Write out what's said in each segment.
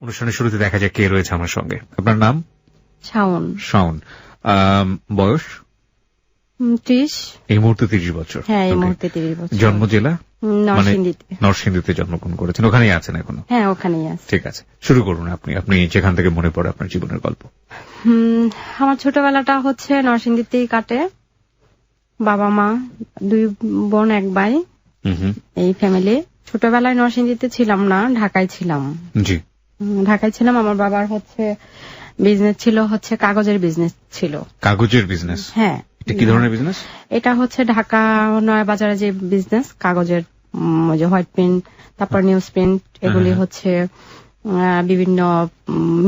অনুষ্ঠানের শুরুতে দেখা যায় কে রয়েছে আমার সঙ্গে। আপনার নাম? শাওন। শাওন। বয়স? 30। এই মুহূর্তে 30 বছর। হ্যাঁ, এই মুহূর্তে 30 বছর। জন্ম জেলা? নরসিংদীতে। নরসিংদীতে জন্মগ্রহণ করেছেন, ওখানেই আছেন এখনো? হ্যাঁ, ওখানেই আছে। ঠিক আছে, শুরু করুন আপনি যেখান থেকে মনে পড়ে আপনার জীবনের গল্প। আমার ছোটবেলাটা হচ্ছে নরসিংদীতেই কাটে। বাবা মা, 2 বোন 1 ভাই, এই ফ্যামিলি। ছোটবেলায় নরসিংদীতে ছিলাম না, ঢাকায় ছিলাম। জি, ঢাকায় ছিলাম। আমার বাবার হচ্ছে বিজনেস ছিল, হচ্ছে কাগজের বিজনেস ছিল। কাগজের বিজনেস? হ্যাঁ। এটা কি ধরনের বিজনেস? এটা হচ্ছে ঢাকা নয়া বাজারে যে বিজনেস, কাগজের যে হোয়াইট প্রিন্ট, তারপর নিউজ প্রিন্ট, এগুলি হচ্ছে বিভিন্ন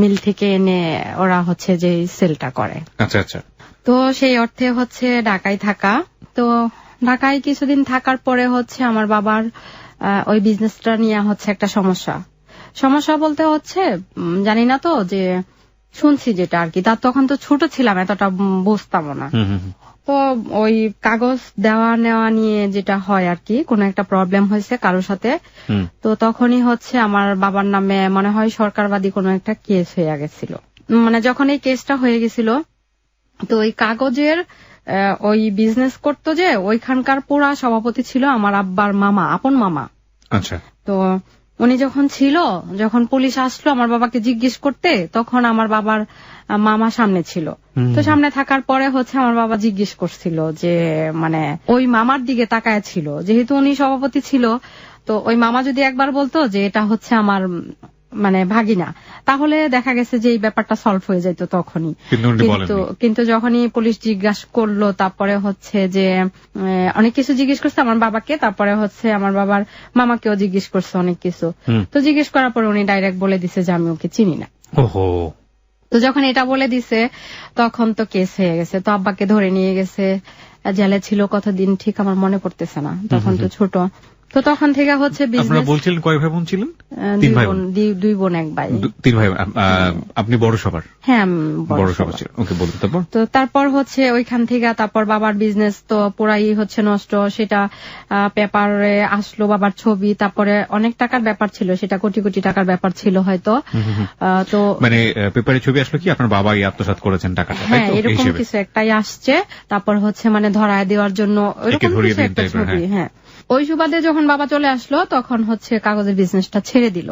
মিল থেকে এনে ওরা হচ্ছে যে সেলটা করে। আচ্ছা আচ্ছা। তো সেই অর্থে হচ্ছে ঢাকায় থাকা। তো ঢাকায় কিছুদিন থাকার পরে হচ্ছে আমার বাবার ওই বিজনেসটা নিয়ে হচ্ছে একটা সমস্যা বলতে হচ্ছে জানি না তো, যে শুনছি যেটা আর কি, তার তখন তো ছোট ছিলাম, এতটা বুঝতাম না। তো ওই কাগজ দেওয়া নেওয়া নিয়ে যেটা হয় আর কি, কোন একটা প্রবলেম হয়েছে কারোর সাথে, তো তখনই হচ্ছে আমার বাবার নামে মনে হয় সরকারবাদী কোন একটা কেস হয়ে গেছিল। মানে যখন এই কেসটা হয়ে গেছিল, তো ওই কাগজের ওই বিজনেস করতো যে ওইখানকার পুরা সভাপতি ছিল আমার আব্বার মামা, আপন মামা। আচ্ছা। তো উনি যখন পুলিশ আসলো আমার বাবাকে জিজ্ঞেস করতে, তখন আমার বাবার মামা সামনে ছিল। তো সামনে থাকার পরে হচ্ছে আমার বাবা জিজ্ঞেস করছিল যে, মানে ওই মামার দিকে তাকায় ছিল, যেহেতু উনি সভাপতি ছিল। তো ওই মামা যদি একবার বলতো যে এটা হচ্ছে আমার মানে ভাগিনা, তাহলে দেখা গেছে যে এই ব্যাপারটা সলভ হয়ে যেত তখনই। কিন্তু যখনই পুলিশ জিজ্ঞাসা করলো, তারপরে হচ্ছে যে অনেক কিছু জিজ্ঞেস করছে আমার বাবাকে, তারপরে হচ্ছে আমার বাবার মামাকেও জিজ্ঞেস করছে অনেক কিছু। তো জিজ্ঞেস করার পরে উনি ডাইরেক্ট বলে দিছে যে আমি ওকে চিনি না। তো যখন এটা বলে দিছে, তখন তো কেস হয়ে গেছে। তো আব্বাকে ধরে নিয়ে গেছে, জেলে ছিল কতদিন ঠিক আমার মনে পড়তেছে না, তখন তো ছোট। তো তখন থেকে হচ্ছে আপনারা বলছিলেন কয় ভাই বোন ছিলেন? 2 বোন 1 ভাই। 3 ভাই। আপনি বড় সবার? হ্যাঁ, বড় সবার ছিল। ওকে, বলুন। তারপর হচ্ছে ওইখান থেকে তারপর বাবার বিজনেস তো পুরাই হচ্ছে নষ্ট। সেটা পেপারে আসলো বাবার ছবি, তারপরে অনেক টাকার ব্যাপার ছিল, সেটা কোটি কোটি টাকার ব্যাপার ছিল হয়তো। তো মানে পেপারে ছবি আসলো কি আপনার বাবাই আত্মসাৎ করেছেন টাকাটা? হ্যাঁ, এরকম কিছু একটাই আসছে। তারপর হচ্ছে মানে ধরায় দেওয়ার জন্য ওইরকম কিছু একটা ছবি। হ্যাঁ, ওই সুবাদে যখন বাবা চলে আসলো, তখন হচ্ছে কাগজের বিজনেসটা ছেড়ে দিল।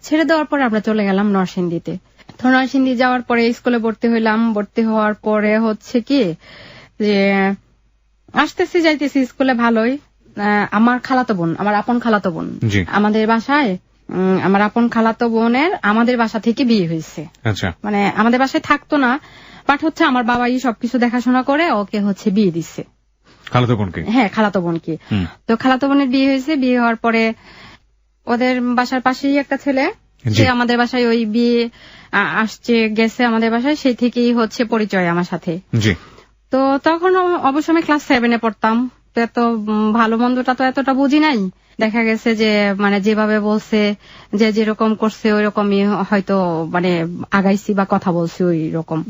ছেড়ে দেওয়ার পরে আমরা চলে গেলাম নরসিংদীতে। তো নরসিংদী যাওয়ার পরে স্কুলে ভর্তি হইলাম। ভর্তি হওয়ার পরে হচ্ছে কি যে আসতেছি যাইতেছি স্কুলে ভালোই। আমার খালাতো বোন, আমার আপন খালাতো বোন আমাদের বাসায়, আমার আপন খালাতো বোনের আমাদের বাসা থেকে বিয়ে হয়েছে। মানে আমাদের বাসায় থাকতো না, বাট হচ্ছে আমার বাবাই সবকিছু দেখাশোনা করে ওকে হচ্ছে বিয়ে দিচ্ছে। খালাতো বোনকে? হ্যাঁ, খালাতো বোনকে। তো খালাতো বোনের বিয়ে হয়েছে। বিয়ে হওয়ার পরে ওদের বাসার পাশেই একটা ছেলে, সে আমাদের বাসায় ওই বিয়ে আসছে গেছে আমাদের বাসায়, সেই থেকেই হচ্ছে পরিচয় আমার সাথে। তো তখন অবশ্য আমি ক্লাস 7-এ পড়তাম, তো এত ভালো মন্দটা তো এতটা বুঝি নাই। দেখা গেছে যে মানে যেভাবে বলছে, যে যেরকম করছে ওই রকমই হয়তো মানে আগাইছি বা কথা বলছি ওই রকম।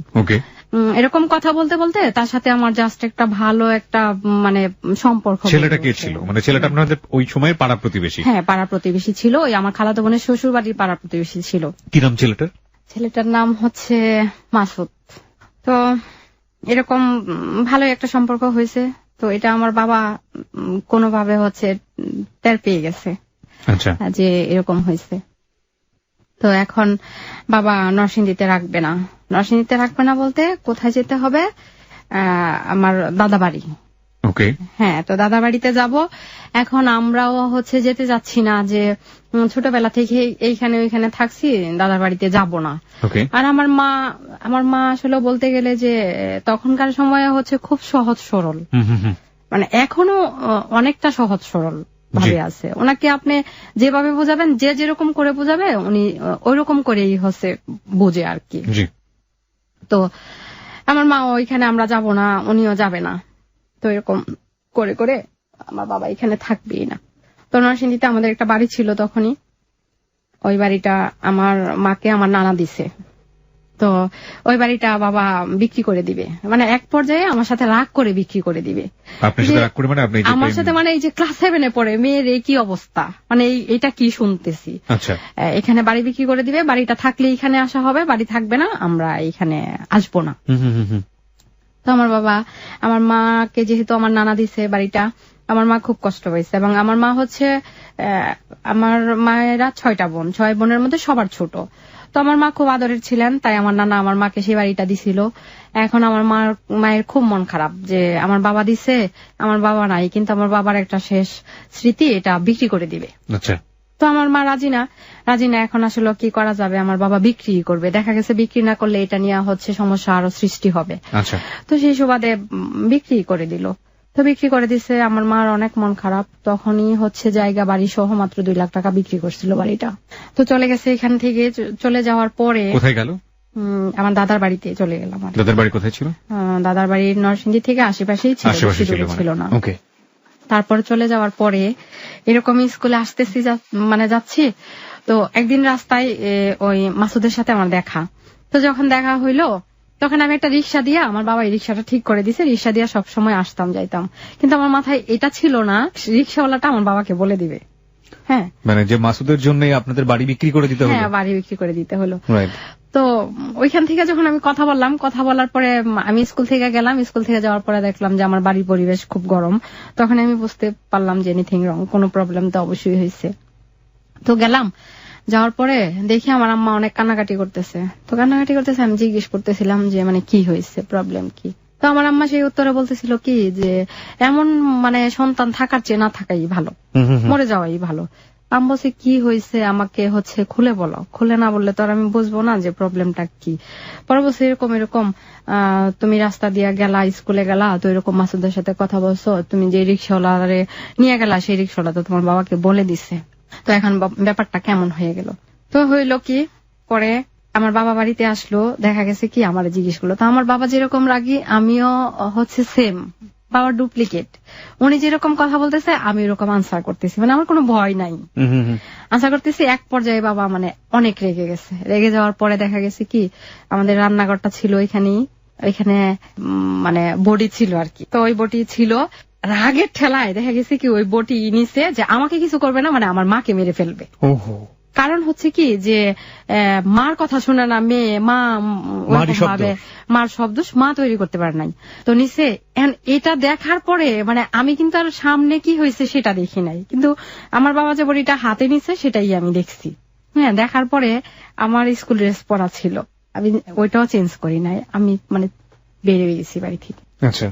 এরকম কথা বলতে বলতে তার সাথে আমার জাস্ট একটা ভালো একটা মানে সম্পর্ক। ছেলেটা কে ছিল? মানে ছেলেটা আপনাদের ওই সময় পাড়া প্রতিবেশী? হ্যাঁ, পাড়া প্রতিবেশী ছিল। ওই আমার খালাতো বোনের শ্বশুর বাড়ির পাড়া প্রতিবেশী ছিল। কি নাম ছেলেটার? ছেলেটার নাম হচ্ছে মাসুদ। তো এরকম ভালো একটা সম্পর্ক হয়েছে। তো এটা আমার বাবা কোনোভাবে হচ্ছে টের পেয়ে গেছে যে এরকম হয়েছে। তো এখন বাবা নরসিংদীতে রাখবে না। নরসিংদীতে রাখবে না বলতে কোথায় যেতে হবে? আমার দাদা বাড়ি। হ্যাঁ, তো দাদা বাড়িতে যাব। এখন আমরাও হচ্ছে যেতে যাচ্ছি না, যে ছোটবেলা থেকে এইখানে ওইখানে থাকছি, দাদার বাড়িতে যাব না। আর আমার মা আসলে বলতে গেলে যে তখনকার সময়ে হচ্ছে খুব সহজ সরল, মানে এখনো অনেকটা সহজ সরল ভাবে আছে। ওনাকে আপনি যেভাবে বোঝাবেন, যে যেরকম করে বোঝাবে উনি ওইরকম করেই হচ্ছে বোঝে আর কি। তো আমার মা ওইখানে আমরা যাব না, উনিও যাবে না। তো এরকম করে করে আমার বাবা এখানে থাকবেই না। তো নরসিংদীতে আমাদের একটা বাড়ি ছিল তখনই, ওই বাড়িটা আমার মাকে আমার নানা দিছে। তো ওই বাড়িটা বাবা বিক্রি করে দিবে, মানে এক পর্যায়ে আমার সাথে রাগ করে বিক্রি করে দিবে। আপনার সাথে রাগ করে মানে আপনি আমার সাথে, মানে এই যে ক্লাস 7-এ পড়ে মেয়ের এই কি অবস্থা, মানে এটা কি শুনতেছি। আচ্ছা, এখানে বাড়ি বিক্রি করে দিবে, বাড়িটা থাকলে এখানে আসা হবে, বাড়ি থাকবে না, আমরা এখানে আসবো না। তো আমার বাবা, আমার মাকে যেহেতু আমার নানা দিছে বাড়িটা, আমার মা খুব কষ্ট পাইছে। এবং আমার মা হচ্ছে, আমার মায়েরা 6টা বোন, 6 বোনের মধ্যে সবার ছোট। তো আমার মা খুব আদরের ছিলেন, তাই আমার নানা আমার মাকে সেই বাড়িটা দিছিল। এখন আমার মায়ের খুব মন খারাপ যে আমার বাবা দিছে, আমার বাবা নাই, কিন্তু আমার বাবার একটা শেষ স্মৃতি, এটা বিক্রি করে দিবে। আচ্ছা, তো আমার মা রাজি না। এখন আসলে কি করা যাবে, আমার বাবা বিক্রি করবে, দেখা গেছে বিক্রি না করলে এটা নিয়ে হচ্ছে সমস্যা আরো সৃষ্টি হবে। আচ্ছা, তো সেই সুবাদে বিক্রি করে দিল। তো বিক্রি করে দিছে, আমার মার অনেক মন খারাপ। তখনই হচ্ছে জায়গা বাড়ি সহ মাত্র 2 লাখ টাকা বিক্রি করছিল বাড়িটা। তো চলে গেছে। এখান থেকে চলে যাওয়ার পরে কোথায় গেল? আমার দাদার বাড়িতে চলে গেলাম। দাদার বাড়ি কোথায় ছিল? দাদার বাড়ি নরসিংদী থেকে আশেপাশেই ছিল না। ওকে। তারপর চলে যাওয়ার পরে এরকম স্কুলে আসতেছি, মানে যাচ্ছি, তো একদিন রাস্তায় ওই মাসুদের সাথে আমার দেখা। তো যখন দেখা হইলো, তখন আমি একটা রিক্সা দিয়া, আমার বাবা এই রিক্সাটা ঠিক করে দিছে, রিক্সা দিয়া সবসময় আসতাম যাইতাম, কিন্তু আমার মাথায় এটা ছিল না রিক্সাওয়ালাটা আমার বাবাকে বলে দিবে। হ্যাঁ, মানে যে মাসুদের জন্য আপনাদের বাড়ি বিক্রি করে দিতে হলো। হ্যাঁ, বাড়ি বিক্রি করে দিতে হলো। তো ওইখান থেকে যখন আমি কথা বলার পরে আমি স্কুল থেকে গেলাম। স্কুল থেকে যাওয়ার পরে দেখলাম যে আমার বাড়ির পরিবেশ খুব গরম। তখন আমি বুঝতে পারলাম যে এনিথিং রং, কোনো প্রবলেম তো অবশ্যই হয়েছে। তো গেলাম, যাওয়ার পরে দেখি আমার আম্মা অনেক কান্নাকাটি করতেছে। আমি জিজ্ঞেস করতেছিলাম যে মানে কি হয়েছে, প্রবলেম কি। তো আমার আম্মা সেই উত্তরে বলতেছিল কি যে এমন মানে সন্তান থাকার চেয়ে না থাকাই ভালো, মরে যাওয়াই ভালো। আমি বলছি কি হয়েছে, আমাকে হচ্ছে খুলে বলো, খুলে না বললে তো আর আমি বুঝবো না যে প্রবলেমটা কি। পরে বলছি এরকম তুমি রাস্তা দিয়ে গেলা, স্কুলে গেলা, তো এরকম মাসুদের সাথে কথা বলছো, তুমি যে রিক্সাওয়ালারে নিয়ে গেলা সেই রিক্সাওয়ালা তো তোমার বাবাকে বলে দিছে। তো এখন ব্যাপারটা কেমন হয়ে গেল। তো হইলো কি, পরে আমার বাবা বাড়িতে আসলো, দেখা গেছে কি আমার জিজ্ঞেস করলো। তো আমার বাবা যেরকম রাগী, আমিও হচ্ছে সেম, বাবার ডুপ্লিকেট। উনি যেরকম কথা বলতেছে আমি এরকম আনসার করতেছি, মানে আমার কোনো ভয় নাই, আনসার করতেছি। এক পর্যায়ে বাবা মানে অনেক রেগে গেছে। রেগে যাওয়ার পরে দেখা গেছে কি আমাদের রান্নাঘরটা ছিল এখানে মানে বডি ছিল আর কি। তো ওই বডি ছিল, রাগের ঠেলায় দেখা গেছে কি ওই বটি নিচে যে আমাকে কিছু করবে না, মানে আমার মাকে মেরে ফেলবে। কারণ হচ্ছে কি যে মার কথা শুনে না মেয়ে, মার শব্দ মা তৈরি করতে পারে নাই। তো নিচে এটা দেখার পরে মানে আমি কিন্তু আর সামনে কি হয়েছে সেটা দেখি নাই, কিন্তু আমার বাবা যে বড়িটা হাতে নিছে সেটাই আমি দেখছি। হ্যাঁ, দেখার পরে আমার স্কুল ড্রেস পরা ছিল, আমি ওইটাও চেঞ্জ করি নাই, আমি মানে বেরিয়ে গেছি বাড়ি থেকে। আচ্ছা,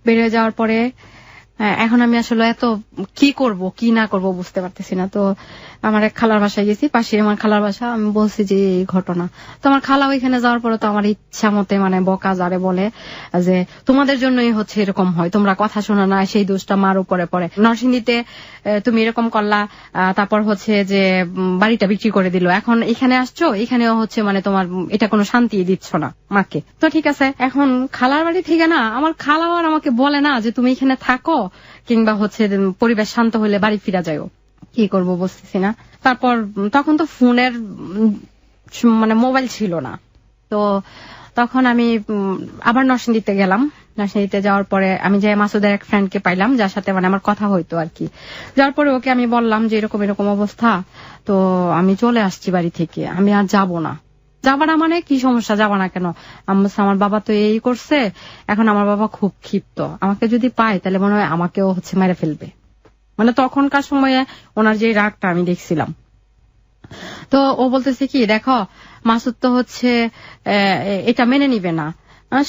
বেরিয়ে যাওয়ার পরে এখন আমি আসলে এত কি করব কি না করব বুঝতে পারতেছি না। তো আমার এক খালার বাসায় গেছি, পাশে আমার খালার বাসা। আমি বলছি যে এই ঘটনা। তো আমার খালা ওইখানে যাওয়ার পরে তো আমার ইচ্ছা মতে মানে বকা যারে বলে যে তোমাদের জন্যই হচ্ছে এরকম হয়, তোমরা কথা শোনো না, সেই দোষটা মার উপরে পড়ে। নরসিংদীতে তুমি এরকম করলা, তারপর হচ্ছে যে বাড়িটা বিক্রি করে দিল, এখন এখানে আসছো, এখানেও হচ্ছে মানে তোমার এটা কোনো শান্তি দিচ্ছ না মাকে। তো ঠিক আছে, এখন খালার বাড়ি থেকে না আমার খালাও আর আমাকে বলে না যে তুমি এখানে থাকো কিংবা হচ্ছে পরিবেশ শান্ত হলে বাড়ি ফিরা যাও, কি করব বুঝতেছি না। তারপর তখন তো ফোনের মানে মোবাইল ছিল না, তো তখন আমি আবার নরসিংদীতে গেলাম। নরসিংদীতে যাওয়ার পরে আমি যে মাসুদের এক ফ্রেন্ডকে পাইলাম, যার সাথে মানে আমার কথা হইতো আর কি। যাওয়ার পরে ওকে আমি বললাম যে এরকম অবস্থা, তো আমি চলে আসছি বাড়ি থেকে, আমি আর যাব না। যাবা না মানে কি সমস্যা, যাবা না কেন? আমার বাবা তো এই করছে, এখন আমার বাবা খুব ক্ষিপ্ত, আমাকে যদি পায় তাহলে মনে হয় আমাকেও হচ্ছে মেরে ফেলবে। মানে তখনকার সময়ে ওনার যে রাগটা আমি দেখছিলাম। তো ও বলতেছে কি দেখো মাসুদ তো হচ্ছে এটা মেনে নিবে না,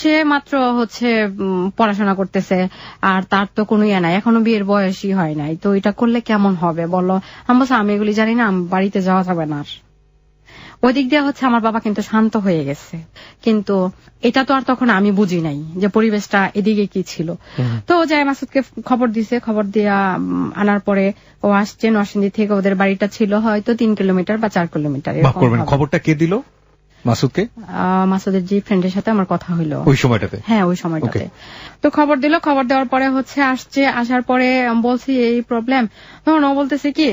সে মাত্র হচ্ছে পড়াশোনা করতেছে আর তার তো কোনো ইয়ে নাই, এখনো বিয়ের বয়সই হয় নাই, তো এটা করলে কেমন হবে বলো। আমি বলছি আমি এগুলি জানি না, বাড়িতে যাওয়া যাবে না। ওই দিক দিয়ে হচ্ছে আমার বাবা কিন্তু শান্ত হয়ে গেছে, কিন্তু এটা তো আর তখন আমি বুঝি নাই যে পরিবেশটা এদিকে কি ছিল। তো যাই মাসুদকে খবর দিছে, খবর দিয়া আনার পরে ও আসছে নরসিংদী থেকে, ওদের বাড়িটা ছিল হয়তো 3 কিলোমিটার বা 4 কিলোমিটার। খবরটা কে দিল মাসুদকে? মাসুদের যে ফ্রেন্ডের সাথে আমার কথা হইলো ওই সময়টাতে। হ্যাঁ, ওই সময়টাতে। তো খবর দিল, খবর দেওয়ার পরে হচ্ছে আসছে, আসার পরে বলছি এই প্রবলেম, তখন ও বলতেছে কি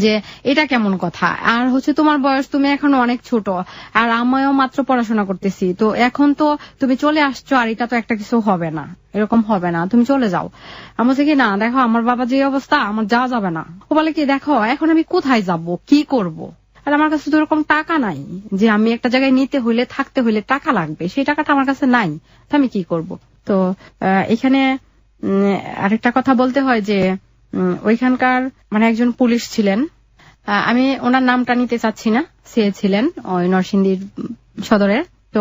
যে এটা কেমন কথা, আর হচ্ছে তোমার বয়স, তুমি এখন অনেক ছোট, আর আমিও মাত্র পড়াশোনা করতেছি, তো এখন তো তুমি চলে আসছো, আর এটা তো একটা কিছু হবে না, এরকম হবে না, তুমি চলে যাও। আমি বলছি কি, না দেখো আমার বাবা যে অবস্থা, আমার যাওয়া যাবে না। ও বলে কি, দেখো এখন আমি কোথায় যাব, কি করব, আর আমার কাছে তো এরকম টাকা নাই যে আমি একটা জায়গায় নিতে হইলে, থাকতে হইলে টাকা লাগবে, সেই টাকাটা আমার কাছে নাই, তো আমি কি করব। তো এখানে আরেকটা কথা বলতে হয় যে ওইখানকার মানে একজন পুলিশ ছিলেন, আমি ওনার নামটা নিতে চাচ্ছি না, সে ছিলেন ওই নরসিংদীর সদরের। তো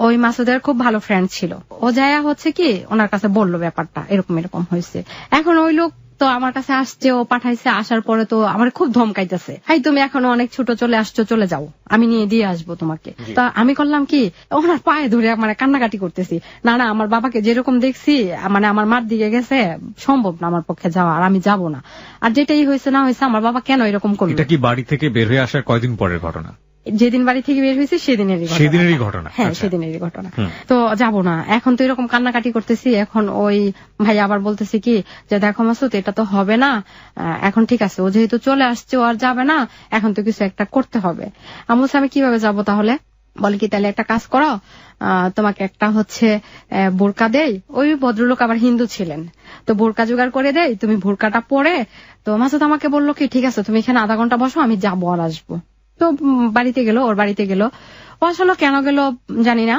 ওই মাসুদের খুব ভালো ফ্রেন্ড ছিল, ও যায়া হচ্ছে কি ওনার কাছে বললো ব্যাপারটা এরকম এরকম হয়েছে। এখন ওই লোক তো আমার কাছে আসছে, ও পাঠাইছে, আসার পরে তো আমার খুব ধমকাইতেছে, হাই তুমি এখনো অনেক ছোট, চলে আসছো, চলে যাও, আমি নিয়ে দিয়ে আসবো তোমাকে। তা আমি করলাম কি, ওনার পায়ে ধরে মানে কান্নাকাটি করতেছি, না না আমার বাবাকে যেরকম দেখছি, মানে আমার মার দিকে গেছে, সম্ভব না আমার পক্ষে যাওয়া, আর আমি যাব না। আর যেটাই হয়েছে না হয়েছে, আমার বাবা কেন এরকম করলো। এটা কি বাড়ি থেকে বের হয়ে আসার কয়দিন পরের ঘটনা? যেদিন বাড়ি থেকে বের হয়েছে সেদিনেরই ঘটনা। হ্যাঁ, সেদিনেরই ঘটনা। তো যাব না, এখন তো এরকম কান্নাকাটি করতেছি। এখন ওই ভাই আবার বলতেছি কি, যে দেখো মাসুদ এটা তো হবে না, এখন ঠিক আছে, ও যেহেতু চলে আসছে, ও আর যাবে না, এখন তো কিছু একটা করতে হবে। আমি বলছি আমি কিভাবে যাব তাহলে? বলে কি, তাহলে একটা কাজ করো, তোমাকে একটা হচ্ছে বোরকা দেই, ওই ভদ্রলোক আবার হিন্দু ছিলেন, তো বোরকা জোগাড় করে দেই, তুমি বোরকাটা পরে। তো মাসুদ আমাকে বললো কি, ঠিক আছে তুমি এখানে আধা ঘন্টা বসো, আমি যাবো আর আসবো। তো বাড়িতে গেল, ওর বাড়িতে গেল, ও আসলে কেন গেল জানি না,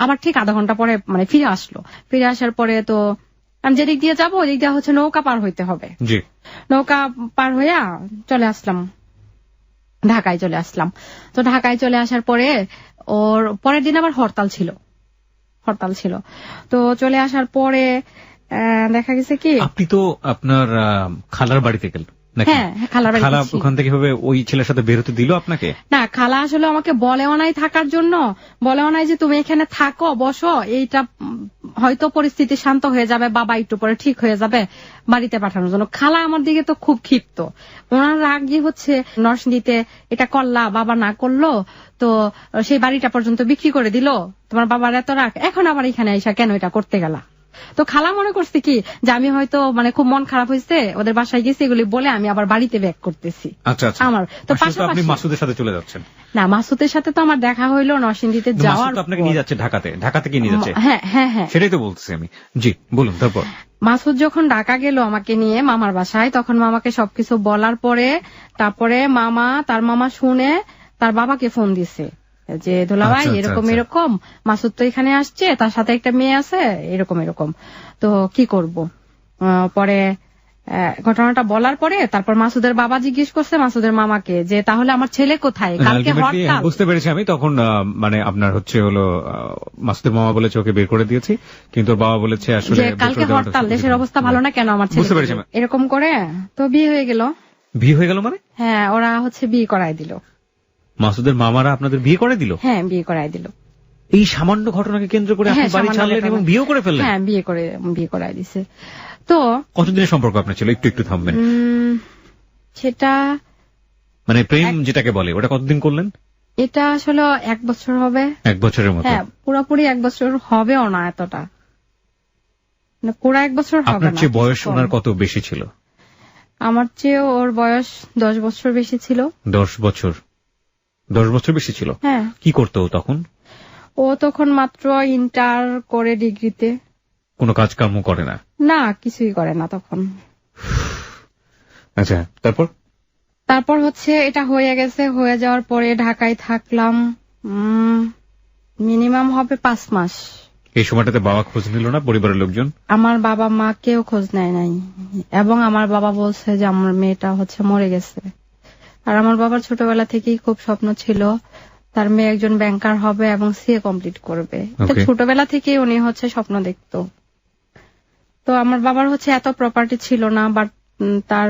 আবার ঠিক আধা ঘন্টা পরে মানে ফিরে আসলো। ফিরে আসার পরে তো আমি যেদিক দিয়ে যাবো, ওদিক দিয়ে হচ্ছে নৌকা পার হইতে হবে। নৌকা পার হইয়া চলে আসলাম, ঢাকায় চলে আসলাম। তো ঢাকায় চলে আসার পরে ওর পরের দিন আবার হরতাল ছিল। তো চলে আসার পরে দেখা গেছে কি, আপনি তো আপনার খালার বাড়িতে গেলেন। হ্যাঁ, খালা ওখান থেকে ওই ছেলের সাথে বেরোতে দিল আপনাকে? না, খালা আসলে আমাকে বলেও নাই থাকার জন্য, বলেও নাই যে তুমি এখানে থাকো, বসো, এইটা হয়তো পরিস্থিতি শান্ত হয়ে যাবে, বাবা একটু পরে ঠিক হয়ে যাবে, বাড়িতে পাঠানোর জন্য। খালা আমার দিকে তো খুব ক্ষিপ্ত, ওনার রাগই হচ্ছে নরসিংদীতে এটা করলা, বাবা না করলো, তো সেই বাড়িটা পর্যন্ত বিক্রি করে দিল, তোমার বাবার এত রাগ, এখন আবার এখানে আইসা কেন এটা করতে গেলা। তো খালা মনে করছে কি, যে আমি হয়তো মানে খুব মন খারাপ হয়েছে, ওদের বাসায় গেছি, এগুলি বলে আমি আবার বাড়িতে ব্যাক করতেছি। আমার তো আপনি মাসুদের সাথে চলে যাচ্ছেন? না, মাসুদের সাথে তো আমার দেখা হইলো নরসিংদীতে যাওয়ার। আপনাকে নিয়ে যাচ্ছে ঢাকা থেকে নিয়ে যাচ্ছে? হ্যাঁ হ্যাঁ হ্যাঁ, সেটাই তো বলছি আমি। জি বলুন। তারপর মাসুদ যখন ঢাকা গেল আমাকে নিয়ে মামার বাসায়, তখন মামাকে সবকিছু বলার পরে তারপরে তার মামা শুনে তার বাবাকে ফোন দিছে যে দুলাভাই এরকম এরকম, মাসুদ তো এখানে আসছে, তার সাথে একটা মেয়ে আছে, এরকম এরকম, তো কি করব। পরে ঘটনাটা বলার পরে তারপর মাসুদের বাবা জিজ্ঞেস করছে মাসুদের মামাকে যে তাহলে আমার ছেলে কোথায়, কালকে হরতাল। বুঝতে পেরেছি আমি তখন, মানে আপনার হচ্ছে হলো মাসুদের মামা বলেছে ওকে বের করে দিয়েছি, কিন্তু ওর বাবা বলেছে আসলে কালকে হরতাল, দেশের অবস্থা ভালো না, কেন আমার ছেলে। বুঝতে পেরেছি এরকম করে তো বিয়ে হয়ে গেল। বিয়ে হয়ে গেল মানে? হ্যাঁ, ওরা হচ্ছে বিয়ে করায় দিল। মাসুদের মামারা আপনাদের বিয়ে করে দিল? হ্যাঁ, বিয়ে করায় দিল। এই সামান্য ঘটনাকে কেন্দ্র করে আপনি বাড়ি ছাড়লেন এবং বিয়ে করে ফেললেন? হ্যাঁ, বিয়ে করায় দিছে। তো কতদিনের সম্পর্ক আপনার ছিল, একটু থামবেন? সেটা মানে প্রেম যেটাকে বলে, ওটা কতদিন করলেন? এটা আসলে 1 বছর হবে। 1 বছরের মতো? হ্যাঁ, পুরোপুরি 1 বছর হবেও না, এতটা পুরো 1 বছর হবে না। আপনার চেয়ে বয়স ওনার কত বেশি ছিল? আমার চেয়ে ওর বয়স 10 বছর বেশি ছিল। 10 বছর? 10 বছর বেশি ছিল? হ্যাঁ। কি করতো তখন? ও তখন মাত্র ইন্টার করে ডিগ্রিতে। কোনো কাজ কর্ম করে না? না, কিছুই করে না তখন। আচ্ছা, তারপর হচ্ছে এটা হয়ে গেছে, হয়ে যাওয়ার পরে ঢাকায় থাকলাম মিনিমাম হবে 5 মাস। এই সময়টাতে বাবা খোঁজ নিল না, পরিবারের লোকজন? আমার বাবা মা কেউ খোঁজ নেয় নাই, এবং আমার বাবা বলছে যে আমার মেয়েটা হচ্ছে মরে গেছে। আর আমার বাবার ছোটবেলা থেকেই খুব স্বপ্ন ছিল তার মেয়ে একজন ব্যাংকার হবে এবং সিএ কমপ্লিট করবে। ছোটবেলা থেকে উনি হচ্ছে স্বপ্ন দেখতো। তো আমার বাবার হচ্ছে এত প্রপার্টি ছিল না, বাট তার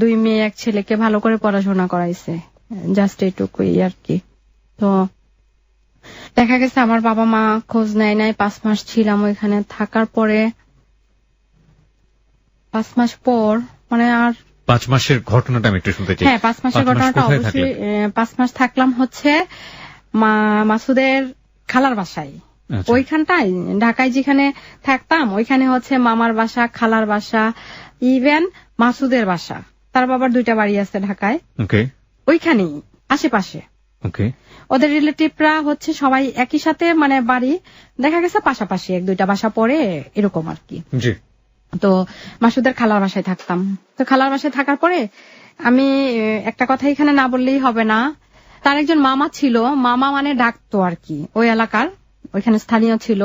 2 মেয়ে 1 ছেলেকে ভালো করে পড়াশোনা করাইছে, জাস্ট এইটুকুই আর কি। তো দেখা গেছে আমার বাবা মা খোঁজ নেয় নাই। 5 মাস ছিলাম ওইখানে। থাকার পরে 5 মাস পর মানে আর 5 মাসের ঘটনাটা আমি একটু শুনতে চাই। হ্যাঁ, 5 মাসের ঘটনাটা অবশ্যই। 5 মাস থাকলাম হচ্ছে মাসুদের খালার বাসায়। ওইখানটায় ঢাকায় যেখানে থাকতাম ওইখানে হচ্ছে মামার বাসা, খালার বাসা, ইভেন মাসুদের বাসা তার বাবার 2টা বাড়ি আছে ঢাকায়, ওকে, ওইখানেই আশেপাশে। ওকে, ওদের রিলেটিভরা হচ্ছে সবাই একই সাথে, মানে বাড়ি দেখা গেছে পাশাপাশি, 1-2টা বাসা পরে এরকম আর কি। জি। তো মাসুদের খালার বাসায় থাকতাম। তো খালার বাসায় থাকার পরে আমি একটা কথা এখানে না বললেই হবে না, তার একজন মামা ছিল, মামা মানে ডাকতো আর কি, ওই এলাকার, ওইখানে স্থানীয় ছিল,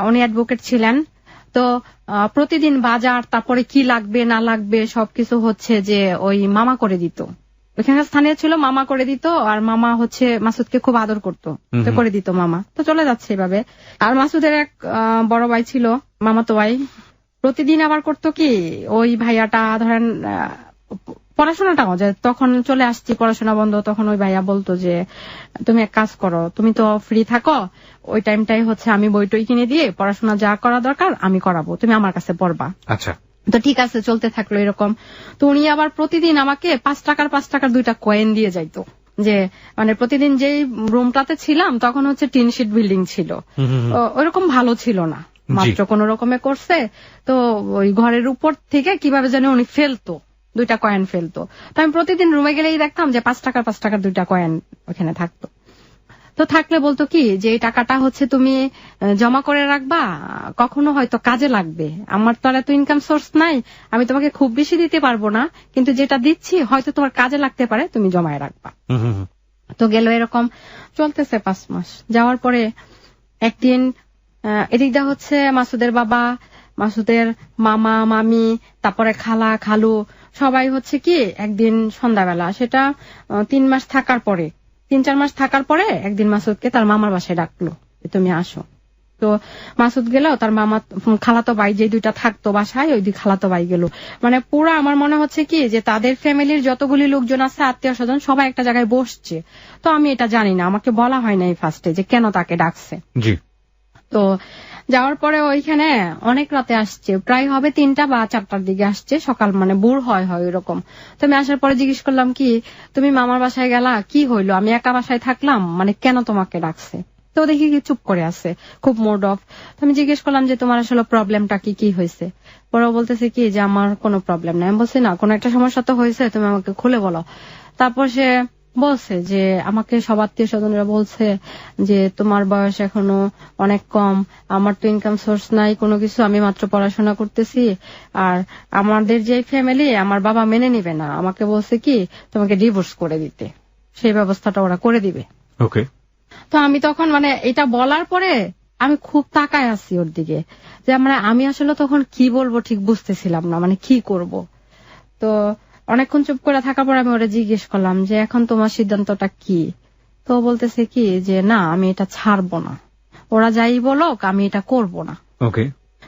উনি অ্যাডভোকেট ছিলেন। তো প্রতিদিন বাজার, তারপরে কি লাগবে না লাগবে সবকিছু হচ্ছে যে ওই মামা করে দিত, ওইখানে স্থানীয় ছিল, মামা করে দিত। আর মামা হচ্ছে মাসুদকে খুব আদর করতো, তো করে দিত মামা। তো চলে যাচ্ছে এভাবে। আর মাসুদের এক বড় ভাই ছিল, মামাতো ভাই, প্রতিদিন আবার করতো কি, ওই ভাইয়াটা ধরেন পড়াশোনাটাও যে তখন চলে আসছি, পড়াশোনা বন্ধ, তখন ওই ভাইয়া বলতো যে তুমি এক কাজ করো, তুমি তো ফ্রি থাকো, ওই টাইমটাই হচ্ছে আমি বই টই কিনে দিয়ে পড়াশোনা যা করা দরকার আমি করাবো, তুমি আমার কাছে পড়বা। আচ্ছা। তো ঠিক আছে, চলতে থাকলো এরকম। তো উনি আবার প্রতিদিন আমাকে 5 টাকার 2টা কয়েন দিয়ে যাইতো, যে মানে প্রতিদিন যেই রুমটাতে ছিলাম তখন হচ্ছে টিন শিট বিল্ডিং ছিল, ওরকম ভালো ছিল না, মাত্র কোন রকমে করছে। তো ওই ঘরের উপর থেকে কিভাবে যেন উনি ফেলতো, 2টা কয়েন ফেলতো। তো আমি প্রতিদিন রুমে গেলেই দেখতাম যে 5 টাকার 2টা কয়েন ওখানে থাকতো। তো থাকলে বলতো কি যে এই টাকাটা হচ্ছে তুমি জমা করে রাখবা, কখনো হয়তো কাজে লাগবে, আমার তো আর এত ইনকাম সোর্স নাই, আমি তোমাকে খুব বেশি দিতে পারবো না, কিন্তু যেটা দিচ্ছি হয়তো তোমার কাজে লাগতে পারে, তুমি জমায় রাখবা। তো গেল এরকম চলতেছে 5 মাস। যাওয়ার পরে একদিন এদিকটা হচ্ছে মাসুদের বাবা, মাসুদের মামা মামি, তারপরে খালা খালু সবাই হচ্ছে কি একদিন সন্ধ্যাবেলা, সেটা 3 মাস থাকার পরে, 3-4 মাস থাকার পরে একদিন মাসুদকে তার মামার বাসায় ডাকলো, তুমি আসো। তো মাসুদ গেল, তার মামা খালাতো ভাই যে 2টা থাকতো বাসায়, ওই 2 খালাতো ভাই গেল। মানে পুরা আমার মনে হচ্ছে কি যে তাদের ফ্যামিলির যতগুলি লোকজন আছে, আত্মীয় স্বজন, সবাই একটা জায়গায় বসছে। তো আমি এটা জানি না, আমাকে বলা হয় নাই ফার্স্টে যে কেন তাকে ডাকছে। জি। তো যাওয়ার পরে ওইখানে অনেক রাতে আসছে, প্রায় হবে 3টা বা 4টার দিকে আসছে, সকাল মানে ভোর হয় এরকম। তো আমি আসার পরে জিজ্ঞেস করলাম কি তুমি মামার বাসায় গেলা, কি হইলো, আমি একা বাসায় থাকলাম, মানে কেন তোমাকে ডাকছে? তো দেখি কি চুপ করে আছে, খুব মুড অফ। তো আমি জিজ্ঞেস করলাম যে তোমার আসলে প্রবলেমটা কি হয়েছে? পরে বলতেছে কি যে আমার কোনো প্রবলেম নাই। আমি বলছি না, কোনো একটা সমস্যা তো হয়েছে, তুমি আমাকে খুলে বলো। তারপর সে বলছে যে আমাকে সব আত্মীয় স্বজনরা বলছে যে তোমার বয়স এখনো অনেক কম, আমার তো ইনকাম সোর্স নাই কোনো কিছু, আমি মাত্র পড়াশোনা করতেছি, আর আমাদের যে ফ্যামিলি, আমার বাবা মেনে নিবে না, আমাকে বলছে কি তোমাকে ডিভোর্স করে দিতে, সেই ব্যবস্থাটা ওরা করে দিবে। ওকে। তো আমি তখন মানে এটা বলার পরে আমি খুব তাকায় আছি ওর দিকে, যে মানে আমি আসলে তখন কি বলবো ঠিক বুঝতেছিলাম না, মানে কি করব। তো অনেকক্ষণ চুপ করে থাকার পর আমি ওরা জিজ্ঞেস করলাম যে এখন তোমার সিদ্ধান্তটা কি? তো বলতেছে কি যে না, আমি এটা ছাড়বো না, ওরা যাই বলুক আমি এটা করব না। ওকে।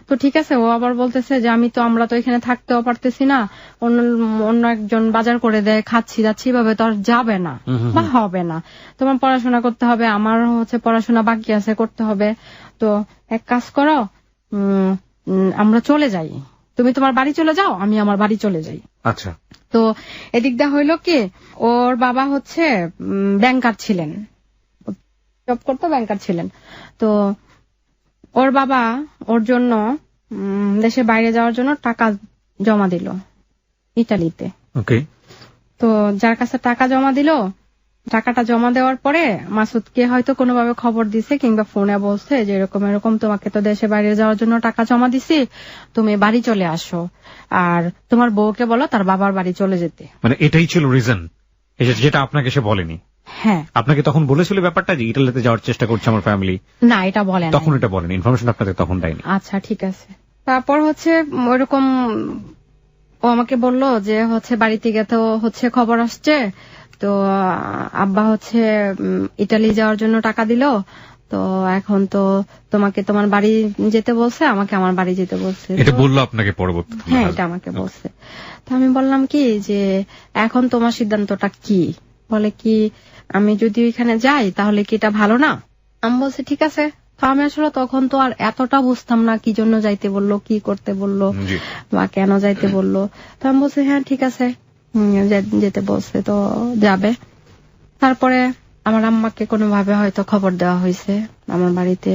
তো ঠিক আছে, ও আবার বলতেছে যে আমরা তো এখানে থাকতেও পারতেছি না, অন্য একজন বাজার করে দেয়, খাচ্ছি যাচ্ছি, ভাবে তো আর যাবে না বা হবে না, তোমার পড়াশোনা করতে হবে, আমার হচ্ছে পড়াশোনা বাকি আছে করতে হবে। তো এক কাজ করো, আমরা চলে যাই, তুমি তোমার বাড়ি চলে যাও, আমি আমার বাড়ি চলে যাই। আচ্ছা। তো এদিকটা হইল কি, ওর বাবা হচ্ছে ব্যাংকার ছিলেন, জব করতো, ব্যাংকার ছিলেন। তো ওর বাবা ওর জন্য দেশের বাইরে যাওয়ার জন্য টাকা জমা দিল ইতালিতে। ওকে। তো যার কাছে টাকা জমা দিল, টাকাটা জমা দেওয়ার পরে মাসুদকে হয়তো কোনোভাবে খবর দিছে কিংবা ফোনে বলছে যে এরকম তোমাকে তো দেশে বাইরে যাওয়ার জন্য টাকা জমা দিছি, তুমি বাড়ি চলে আসো, আর তোমার বউকে বলো তার বাবার বাড়ি চলে যেতে। মানে এটাই ছিল রিজন, যেটা আপনাকে সে বলেনি? হ্যাঁ। আপনাকে তখন বলেছিল ব্যাপারটা যে ইটালিতে যাওয়ার চেষ্টা করছে আমার ফ্যামিলি? না, এটা বলেন তখন, এটা বলেন, ইনফরমেশন আপনাদের তখন দেয়নি? আচ্ছা ঠিক আছে। তারপর হচ্ছে ওইরকম ও আমাকে বলল যে হচ্ছে বাড়ি থেকে তো হচ্ছে খবর আসছে, তো আব্বা হচ্ছে ইটালি যাওয়ার জন্য টাকা দিল, তো এখন তো তোমাকে তোমার বাড়ি যেতে বলছে, আমাকে আমার বাড়ি যেতে বলছে। এটা বললো আপনাকে পরবর্তী? হ্যাঁ, এটা আমাকে বলছে। তো আমি বললাম কি যে এখন তোমার সিদ্ধান্তটা কি? বলে কি আমি যদি ওইখানে যাই তাহলে কি এটা ভালো না? আমি বলছি ঠিক আছে। তো আমি আসলে তখন তো আর এতটা বুঝতাম না কি জন্য যাইতে বললো, কি করতে বললো বা কেন যাইতে বললো। তো আমি বলছি হ্যাঁ ঠিক আছে, যেতে বলছে তো যাবে। তারপরে আমার আম্মাকে কোনোভাবে হয়তো খবর দেওয়া হয়েছে আমার বাড়িতে।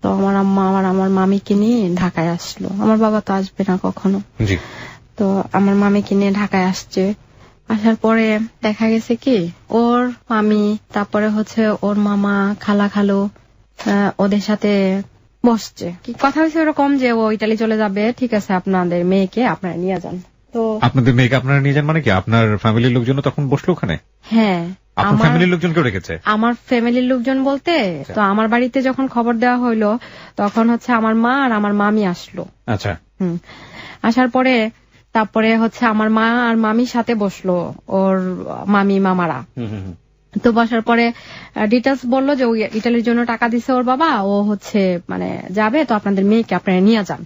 তো আমার আম্মা আমার মামিকে নিয়ে ঢাকায় আসলো, আমার বাবা তো আসবে না কখনো। তো আমার মামিকে নিয়ে ঢাকায় আসছে। আসার পরে দেখা গেছে কি ওর মামি, তারপরে হচ্ছে ওর মামা, খালা, খালু ওদের সাথে বসছে। কি কথা হয়েছে এরকম যে ও ইটালি চলে যাবে, ঠিক আছে আপনাদের মেয়েকে আপনারা নিয়ে যান। তো আপনাদের মেয়েকে আপনারা নিয়ে যান মানে কি, আপনার ফ্যামিলির লোকজন তখন বসলো ওখানে? হ্যাঁ, আপনার ফ্যামিলির লোকজনকেও রেখেছে? আমার ফ্যামিলির লোকজন বলতে তো আমার বাড়িতে যখন খবর দেওয়া হইলো তখন হচ্ছে আমার মা আর আমার মামি আসলো। আচ্ছা। আসার পরে তারপরে হচ্ছে আমার মা আর মামির সাথে বসলো ওর মামি মামারা। তো বসার পরে ডিটেলস বললো যে ইটালির জন্য টাকা দিছে ওর বাবা, ও হচ্ছে মানে যাবে, তো আপনাদের মেয়েকে আপনারা নিয়ে যান।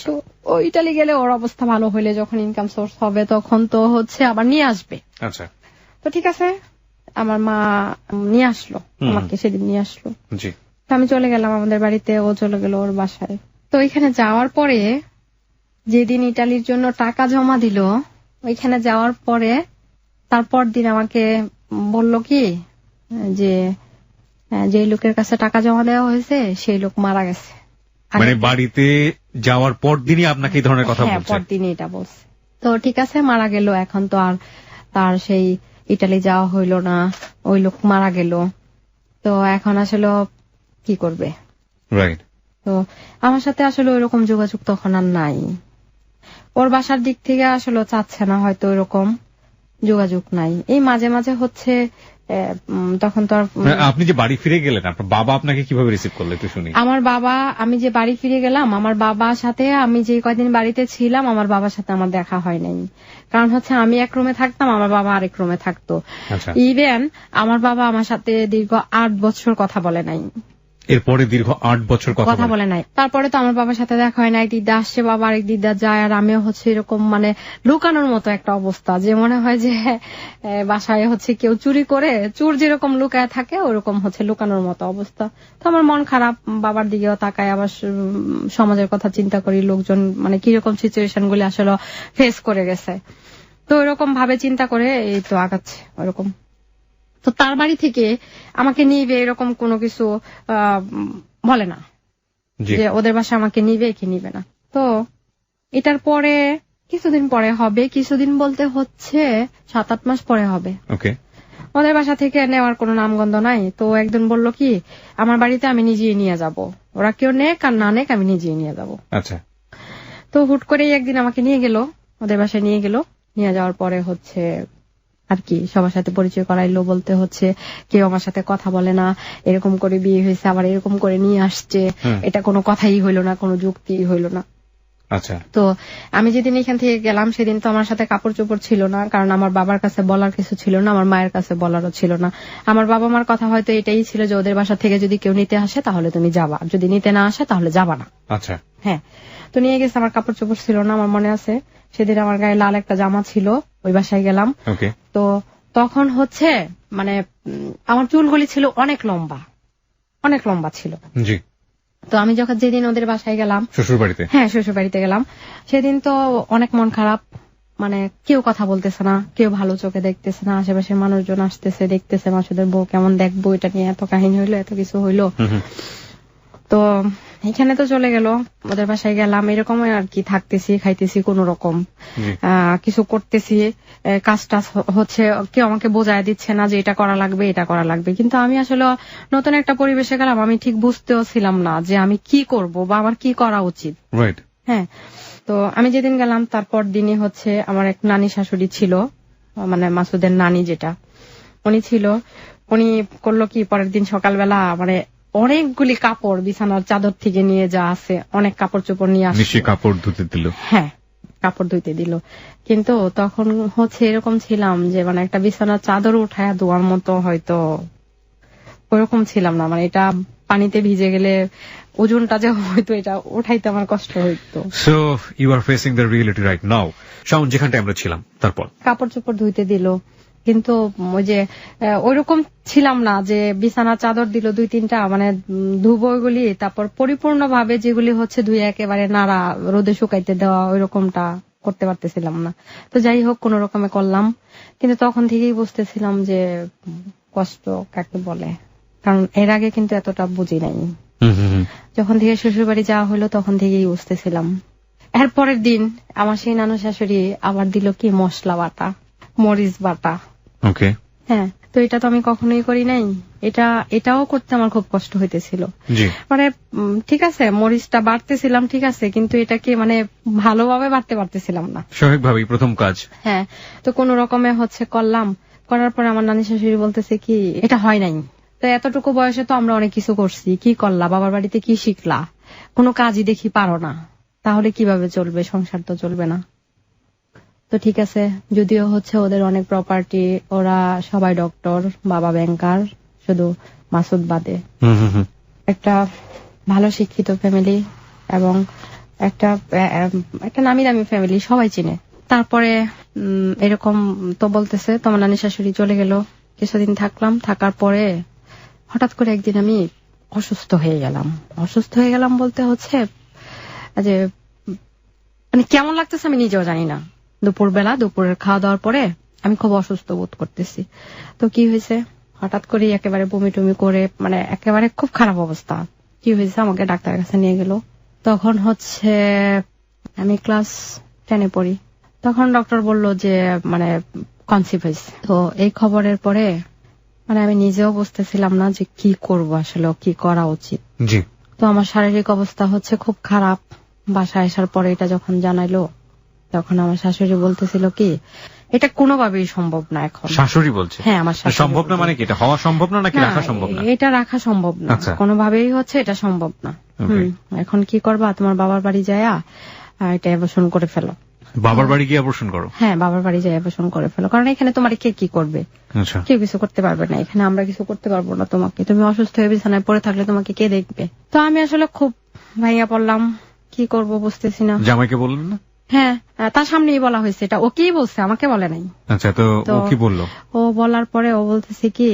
তো ও ইটালি গেলে ওর অবস্থা ভালো হইলে যখন ইনকাম সোর্স হবে তখন তো হচ্ছে আবার নিয়ে আসবে। আচ্ছা। তো ঠিক আছে, আমার মা নিয়ে আসলো আমাকে, সেদিন নিয়ে আসলো। জি। তো আমি চলে গেলাম আমাদের বাড়িতে, ও চলে গেল ওর বাসায়। তো এখানে যাওয়ার পরে যেদিন ইটালির জন্য টাকা জমা দিল, ওইখানে যাওয়ার পরে তারপর দিন আমাকে বলল কি যে লোকের কাছে টাকা জমা দেওয়া হয়েছে সেই লোক মারা গেছে। মানে বাড়িতে যাওয়ার পর দিনই আপনাকে এই ধরনের কথা বলছে? হ্যাঁ, পর দিনই এটা বলছে। তো ঠিক আছে, মারা গেল, এখন তো আর তার সেই ইটালি যাওয়া হইল না, ওই লোক মারা গেল, তো এখন আসলে কি করবে? রাইট। তো আমার সাথে আসলে ওইরকম যোগাযোগ তখন আর নাই। ওর বাসার দিক থেকে আসলে চাচ্ছে না, হয়তো ওইরকম যোগাযোগ নাই। এই মাঝে মাঝে হচ্ছে তখন তো আর। আপনি যে বাড়ি ফিরে গেলেন, আপনার বাবা আপনাকে কিভাবে রিসিভ করলো একটু শুনি। আমার বাবা, আমি যে বাড়ি ফিরে গেলাম, আমার বাবার সাথে আমি যে কয়দিন বাড়িতে ছিলাম আমার বাবার সাথে আমার দেখা হয় নাই। কারণ হচ্ছে আমি এক রুমে থাকতাম, আমার বাবা আরেক রুমে থাকতো। ইভেন আমার বাবা আমার সাথে দীর্ঘ 8 বছর কথা বলে নাই। এরপরে দীর্ঘ 8 বছর কথা বলে নাই। তারপরে তো আমার বাবার সাথে দেখা হয় না। এক দিদা আসছে, বাবা আরেক দিদা যায়, আর আমিও হচ্ছে এরকম মানে লুকানোর মতো একটা অবস্থা, যে মনে হয় যে বাসায় হচ্ছে কেউ চুরি করে, চোর যেরকম লুকায় থাকে ওরকম হচ্ছে লুকানোর মতো অবস্থা। তো আমার মন খারাপ, বাবার দিকেও তাকায়, আবার সমাজের কথা চিন্তা করি, লোকজন মানে কিরকম সিচুয়েশন গুলি আসলে ফেস করে গেছে, তো ওইরকম ভাবে চিন্তা করে এই তো আগাচ্ছে ওরকম। তো তার বাড়ি থেকে আমাকে নিবে এরকম কোনো কিছু বলে না, যে ওদের বাসা আমাকে নিবে কি নিবে না। তো এটার পরে কিছুদিন পরে হবে, কিছুদিন বলতে হচ্ছে 7-8 মাস পরে হবে। ওদের বাসা থেকে নেওয়ার কোনো নামগন্ধ নাই। তো একজন বলল কি আমার বাড়িতে আমি নিজেই নিয়ে যাব, ওরা কেউ নেক আর না নেক আমি নিজেই নিয়ে যাব। আচ্ছা। তো হুট করেই একদিন আমাকে নিয়ে গেল, ওদের বাসায় নিয়ে গেল। নিয়ে যাওয়ার পরে হচ্ছে আর কি সবার সাথে পরিচয় করাইলো, বলতে হচ্ছে কেউ আমার সাথে কথা বলে না, এরকম করে বিয়ে হয়েছে, আবার এরকম করে নিয়ে আসছে, এটা কোনো কথাই হইল না, কোনো যুক্তি হইল না। আচ্ছা। তো আমি যেদিন এখান থেকে গেলাম সেদিন তো আমার সাথে কাপড় চোপড় ছিল না, কারণ আমার বাবার কাছে বলার কিছু ছিল না, আমার মায়ের কাছে বলারও ছিল না। আমার বাবা মার কথা হয়তো এটাই ছিল যে ওদের বাসা থেকে যদি কেউ নিতে আসে তাহলে তুমি যাবা, যদি নিতে না আসে তাহলে যাবা না। আচ্ছা। হ্যাঁ। তো নিয়ে গেছে, আমার কাপড় চোপড় ছিল না, আমার মনে আছে সেদিন আমার গায়ে লাল একটা জামা ছিল, ওই বাসায় গেলাম। তো তখন হচ্ছে মানে আমার চুলগুলি ছিল অনেক লম্বা, অনেক লম্বা ছিল। জি। তো আমি যখন যেদিন ওদের বাসায় গেলাম, শ্বশুর বাড়িতে, হ্যাঁ শ্বশুর বাড়িতে গেলাম, সেদিন তো অনেক মন খারাপ, মানে কেউ কথা বলতেছে না, কেউ ভালো চোখে দেখতেছে না, আশেপাশের মানুষজন আসতেছে দেখতেছে মাসুদের বউ কেমন দেখবো, এটা নিয়ে এত কাহিনী হইলো, এত কিছু হইলো। তো এখানে তো চলে গেল, ওদের বাসায় গেলাম, এরকম আর কি থাকতেছি, খাইতেছি, কোন রকম কিছু করতেছি, কাজ টাজ হচ্ছে, কেউ আমাকে বোঝায় দিচ্ছে না যে এটা করা লাগবে, এটা করা লাগবে। কিন্তু আমি আসলে নতুন একটা পরিবেশে গেলাম, আমি ঠিক বুঝতেও ছিলাম না যে আমি কি করব বা আমার কি করা উচিত। হ্যাঁ। তো আমি যেদিন গেলাম তারপর দিনই হচ্ছে আমার এক নানি শাশুড়ি ছিল, মানে মাসুদের নানি যেটা, উনি ছিল, উনি করলো কি পরের দিন সকালবেলা মানে অনেকগুলি কাপড় বিছানার চাদর থেকে নিয়ে যা আছে অনেক কাপড় চোপড় নিয়ে আসছে, কাপড় ধুতে দিল। হ্যাঁ, কাপড় ধুইতে দিল। কিন্তু তখন হচ্ছে এরকম ছিলাম যে মানে একটা বিছানার চাদর উঠায় ধোয়ার মতো হয়তো ওরকম ছিলাম না, মানে এটা পানিতে ভিজে গেলে ওজনটা যে হয়তো এটা উঠাইতে আমার কষ্ট হইতো। So you are facing the reality right now. Shaon, যেখানটা আমরা ছিলাম, তারপর কাপড় চোপড় ধুইতে দিল, কিন্তু ওই যে ওইরকম ছিলাম না যে বিছানার চাদর দিল 2-3টা, মানে ধুবো ওইগুলি, তারপর পরিপূর্ণ ভাবে যেগুলি হচ্ছে ধুয়ে একেবারে নাড়া রোদে শুকাইতে দেওয়া ওইরকমটা করতে পারতেছিলাম না। তো যাই হোক কোন রকমে করলাম, কিন্তু তখন থেকেই বুঝতেছিলাম যে কষ্ট কাকে বলে, কারণ এর আগে কিন্তু এতটা বুঝি নাই। যখন থেকে শ্বশুর বাড়ি যাওয়া হলো তখন থেকেই বুঝতেছিলাম। এর পরের দিন আমার সেই নানু শাশুড়ি আবার দিল কি মশলা বাটা, মরিচ বাটা। ওকে। হ্যাঁ, তো এটা তো আমি কখনোই করি নাই। এটাও করতে আমার খুব কষ্ট হইতেছিল। মানে ঠিক আছে, মরিচটা বাড়তেছিলাম ঠিক আছে, কিন্তু এটাকে মানে ভালোভাবে বাড়তে পারতেছিলাম না। স্বাভাবিকভাবেই প্রথম কাজ। হ্যাঁ, তো কোন রকমে করলাম। করার পরে আমার নানি শাশুড়ি বলতেছে কি এটা হয় নাই। তো এতটুকু বয়সে তো আমরা অনেক কিছু করছি, কি করলা, বাবার বাড়িতে কি শিখলা, কোনো কাজই দেখি পারো না, তাহলে কিভাবে চলবে, সংসার তো চলবে না। তো ঠিক আছে, যদিও ওদের অনেক প্রপার্টি, ওরা সবাই ডক্টর, বাবা ব্যাংকার, শুধু মাসুদ বাদে। একটা ভালো শিক্ষিত ফ্যামিলি এবং একটা নামি দামি ফ্যামিলি, সবাই চিনে। তারপরে এরকম তো বলতেছে তোমার নানি শাশুড়ি চলে গেল, কিছুদিন থাকলাম, থাকার পরে হঠাৎ করে একদিন আমি অসুস্থ হয়ে গেলাম। অসুস্থ হয়ে গেলাম বলতে যে মানে কেমন লাগতেছে আমি নিজেও জানি না। দুপুরের খাওয়া দাওয়ার পরে আমি খুব অসুস্থ বোধ করতেছি। তো কি হয়েছে, হঠাৎ করে একেবারে বমি টমি করে, মানে একেবারে খুব খারাপ অবস্থা। কি হয়েছে, আমাকে ডাক্তারের কাছে নিয়ে গেল। তখন আমি ক্লাস 10-এ পড়ি। তখন ডক্টর বলল যে মানে কনসিভ হয়েছে। তো এই খবরের পরে মানে আমি নিজেও বুঝতেছিলাম না যে কি করব, আসলে কি করা উচিত। তো আমার শারীরিক অবস্থা খুব খারাপ। বাসায় আসার পরে এটা যখন জানাইলো, তখন আমার শাশুড়ি বলতেছিল কি এটা কোনোভাবেই সম্ভব না। এখন শাশুড়ি বলছে? হ্যাঁ, আমার শাশুড়ি। সম্ভব না মানে কি, এটা হওয়া সম্ভব না নাকি রাখা সম্ভব না? এটা রাখা সম্ভব না, কোনোভাবেই এটা সম্ভব না। এখন কি করবা, তোমার বাবার বাড়ি যায়া এটা অ্যাবর্শন করে ফেলো। বাবার বাড়ি গিয়ে অ্যাবর্শন করো? হ্যাঁ, বাবার বাড়ি যাই অ্যাবর্শন করে ফেলো, কারণ এখানে তোমার কে কি করবে, কেউ কিছু করতে পারবে না। এখানে আমরা কিছু করতে পারবো না তোমাকে, তুমি অসুস্থ হয়ে বিছানায় পড়ে থাকলে তোমাকে কে দেখবে। তো আমি আসলে খুব ভাইয়া পড়লাম, কি করব বুঝতেছি না। জামাইকে বললেন না? হ্যাঁ, তার সামনেই বলা হয়েছে, এটা ওকেই বলছে, আমাকে বলে নাই। আচ্ছা, তো ও কি বললো? ও বলার পরে ও বলতেছে কি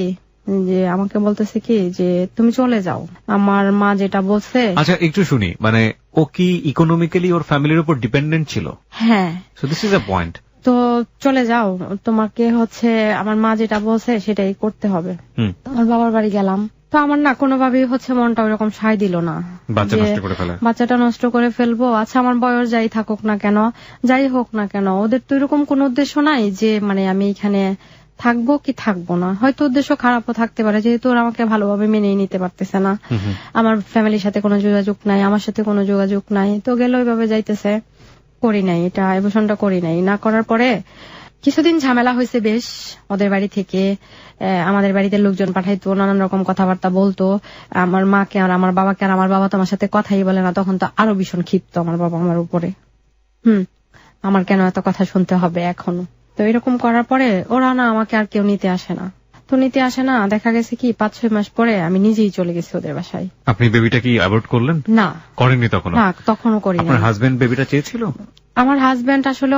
যে আমাকে বলতেছে কি যে তুমি চলে যাও, আমার মা যেটা বলছে। আচ্ছা, একটু শুনি, মানে ও কি ইকোনমিক্যালি ওর ফ্যামিলির উপর ডিপেন্ডেন্ট ছিল? হ্যাঁ। So this is a point. তো চলে যাও, তোমাকে আমার মা যেটা বলছে সেটাই করতে হবে। আমার বাবার বাড়ি গেলাম, তো আমার না কোনোভাবেই মনটা ওরকম সায় দিল না, বাচ্চাটা নষ্ট করে ফেলবো। আচ্ছা, আমার বয়স যাই থাকুক না কেন, যাই হোক না কেন, ওদের তো এরকম কোন উদ্দেশ্য নাই যে মানে আমি এখানে থাকবো কি থাকবো না। হয়তো উদ্দেশ্য খারাপও থাকতে পারে, যেহেতু ওরা আমাকে ভালোভাবে মেনে নিতে পারতেছে না, আমার ফ্যামিলির সাথে কোনো যোগাযোগ নাই, আমার সাথে কোনো যোগাযোগ নাই, তো গেল ওইভাবে যাইতেছে। করি নাই এটা, অ্যাবর্শনটা করি নাই। না করার পরে কিছুদিন ঝামেলা হয়েছে বেশ, ওদের বাড়ি থেকে আমাদের বাড়িতে লোকজন পাঠাইতো, নানান রকম কথাবার্তা বলতো আমার মাকে আর আমার বাবাকে, আর আমার বাবা তো আমার সাথে কথাই বলে না। তখন তো আরো ভীষণ ক্ষিপ্ত আমার বাবা আমার উপরে। আমার কেন এত কথা শুনতে হবে এখনো। তো এরকম করার পরে ওরা না আমাকে আর কেউ নিতে আসে না। তো নিতে আসে না, দেখা গেছে কি 5-6 মাস পরে আমি নিজেই চলে গেছি ওদের বাসায়। আপনি বেবিটা কি অ্যাবর্ট করলেন? না, করেননি তখনও? না, তখনও করিনি। আপনার হাজবেন্ড বেবিটা চেয়েছিল? আমার হাজবেন্ড আসলে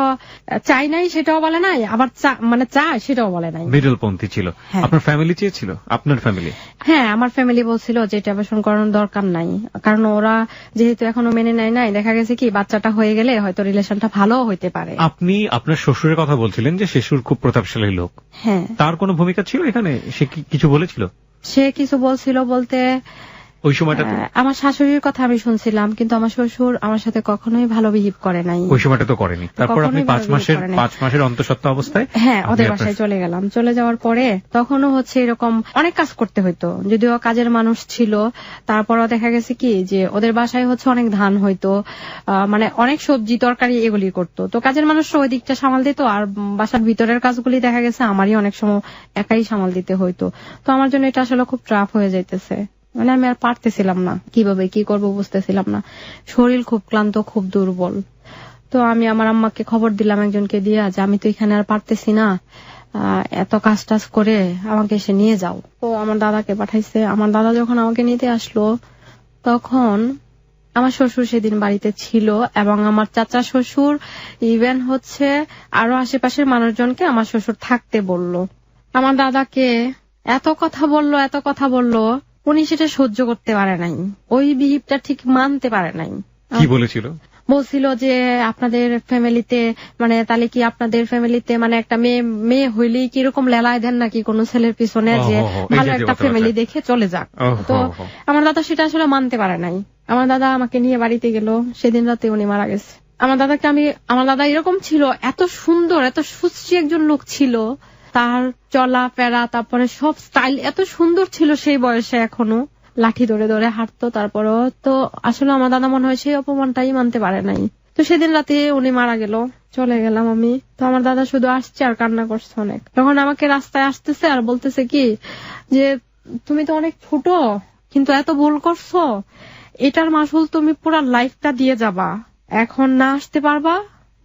চাই নাই সেটাও বলে নাই, আবার মানে চায় সেটাও বলে নাই, মিডলপন্থী ছিল। আপনার ফ্যামিলি চেয়েছিল? আপনার ফ্যামিলি? হ্যাঁ, আমার ফ্যামিলি বলছিল যে এটা অ্যাবর্শন করানোর দরকার নাই, কারণ ওরা যেহেতু এখনো মেনে নেয় নাই, দেখা গেছে কি বাচ্চাটা হয়ে গেলে হয়তো রিলেশনটা ভালো হইতে পারে। আপনি আপনার শ্বশুরের কথা বলছিলেন যে শ্বশুর খুব প্রতাপশালী লোক। হ্যাঁ, তার কোনো ভূমিকা ছিল এখানে? সে কিছু বলেছিল? সে কিছু বলছিল বলতে ওই সময়টা আমার শাশুড়ির কথা আমি শুনছিলাম, কিন্তু আমার শ্বশুর আমার সাথে কখনোই ভালো বিহেভ করে নাই। ওই সময়টা তো করেনি। তারপর আপনি 5 মাসের অন্তঃসত্ত্বা অবস্থায় হ্যাঁ ওদের বাসায় চলে গেলাম। চলে যাওয়ার পরে তখনও এরকম অনেক কাজ করতে হইতো, যদিও কাজের মানুষ ছিল, তারপরও দেখা গেছে কি যে ওদের বাসায় অনেক ধান হইতো, মানে অনেক সবজি তরকারি এগুলি করতো। তো কাজের মানুষরা ওই দিকটা সামাল দিত, আর বাসার ভিতরের কাজগুলি দেখা গেছে আমারই অনেক সময় একাই সামাল দিতে হইতো। তো আমার জন্য এটা আসলে খুব ট্রাফ হয়ে যাইতেছে, মানে আমি আর পারতেছিলাম না, কিভাবে কি করবো বুঝতেছিলাম না, শরীর খুব ক্লান্ত, খুব দুর্বল। তো আমি আমার আম্মাকে খবর দিলাম একজনকে দিয়া যে আমি তো এখানে আর পারতেছি না, এত কাজ টাজ করে আমাকে এসে নিয়ে যাও। তো আমার দাদাকে পাঠাইছে। আমার দাদা যখন আমাকে নিতে আসলো, তখন আমার শ্বশুর সেদিন বাড়িতে ছিল, এবং আমার চাচা শ্বশুর ইভেন আরো আশেপাশের মানুষজনকে আমার শ্বশুর থাকতে বলল। আমার দাদাকে এত কথা বললো, উনি সেটা সহ্য করতে পারে নাই, ওই বিহেভটা ঠিক মানতে পারে নাই। কি বলেছিল? বলছিল যে আপনাদের ফ্যামিলিতে মানে তাহলে কি আপনাদের ফ্যামিলিতে মানে একটা মেয়ে হইলেই কি এরকম লেলায় দেন নাকি কোন ছেলের পিছনে, যে ভালো একটা ফ্যামিলি দেখে চলে যাক। তো আমার দাদা সেটা আসলে মানতে পারে নাই। আমার দাদা আমাকে নিয়ে বাড়িতে গেল, সেদিন রাতে উনি মারা গেছে। আমার দাদা এরকম ছিল, এত সুন্দর, এত সুশ্রী একজন লোক ছিল, তার চলা ফেরা তারপরে সব স্টাইল এত সুন্দর ছিল সেই বয়সে, এখনো লাঠি ধরে ধরে হাঁটতো। তারপরও তো আসলে আমার দাদা মনে হয় সেই অপমানটাই মানতে পারে নাই। তো সেদিন রাতে উনি মারা গেল, চলে গেলাম আমি। তো আমার দাদা শুধু আসছে আর কান্না করছে অনেক। তখন আমাকে রাস্তায় আসতেছে আর বলতেছে কি যে তুমি তো অনেক ছোট, কিন্তু এত ভুল করছো, এটার মাসুল তুমি পুরো লাইফটা দিয়ে যাবা, এখন না আসতে পারবা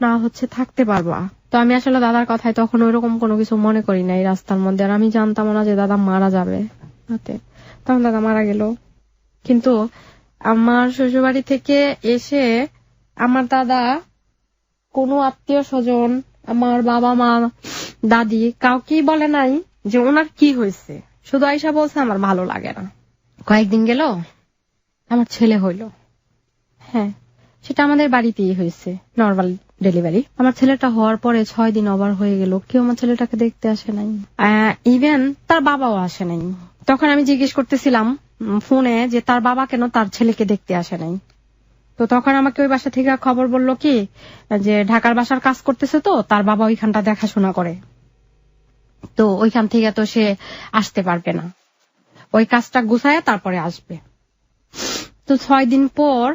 না থাকতে পারবা। তো আমি আসলে দাদার কথায় তখন ওইরকম কোনো কিছু মনে করি নাই রাস্তার মধ্যে, আর আমি জানতাম না যে দাদা মারা যাবে রাতে। তখন দাদা মারা গেল। কিন্তু আমার শ্বশুরবাড়ি থেকে এসে আমার দাদা কোনো আত্মীয় স্বজন, আমার বাবা মা দাদি কাউকেই বলে নাই যে ওনার কি হয়েছে, শুধু আইসা বলছে আমার ভালো লাগে না। কয়েকদিন গেল আমার ছেলে হইল। হ্যাঁ, সেটা আমাদের বাড়িতেই হয়েছে, নর্মাল ডেলিভারি। আমার ছেলেটা হওয়ার পরে 6 দিন ওভার হয়ে গেল, কেউ আমার ছেলেটাকে দেখতে আসে নাই, ইভেন তার বাবাও আসে নাই। তখন আমি জিজ্ঞেস করতেছিলাম ফোনে যে তার বাবা কেন তার ছেলেকে দেখতে আসে নাই। তো তখন আমাকে ওই বাসা থেকে খবর বললো কি যে ঢাকার বাসার কাজ করতেছে, তো তার বাবা ওইখানটা দেখাশোনা করে, তো ওইখান থেকে তো সে আসতে পারবে না, ওই কাজটা গুছায় তারপরে আসবে। তো 6 দিন পর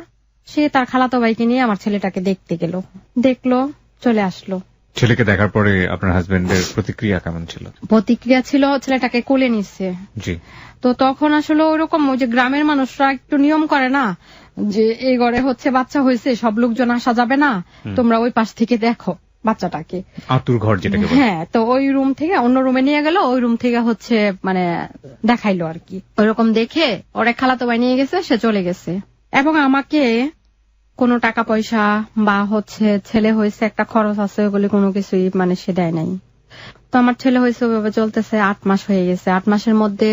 সে তার খালাতো ভাইকে নিয়ে আমার ছেলেটাকে দেখতে গেল, দেখলো, চলে আসলো। ছেলেকে দেখার পরে আপনার হাজবেন্ডের প্রতিক্রিয়া কেমন ছিল? প্রতিক্রিয়া ছিল ছেলেটাকে কোলে নিচ্ছে। জি। তো তখন আসলে ওইরকম ওই যে গ্রামের মানুষরা একটু নিয়ম করে না যে এই ঘরে বাচ্চা হয়েছে, সব লোকজন আসা যাবে না, তোমরা ওই পাশ থেকে দেখো বাচ্চাটাকে, আতুর ঘর যেটাকে বলে। হ্যাঁ, তো ওই রুম থেকে অন্য রুমে নিয়ে গেল, ওই রুম থেকে মানে দেখাইলো আর কি। ওইরকম দেখে ওর এক খালাতো ভাই নিয়ে গেছে, সে চলে গেছে। এবং আমাকে কোনো টাকা পয়সা বা ছেলে হয়েছে একটা খরচ আছে ওগুলি কোনো কিছুই সে দেয় নাই। তো আমার ছেলে হয়েছে ওইভাবে চলতেছে, 8 মাস হয়ে গেছে। 8 মাসের মধ্যে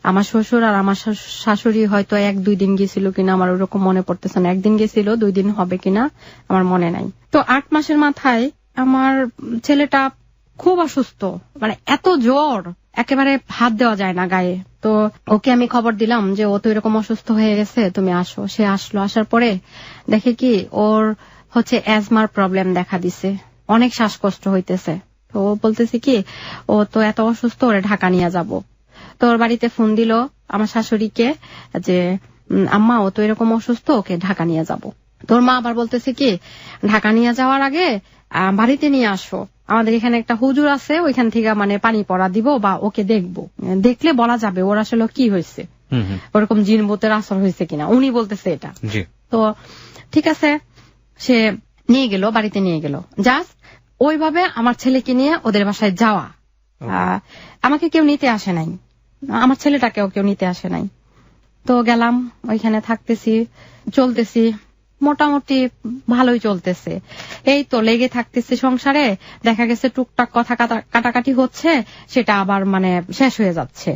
আমার শ্বশুর আর আমার শাশুড়ি হয়তো 1-2 দিন গেছিল কিনা আমার ওরকম মনে পড়তেছে না, 1 দিন গেছিল, 2 দিন হবে কিনা আমার মনে নাই। তো 8 মাসের মাথায় আমার ছেলেটা খুব অসুস্থ, এত জ্বর, একেবারে হাত দেওয়া যায় না গায়ে। তো ওকে আমি খবর দিলাম যে ও তো এরকম অসুস্থ হয়ে গেছে, তুমি আসো। সে আসলো, আসার পরে দেখে কি ওর অ্যাজমার প্রবলেম দেখা দিছে, অনেক শ্বাসকষ্ট হইতেছে। তো ও বলতেছে কি ও তো এত অসুস্থ, ওরে ঢাকা নিয়ে যাব। তো ওর বাড়িতে ফোন দিল আমার শাশুড়িকে যে আম্মা ও তো এরকম অসুস্থ, ওকে ঢাকা নিয়ে যাব। তোর মা আবার বলতেছে কি ঢাকা নিয়ে যাওয়ার আগে বাড়িতে নিয়ে আসো, আমাদের এখানে একটা হুজুর আছে, ওইখান থেকে পানি পড়া দিব বা ওকে দেখবো, দেখলে বলা যাবে ওর আসলে কি হয়েছে, ওরকম জিন ভূতের আসর হয়েছে কিনা, উনি বলতেছে এটা। তো ঠিক আছে, সে নিয়ে গেল, বাড়িতে নিয়ে গেল। জাস্ট ওইভাবে আমার ছেলেকে নিয়ে ওদের বাসায় যাওয়া, আমাকে কেউ নিতে আসে নাই, আমার ছেলেটাকেও কেউ নিতে আসে নাই। তো গেলাম, ওইখানে থাকতেছি, চলতেছি, মোটামুটি ভালোই চলতেছে। এই তো লেগে থাকতেছে সংসারে, দেখা গেছে টুকটাক কথা কাটাকাটি হচ্ছে, সেটা আবার শেষ হয়ে যাচ্ছে।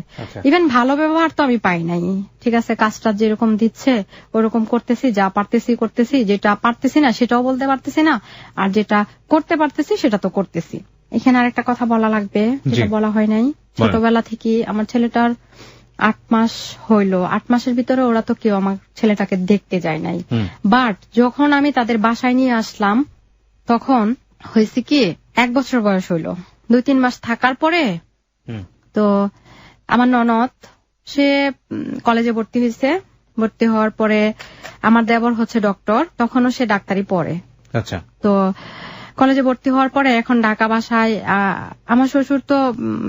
ইভেন ভালো ব্যবহার তো আমি পাই নাই। ঠিক আছে, কাজটা যেরকম দিচ্ছে ওরকম করতেছি, যা পারতেছি করতেছি, যেটা পারতেছি না সেটাও বলতে পারতেছি না, আর যেটা করতে পারতেছি সেটা তো করতেছি। এখানে আরেকটা কথা বলা লাগবে, যেটা বলা হয় নাই। ছোটবেলা থেকে আমার ছেলেটার 8 মাস হইল, 8 মাসের ভিতরে ওরা তো কেউ আমার ছেলেটাকে দেখতে যায় নাই। বাট যখন আমি তাদের বাসায় নিয়ে আসলাম তখন হয়েছে কি 1 বছর বয়স হইল, 2-3 মাস থাকার পরে তো আমার ননদ সে কলেজে ভর্তি হয়েছে। ভর্তি হওয়ার পরে আমার দেবর ডক্টর, তখনও সে ডাক্তারি পড়ে। আচ্ছা। তো কলেজে ভর্তি হওয়ার পরে এখন ঢাকা বাসায়, আমার শ্বশুর তো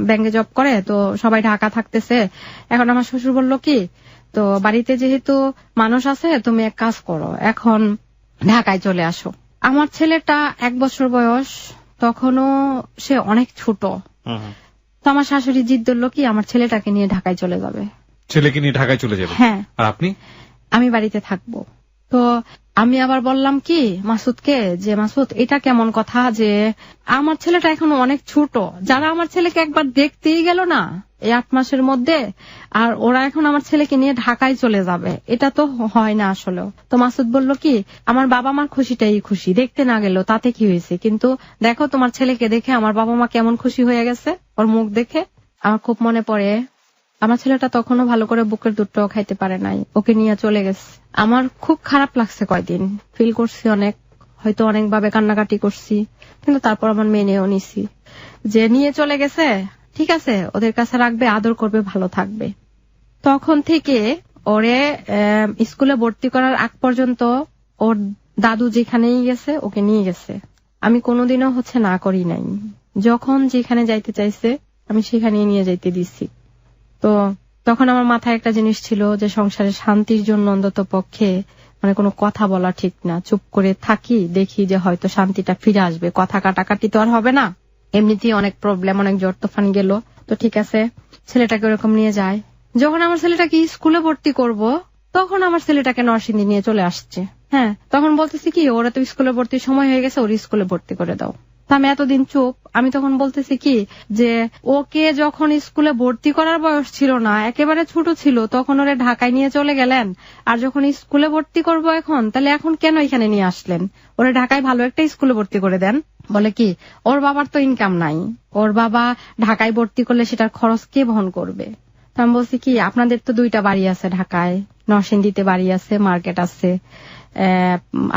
ব্যাংকে জব করে, তো সবাই ঢাকা থাকতেছে। এখন আমার শ্বশুর বলল কি তো বাড়িতে যেহেতু মানুষ আছে, তুমি এক কাজ করো, এখন ঢাকায় চলে আসো। আমার ছেলেটা 1 বছর বয়স, তখনও সে অনেক ছোট। তো আমার শাশুড়ি জিদ ধরল কি আমার ছেলেটাকে নিয়ে ঢাকায় চলে যাবে। ছেলেকে নিয়ে ঢাকায় চলে যাবে? হ্যাঁ। আর আপনি? আমি বাড়িতে থাকবো। তো আমি আবার বললাম কি মাসুদকে যে মাসুদ এটা কেমন কথা, যে আমার ছেলেটা এখনো অনেক ছোট, যারা আমার ছেলেকে একবার দেখতেই গেল না এই 8 মাসের মধ্যে, আর ওরা এখন আমার ছেলেকে নিয়ে ঢাকায় চলে যাবে, এটা তো হয় না আসলে। তো মাসুদ বলল কি আমার বাবা মার খুশিটাই খুশি, দেখতে না গেল তাতে কি হয়েছে, কিন্তু দেখো তোমার ছেলেকে দেখে আমার বাবা মা কেমন খুশি হয়ে গেছে, ওর মুখ দেখে। আমার খুব মনে পড়ে আমার ছেলেটা তখনও ভালো করে বুকের দুধটাও খাইতে পারে নাই, ওকে নিয়ে চলে গেছে। আমার খুব খারাপ লাগছে, কয়দিন ফিল করছি অনেক হয়তো অনেকভাবে কান্নাকাটি করছি, কিন্তু তারপর আমার মেনেও নিছি যে নিয়ে চলে গেছে, ঠিক আছে, ওদের কাছে রাখবে, আদর করবে, ভালো থাকবে। তখন থেকে ওরে স্কুলে ভর্তি করার আগ পর্যন্ত ওর দাদু যেখানেই গেছে ওকে নিয়ে গেছে। আমি কোনোদিনও না করি নাই। যখন যেখানে যাইতে চাইছে আমি সেখানেই নিয়ে যাইতে দিছি। তো তখন আমার মাথায় একটা জিনিস ছিল যে সংসারে শান্তির জন্য অন্তত পক্ষে কোনো কথা বলা ঠিক না, চুপ করে থাকি, দেখি যে হয়তো শান্তিটা ফিরে আসবে। কথা কাটাকাটি তো আর হবে না, এমনিতেই অনেক প্রবলেম, অনেক জ্বর তুফান গেল। তো ঠিক আছে, ছেলেটাকে ওরকম নিয়ে যায়। যখন আমার ছেলেটাকে স্কুলে ভর্তি করব তখন আমার ছেলেটাকে নরসিংদী নিয়ে চলে আসছে। হ্যাঁ, তখন বলতেছি কি ওরা তো স্কুলে ভর্তির সময় হয়ে গেছে, ওর স্কুলে ভর্তি করে দাও। তা আমি এতদিন চুপ। আমি তখন বলতেছি কি যে ওকে যখন স্কুলে ভর্তি করার বয়স ছিল না, একেবারে ছোট ছিল, তখন ওরে ঢাকায় নিয়ে চলে গেলেন। আর যখন স্কুলে ভর্তি করব এখন, তাহলে এখন কেন এখানে নিয়ে আসলেন? ওরে ঢাকায় ভালো একটা স্কুলে ভর্তি করে দেন। বলে কি ওর বাবার তো ইনকাম নাই, ওর বাবা ঢাকায় ভর্তি করলে সেটার খরচ কে বহন করবে? তো আমি বলছি কি আপনাদের তো 2টা বাড়ি আছে ঢাকায়, নরসিংদীতে বাড়ি আছে, মার্কেট আছে,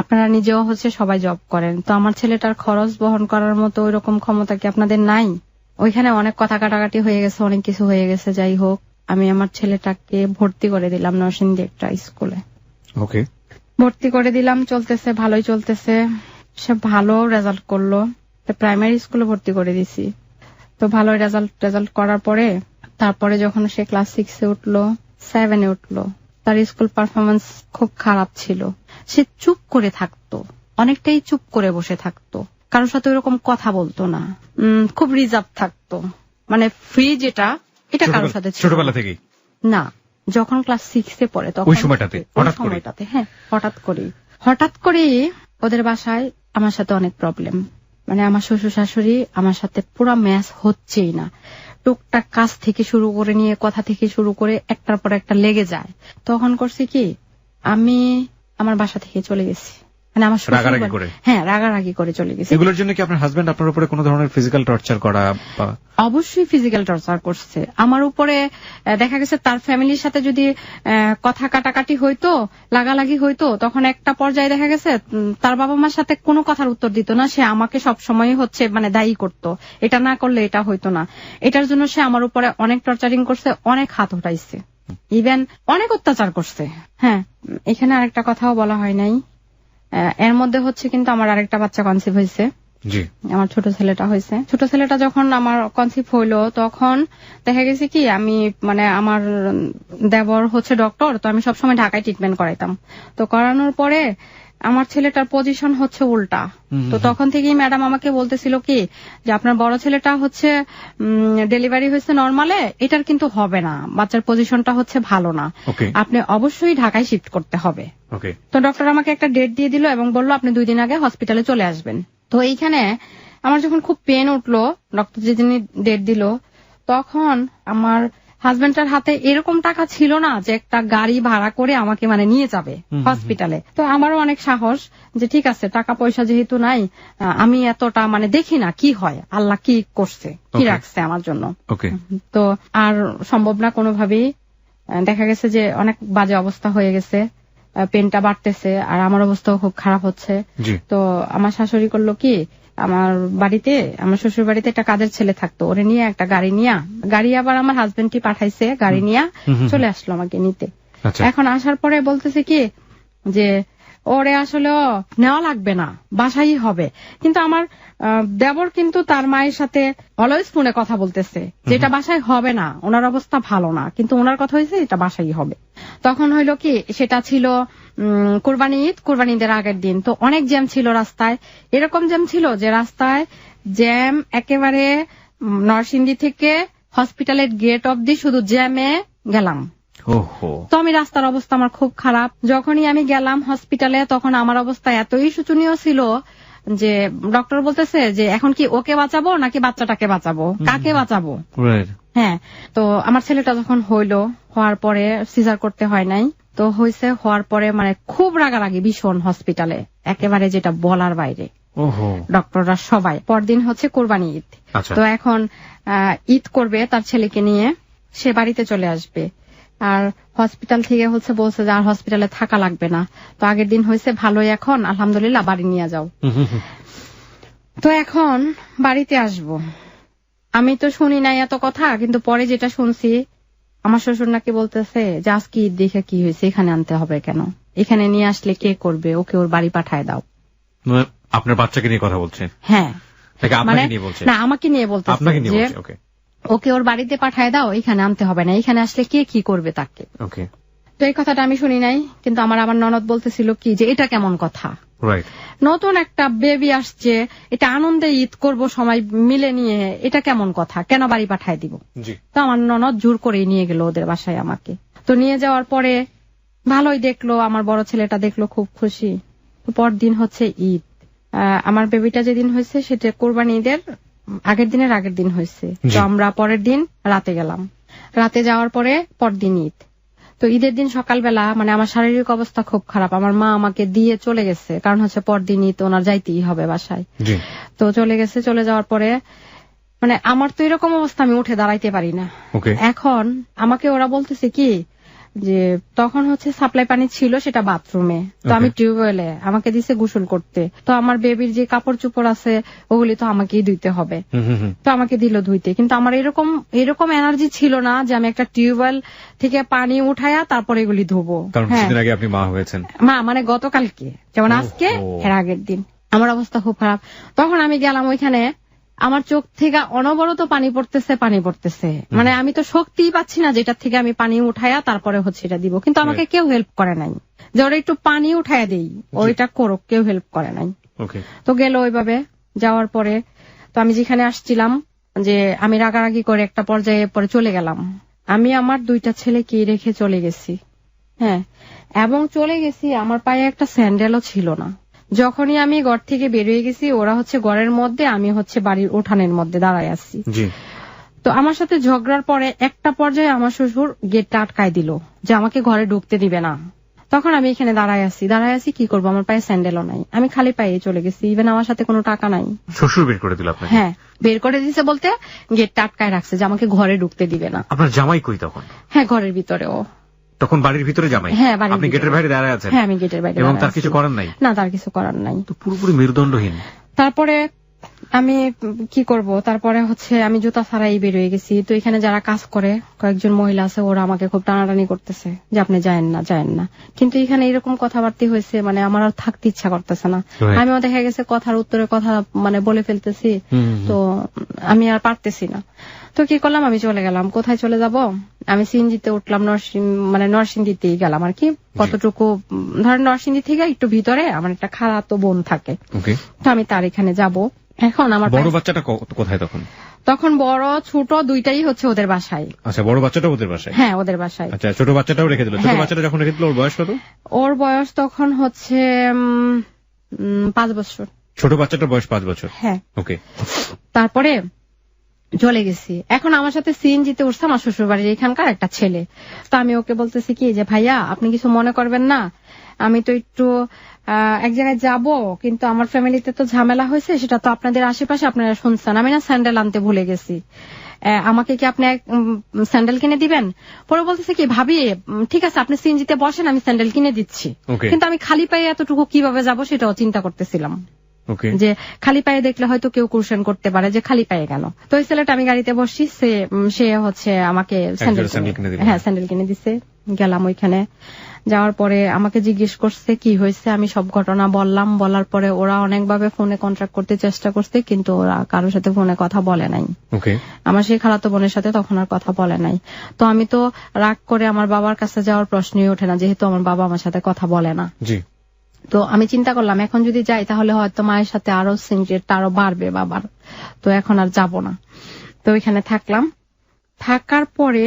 আপনারা নিজেও সবাই জব করেন, তো আমার ছেলেটার খরচ বহন করার মতো ওইরকম ক্ষমতা কি আপনাদের নাই? ওইখানে অনেক কথা কাটাকাটি হয়ে গেছে, অনেক কিছু হয়ে গেছে। যাই হোক, আমি আমার ছেলেটাকে ভর্তি করে দিলাম নরসিংদী একটা স্কুলে। ওকে, ভর্তি করে দিলাম, চলতেছে, ভালোই চলতেছে। সে ভালো রেজাল্ট করলো, প্রাইমারি স্কুলে ভর্তি করে দিছি। তো ভালো রেজাল্ট করার পরে তারপরে যখন সে ক্লাস 6-এ উঠলো, 7-এ উঠলো, তার স্কুল পারফরমেন্স খুব খারাপ ছিল। সে চুপ করে থাকতো, অনেকটাই চুপ করে বসে থাকতো, কারোর সাথে ওরকম কথা বলতো না, খুব রিজার্ভ থাকতো, ফ্রি যেটা, এটা কারোর সাথে ছোটবেলা থেকেই না। যখন ক্লাস 6-এ পড়ে তখন ওই সময়টাতে হ্যাঁ, হঠাৎ করে ওদের বাসায় আমার সাথে অনেক প্রবলেম। আমার শ্বশুর শাশুড়ি আমার সাথে পুরো ম্যাচ হচ্ছেই না। টুকটাক কাজ থেকে শুরু করে নিয়ে কথা থেকে শুরু করে একটার পর একটা লেগে যায়। তখন করছি কি, আমি আমার বাসা থেকে চলে গেছি। আমার রাগারাগি করে চলে গেছি। এগুলোর জন্য কি আপনার হাজবেন্ড আপনার উপরে কোনো ধরনের ফিজিক্যাল টর্চার করা? অবশ্যই ফিজিক্যাল টর্চার করছে আমার উপরে। দেখা গেছে তার ফ্যামিলির সাথে যদি কথা কাটাকাটি হইতো, লাগালাগি হইতো, তখন একটা পর্যায়ে দেখা গেছে তার বাবা মার সাথে কোনো কথার উত্তর দিত না। সে আমাকে সবসময় দায়ী করতো, এটা না করলে এটা হইতো না। এটার জন্য সে আমার উপরে অনেক টর্চারিং করছে, অনেক হাত উঠাইছে, ইভেন অনেক অত্যাচার করছে। হ্যাঁ, এখানে আরেকটা কথাও বলা হয় নাই, এর মধ্যে কিন্তু আমার আরেকটা বাচ্চা কনসিভ হয়েছে। আমার ছোট ছেলেটা হয়েছে। ছোট ছেলেটা যখন আমার কনসিভ হইলো তখন দেখা গেছে কি আমি আমার দেবর ডক্টর, তো আমি সবসময় ঢাকায় ট্রিটমেন্ট করাইতাম। তো করানোর পরে আমার ছেলেটার পজিশন উল্টা। তো তখন থেকেই ম্যাডাম আমাকে বলতেছিল কি যে আপনার বড় ছেলেটা ডেলিভারি হয়েছে নর্মালে, এটার কিন্তু হবে না, বাচ্চার পজিশনটা ভালো না, আপনি অবশ্যই ঢাকায় শিফট করতে হবে। তো ডক্টর আমাকে একটা ডেট দিয়ে দিল এবং বলল আপনি 2 দিন আগে হসপিটালে চলে আসবেন। তো এইখানে আমার যখন খুব পেন উঠলো, ডক্টর যেদিন ডেট দিল, তখন আমার হাজবেন্ডের হাতে এরকম টাকা ছিল না যে একটা গাড়ি ভাড়া করে আমাকে নিয়ে যাবে হসপিটালে। তো আমারও অনেক সাহস যে ঠিক আছে, টাকা পয়সা যেহেতু নাই, আমি এতটা দেখি না কি হয়, আল্লাহ কি করছে, কি রাখছে আমার জন্য। তো আর সম্ভব না কোনোভাবেই। দেখা গেছে যে অনেক বাজে অবস্থা হয়ে গেছে, পেনটা বাড়তেছে আর আমার অবস্থাও খুব খারাপ হচ্ছে। তো আমার শাশুড়ি করলো কি, আমার বাড়িতে, আমার শ্বশুর বাড়িতে একটা কাজের ছেলে থাকতো, ওরে নিয়ে একটা গাড়ি আবার আমার হাজবেন্ডই পাঠাইছে, গাড়ি নিয়ে চলে আসলো আমাকে নিতে। এখন আসার পরে বলতেছে কি যে ওরে আসলে নেওয়া লাগবে না, বাসাই হবে। কিন্তু আমার দেবর কিন্তু তার মায়ের সাথে অলওয়েজ ফোনে কথা বলতেছে যেটা বাসায় হবে না, ওনার অবস্থা ভালো না, কিন্তু ওনার কথা হয়েছে এটা বাসাই হবে। তখন হইল কি, সেটা ছিল কোরবানি ঈদের আগের দিন। তো অনেক জ্যাম ছিল রাস্তায়, এরকম জ্যাম ছিল যে রাস্তায় জ্যাম একেবারে নরসিংদী থেকে হসপিটালের গেট অবধি শুধু জ্যামে গেলাম। তো আমি রাস্তার অবস্থা আমার খুব খারাপ। যখনই আমি গেলাম হসপিটালে তখন আমার অবস্থা এতই শোচনীয় ছিল যে ডক্টর বলতেছে যে এখন কি ওকে বাঁচাবো নাকি বাচ্চাটাকে বাঁচাবো, কাকে বাঁচাবো। হ্যাঁ, তো আমার ছেলেটা যখন হওয়ার পরে সিজার করতে হয় নাই, তো হয়েছে, হওয়ার পরে খুব রাগারাগি ভীষণ হসপিটালে, একেবারে যেটা বলার বাইরে। ডক্টররা সবাই, পরদিন কোরবানি ঈদ। তো এখন ঈদ করবে তার ছেলেকে নিয়ে, সে বাড়িতে চলে আসবে। আর হসপিটাল থেকে হচ্ছে বলছে যে আর হসপিটালে থাকা লাগবে না, তো আগের দিন হয়েছে ভালোই, এখন আলহামদুলিল্লাহ বাড়ি নিয়ে যাও। তো এখন বাড়িতে আসব, আমি তো শুনি নাই এত কথা, কিন্তু পরে যেটা শুনছি আমার শ্বশুর নাকি বলতেছে যে আজকে ঈদ দেখে কি হয়েছে, এখানে আনতে হবে কেন, এখানে নিয়ে আসলে কে করবে, ওকে ওর বাড়ি পাঠায় দাও। আপনার বাচ্চাকে নিয়ে কথা বলছেন? হ্যাঁ, আপনাকে নিয়ে বলছে? না, আমাকে নিয়ে বলতেছে আপনাকে নিয়ে যে বলছে। ওকে, ওকে ওর বাড়িতে পাঠায় দাও, এখানে আনতে হবে না, এখানে আসলে কে কি করবে তাকে। ওকে। তো এই কথাটা আমি শুনি নাই, কিন্তু আমার ননদ বলতেছিল কি যে এটা কেমন কথা, রাইট, নতুন একটা বেবি আসছে, এটা আনন্দে ঈদ করব সবাই মিলে নিয়ে, এটা কেমন কথা, কেন বাড়ি পাঠায় দিব। তো আমার ননদ জোর করেই নিয়ে গেল ওদের বাসায় আমাকে। তো নিয়ে যাওয়ার পরে ভালোই দেখলো, আমার বড় ছেলেটা দেখলো, খুব খুশি। তো পরদিন হচ্ছে ঈদ, আমার বেবিটা যেদিন হয়েছে সেটা কোরবানি ঈদের আগের দিন হয়েছে। তো আমরা পরের দিন রাতে গেলাম, রাতে যাওয়ার পরে পরদিন ঈদ। তো ঈদের দিন সকালবেলা মানে আমার শারীরিক অবস্থা খুব খারাপ, আমার মা আমাকে দিয়ে চলে গেছে, কারণ হচ্ছে পরদিন ঈদ, ওনার যাইতেই হবে বাসায়। তো চলে গেছে, চলে যাওয়ার পরে মানে আমার তো এরকম অবস্থা, আমি উঠে দাঁড়াইতে পারি না। এখন আমাকে ওরা বলতেছে কি যে তখন হচ্ছে সাপ্লাই পানি ছিল সেটা বাথরুমে, তো আমি টিউবওয়েলে, আমাকে দিছে গোসল করতে। তো আমার বেবির যে কাপড় চোপড় আছে ওগুলি তো আমাকেই ধুইতে হবে, তো আমাকে দিল ধুইতে। কিন্তু আমার এরকম এনার্জি ছিল না যে আমি একটা টিউবওয়েল থেকে পানি উঠায়া তারপরে এগুলি ধুবো। আপনি মা হয়েছেন? মা মানে গতকালকে, যেমন আজকে এর আগের দিন আমার অবস্থা খুব খারাপ। তখন আমি গেলাম ওইখানে, আমার চোখ থেকে অনবরত পানি পড়তেছে, মানে আমি তো শক্তিই পাচ্ছি না যেটার থেকে আমি পানি উঠায়া তারপরে হচ্ছে এটা দিব, কিন্তু আমাকে কেউ হেল্প করে নাই যে ওরা একটু পানি উঠায়া দেই, ওইটা করো, কেউ হেল্প করে নাই। তো গেল ওইভাবে, যাওয়ার পরে তো আমি যেখানে আসছিলাম যে আমি রাগারাগি করে একটা পর্যায়ে পরে চলে গেলাম, আমি আমার 2টা ছেলেকে রেখে চলে গেছি। হ্যাঁ, এবং চলে গেছি, আমার পায়ে একটা স্যান্ডেলও ছিল না। যখনই আমি ঘর থেকে বেরিয়ে গেছি, ওরা হচ্ছে ঘরের মধ্যে, আমি হচ্ছে বাড়ির উঠানের মধ্যে দাঁড়ায় আছি। তো আমার সাথে ঝগড়ার পরে একটা পর্যায়ে আমার শ্বশুর গেটটা আটকায় দিল যে আমাকে ঘরে ঢুকতে দিবে না। তখন আমি এখানে দাঁড়ায় আছি, কি করবো, আমার পায়ে স্যান্ডেলও নাই, আমি খালি পায়ে চলে গেছি, ইভেন আমার সাথে কোনো টাকা নাই। শ্বশুর বের করে দিল আপনাকে? হ্যাঁ, বের করে দিছে বলতে গেটটা আটকায় রাখছে যে আমাকে ঘরে ঢুকতে দিবে না। আপনার জামাই কই তখন? হ্যাঁ, ঘরের ভিতরেও। তখন বাড়ির ভিতরে জামাই? হ্যাঁ, আপনি গেটের বাইরে দাঁড়ায় আছেন? হ্যাঁ, আমি গেটের বাইরে। এবং তার কিছু করার নাই? না, তার কিছু করার নাই, তো পুরোপুরি মেরুদণ্ডহীন। তারপরে আমি কি করব, তারপরে হচ্ছে আমি জুতা ছাড়াই বেরিয়ে গেছি। তো এখানে যারা কাজ করে কয়েকজন মহিলা আছে, ওরা আমাকে খুব টানাটানি করতেছে যে আপনি যায়েন না, কিন্তু এখানে এরকম কথাবার্তা হয়েছে, মানে আমার আর থাকতে ইচ্ছা করতেছে না। আমিও দেখা গেছে কথার উত্তরে কথা মানে বলে ফেলতেছি, তো আমি আর পারতেছি না। তো কি করলাম, আমি চলে গেলাম। কোথায় চলে যাব, আমি সিএনজিতে উঠলাম, নরসিংদীতেই গেলাম আর কি। কতটুকু ধরেন নরসিংদী থেকে একটু ভিতরে আমার একটা খালাতো বোন থাকে, তো আমি তার এখানে যাব। এখন আমার বড় বাচ্চাটা কোথায় তখন? তখন বড় ছোট দুইটাই হচ্ছে ওদের বাসায়। আচ্ছা, বড় বাচ্চাটা ওদের বাসায়? হ্যাঁ, ওদের বাসায়। আচ্ছা, ছোট বাচ্চাটাও রেখে দিল? ছোট বাচ্চাটা যখন রেখে দিল ওর বয়স কত? ওর বয়স তখন হচ্ছে 5 বছর। ছোট বাচ্চাটার বয়স 5 বছর? হ্যাঁ। ওকে। তারপরে চলে গেছি। এখন আমার সাথে সিএনজিতে উঠছে আমার শ্বশুর বাড়ির এখানকার একটা ছেলে। তো আমি ওকে বলতেছি কি যে ভাইয়া আপনি কিছু মনে করবেন না, আমি তো একটু এক জায়গায় যাব, কিন্তু আমার ফ্যামিলিতে তো ঝামেলা হয়েছে, সেটা তো আপনাদের আশেপাশে আপনারা শুনছেন, আমি না স্যান্ডেল আনতে ভুলে গেছি, আমাকে কি আপনি স্যান্ডেল কিনে দিবেন? পরে বলতেছে কি ভাবি ঠিক আছে আপনি সিএনজিতে বসেন, আমি স্যান্ডেল কিনে দিচ্ছি। কিন্তু আমি খালি পায়ে এতটুকু কিভাবে যাব সেটাও চিন্তা করতেছিলাম, যে খালি পায়ে দেখলে হয়তো কেউ কোশ্চেন করতে পারে যে খালি পায়ে কেন। তো ওই ছেলেটা, আমি গাড়িতে বসছি, সে হচ্ছে আমাকে স্যান্ডেল কিনে দিছে। গেলাম ওইখানে, যাওয়ার পরে আমাকে জিজ্ঞেস করছে কি হয়েছে, আমি সব ঘটনা বললাম। বলার পরে ওরা অনেকভাবে ফোনে কন্ট্যাক্ট করতে চেষ্টা করছে, কিন্তু ওরা কারোর সাথে ফোনে কথা বলে নাই। আমার সেই খালাতো বোনের সাথে তখন আর কথা বলে নাই। তো আমি তো রাগ করে আমার বাবার কাছে যাওয়ার প্রশ্নই ওঠে না, যেহেতু আমার বাবা আমার সাথে কথা বলে না। তো আমি চিন্তা করলাম এখন যদি যাই তাহলে হয়তো মায়ের সাথে আরো সিনক্রিয়েটটা আরো বাড়বে বাবার, তো এখন আর যাব না। তো ওইখানে থাকলাম। থাকার পরে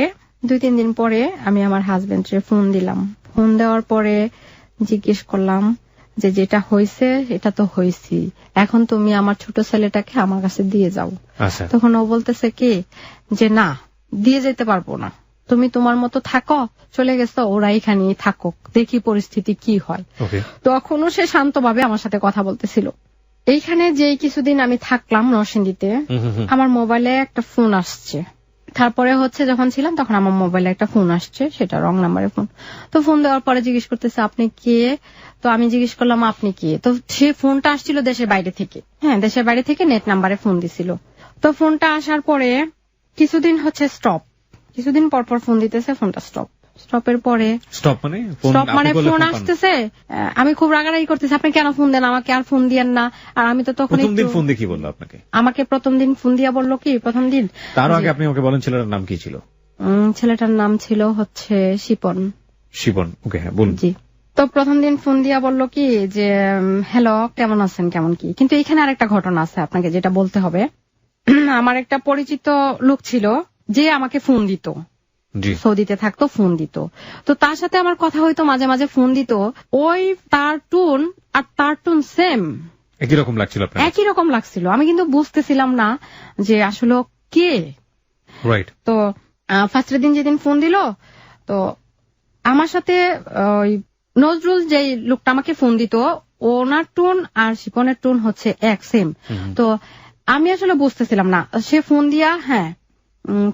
2-3 দিন পরে আমি আমার হাজবেন্ডকে ফোন দিলাম। ফোন দেওয়ার পরে জিজ্ঞেস করলাম যে যেটা হয়েছে এটা তো হয়েছি, এখন তুমি আমার ছোট ছেলেটাকে আমার কাছে দিয়ে যাও। তখন ও বলতেছে কি যে না, দিয়ে যেতে পারবো না, তুমি তোমার মতো থাকো, চলে গেছো, ওরা এখানেই থাকুক, দেখি পরিস্থিতি কি হয়। তখনও সে শান্তভাবে আমার সাথে কথা বলতেছিল। এইখানে যে কিছুদিন আমি থাকলাম নরসিংদীতে, আমার মোবাইলে একটা ফোন আসছে। তারপরে হচ্ছে যখন ছিলাম তখন আমার মোবাইলে একটা ফোন আসছে, সেটা রং নাম্বারের ফোন। তো ফোন দেওয়ার পরে জিজ্ঞেস করতেছে আপনি কে, তো আমি জিজ্ঞেস করলাম আপনি কে। তো সে ফোনটা আসছিল দেশের বাইরে থেকে, হ্যাঁ দেশের বাইরে থেকে নেট নাম্বারে ফোন দিছিল। তো ফোনটা আসার পরে কিছুদিন হচ্ছে স্টপ, কিছুদিন পর পর ফোন দিতেছে, ফোনটা স্টপের পরে স্টপ মানে ফোন আসতেছে, আমি খুব রাগারাগি করতেছি আপনি কেন ফোন দেন আমাকে, আর ফোন দিয়েন না। আর আমি তো তখন প্রথম দিন ফোন দিয়ে কি বললো আপনাকে? আমাকে প্রথম দিন ফোন দিয়া বললো কি, প্রথম দিন তার আগে আপনি আমাকে বলেন ছেলেটার নাম কি ছিল? ছেলেটার নাম ছিল হচ্ছে শিপন। ওকে, হ্যাঁ বলুন। জি। তো প্রথম দিন ফোন দিয়া বললো কি যে হ্যালো কেমন আছেন, কেমন কি। কিন্তু এখানে আরেকটা ঘটনা আছে আপনাকে যেটা বলতে হবে। আমার একটা পরিচিত লোক ছিল যে আমাকে ফোন দিত, সৌদিতে থাকতো, ফোন দিত। তো তার সাথে আমার কথা হইতো, মাঝে মাঝে ফোন দিত, ওই তার টোন আর তার টোন সেম, একই রকম লাগছিল। একই রকম লাগছিল। আমি কিন্তু বুঝতেছিলাম না যে আসলে কে। রাইট। তো ফার্স্টের দিন যেদিন ফোন দিল, তো আমার সাথে ওই নজরুল যে লোকটা আমাকে ফোন দিত, ওনার টোন আর শিপনের টোন হচ্ছে এক সেম। তো আমি আসলে বুঝতেছিলাম না। সে ফোন দিয়া হ্যাঁ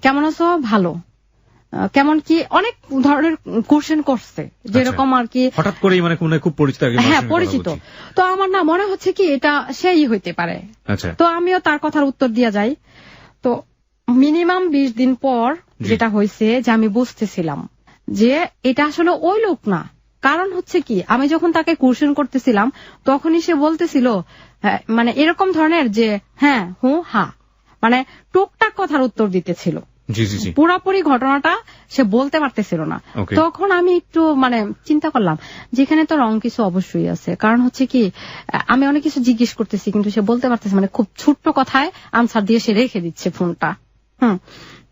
কেমন আছো, ভালো, কেমন কি, অনেক ধরনের কোশ্চেন করছে, যেরকম আর কি হঠাৎ করে মানে খুব পরিচিত। হ্যাঁ পরিচিত। তো আমার না মনে হচ্ছে কি এটা সেই হইতে পারে। তো আমিও তার কথার উত্তর দিয়া যাই। তো মিনিমাম 20 দিন পর যেটা হয়েছে যে আমি বুঝতেছিলাম যে এটা আসলে ওই লোক না। কারণ হচ্ছে কি, আমি যখন তাকে কোশ্চেন করতেছিলাম তখনই সে বলতেছিল মানে এরকম ধরনের যে হ্যাঁ হু হা, মানে টুকটাক কথার উত্তর দিতেছিল, পুরাপুরি ঘটনাটা সে বলতে পারতেছিল না। তখন আমি একটু মানে চিন্তা করলাম যেখানে তো রং কিছু অবশ্যই আছে। কারণ হচ্ছে কি, আমি অনেক কিছু জিজ্ঞেস করতেছি কিন্তু সে বলতে পারতেছে, মানে খুব ছোট্ট কথায় আনসার দিয়ে সে রেখে দিচ্ছে ফোনটা।